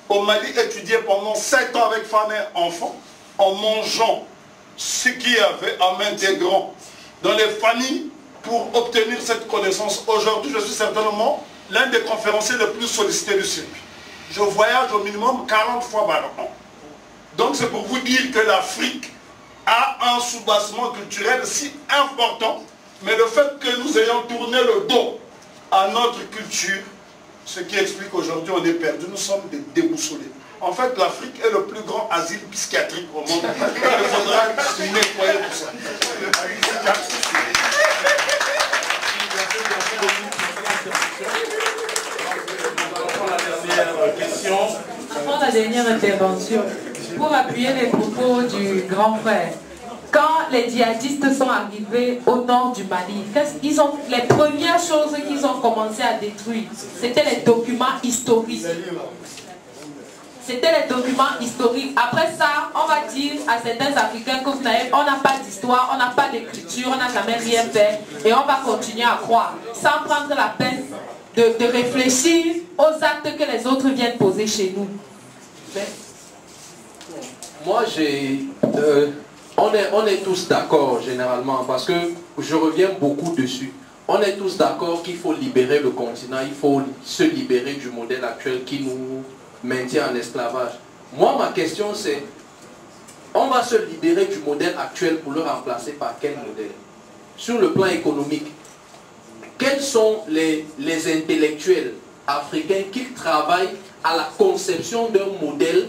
au Mali étudier pendant 7 ans avec femme et enfants, en mangeant ce qu'il y avait, en m'intégrant dans les familles pour obtenir cette connaissance. Aujourd'hui, je suis certainement l'un des conférenciers les plus sollicités du circuit. Je voyage au minimum 40 fois par an. Donc c'est pour vous dire que l'Afrique a un soubassement culturel si important, mais le fait que nous ayons tourné le dos à notre culture, ce qui explique qu'aujourd'hui on est perdu, nous sommes des déboussolés. En fait, l'Afrique est le plus grand asile psychiatrique au monde. Il faudra nettoyer tout ça. Avant la dernière intervention, pour appuyer les propos du grand frère, quand les djihadistes sont arrivés au nord du Mali, les premières choses qu'ils ont commencé à détruire, c'était les documents historiques. C'était les documents historiques. Après ça, on va dire à certains Africains que on n'a pas d'histoire, on n'a pas d'écriture, on n'a jamais rien fait, et on va continuer à croire, sans prendre la peine de réfléchir aux actes que les autres viennent poser chez nous. Moi, on est tous d'accord généralement, parce que je reviens beaucoup dessus. On est tous d'accord qu'il faut libérer le continent, il faut se libérer du modèle actuel qui nous maintient en esclavage. Moi, ma question c'est, on va se libérer du modèle actuel pour le remplacer par quel modèle? Sur le plan économique, quels sont les intellectuels africains qui travaillent à la conception d'un modèle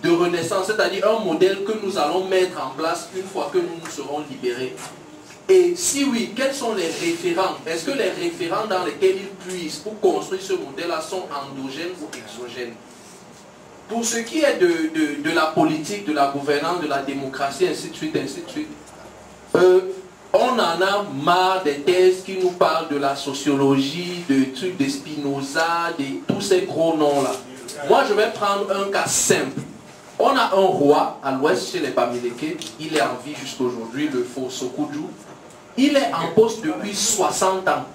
de renaissance, c'est-à-dire un modèle que nous allons mettre en place une fois que nous nous serons libérés? Et si oui, quels sont les référents? Est-ce que les référents dans lesquels ils puissent pour construire ce modèle-là sont endogènes ou exogènes? Pour ce qui est de la politique, de la gouvernance, de la démocratie, ainsi de suite, on en a marre des thèses qui nous parlent de la sociologie, de trucs de Spinoza, de tous ces gros noms-là. Moi, je vais prendre un cas simple. On a un roi à l'ouest chez les Bamileke, il est en vie jusqu'aujourd'hui, le faux Sokoudjou. Il est en poste depuis 60 ans.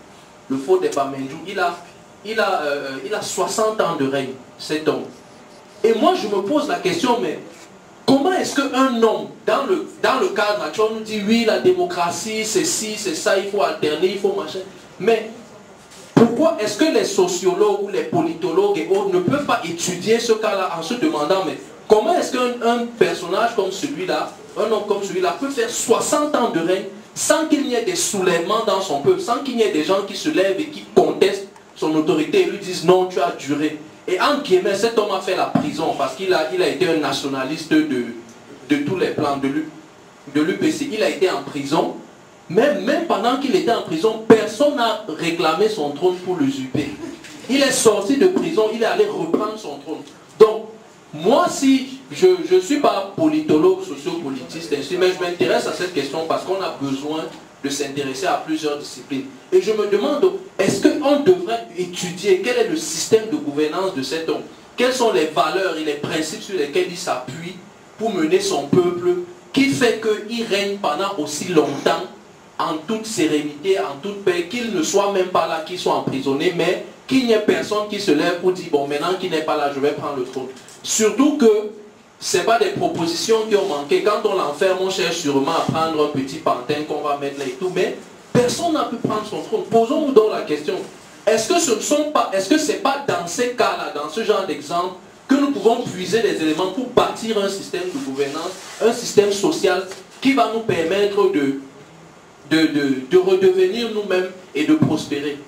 Le faux des Bamendjou, il a 60 ans de règne, cet homme. Et moi, je me pose la question, mais comment est-ce qu'un homme, dans le cadre actuel, nous dit oui, la démocratie, c'est ci, c'est ça, il faut alterner, il faut machin. Mais pourquoi est-ce que les sociologues ou les politologues et autres ne peuvent pas étudier ce cas-là en se demandant, mais comment est-ce qu'un personnage comme celui-là, un homme comme celui-là, peut faire 60 ans de règne sans qu'il y ait des soulèvements dans son peuple, sans qu'il y ait des gens qui se lèvent et qui contestent son autorité et lui disent non, tu as duré. Et en guillemets, cet homme a fait la prison parce qu'il a été un nationaliste de tous les plans de l'UPC. Il a été en prison, même pendant qu'il était en prison, personne n'a réclamé son trône pour l'usurper. Il est sorti de prison, il est allé reprendre son trône. Donc, moi, si je ne suis pas politologue, sociopolitiste, mais je m'intéresse à cette question parce qu'on a besoin de s'intéresser à plusieurs disciplines. Et je me demande, est-ce qu'on devrait étudier quel est le système de gouvernance de cet homme? Quelles sont les valeurs et les principes sur lesquels il s'appuie pour mener son peuple, qui fait qu'il règne pendant aussi longtemps, en toute sérénité, en toute paix, qu'il ne soit même pas là, qu'il soit emprisonné, mais qu'il n'y ait personne qui se lève pour dire, bon, maintenant qu'il n'est pas là, je vais prendre le trône. Surtout que Ce n'est pas des propositions qui ont manqué. Quand on l'enferme, on cherche sûrement à prendre un petit pantin qu'on va mettre là et tout, mais personne n'a pu prendre son trône. Posons-nous donc la question. Est-ce que ce n'est pas dans ces cas-là, dans ce genre d'exemple, que nous pouvons puiser des éléments pour bâtir un système de gouvernance, un système social qui va nous permettre de redevenir nous-mêmes et de prospérer?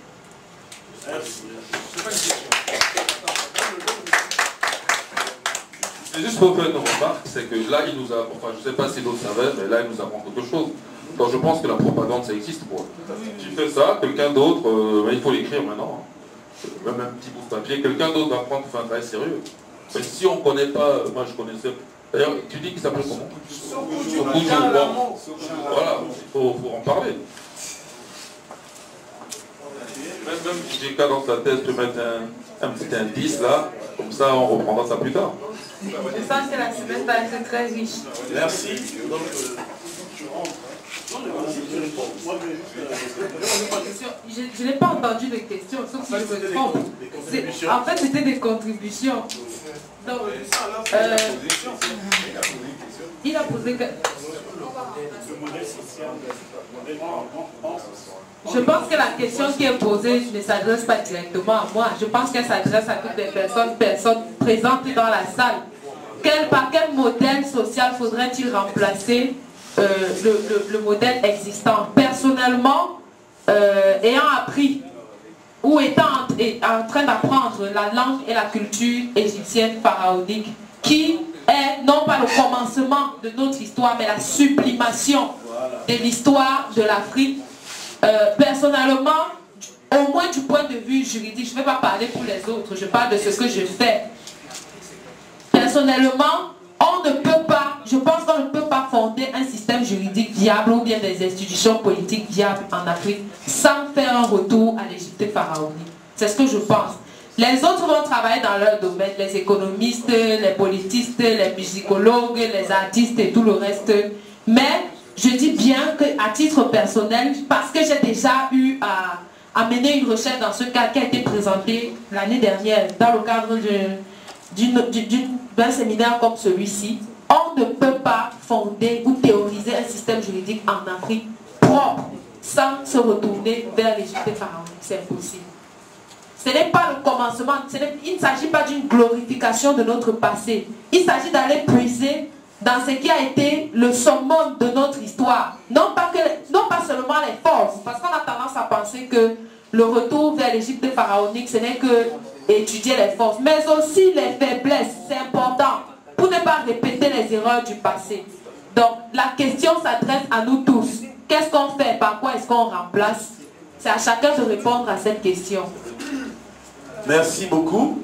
C'est juste pour faire une remarque, c'est que là, il nous a, enfin je ne sais pas si d'autres savaient, mais là, il nous apprend quelque chose. Donc je pense que la propagande, ça existe pour. Tu fais ça, quelqu'un d'autre, il faut l'écrire maintenant. Même un petit bout de papier, quelqu'un d'autre va prendre pour faire un travail sérieux. Mais si on ne connaît pas, moi je connaissais. D'ailleurs, tu dis qu'il s'appelle comment? Bon. Voilà, il faut en parler. Même si j'ai qu'à dans sa thèse, je peux mettre un petit indice là, comme ça on reprendra ça plus tard. Je pense que la semaine va être très riche. Merci. Donc, je n'ai pas entendu de questions, sauf si je me trompe. En fait, c'était des contributions. Donc, il a posé que... Je pense que la question qui est posée ne s'adresse pas directement à moi. Je pense qu'elle s'adresse à toutes les personnes présentes dans la salle. Par quel modèle social faudrait-il remplacer le modèle existant? Personnellement, ayant appris ou étant en train d'apprendre la langue et la culture égyptienne pharaonique, qui est non pas le commencement de notre histoire, mais la sublimation de l'histoire de l'Afrique, personnellement, au moins du point de vue juridique, je ne vais pas parler pour les autres, je parle de ce que je fais. Personnellement, on ne peut pas, je pense qu'on ne peut pas fonder un système juridique viable ou bien des institutions politiques viables en Afrique sans faire un retour à l'Égypte pharaonique. C'est ce que je pense. Les autres vont travailler dans leur domaine, les économistes, les politistes, les musicologues, les artistes et tout le reste. Mais je dis bien qu'à titre personnel, parce que j'ai déjà eu à mener une recherche dans ce cas qui a été présenté l'année dernière dans le cadre d'un séminaire comme celui-ci, on ne peut pas fonder ou théoriser un système juridique en Afrique propre sans se retourner vers l'Égypte pharaonique. C'est impossible. Ce n'est pas le commencement, il ne s'agit pas d'une glorification de notre passé. Il s'agit d'aller puiser dans ce qui a été le summum de notre histoire. Non pas seulement les forces, parce qu'on a tendance à penser que le retour vers l'Égypte pharaonique, ce n'est que étudier les forces, mais aussi les faiblesses. C'est important pour ne pas répéter les erreurs du passé. Donc la question s'adresse à nous tous. Qu'est-ce qu'on fait? Par quoi est-ce qu'on remplace? C'est à chacun de répondre à cette question. Merci beaucoup.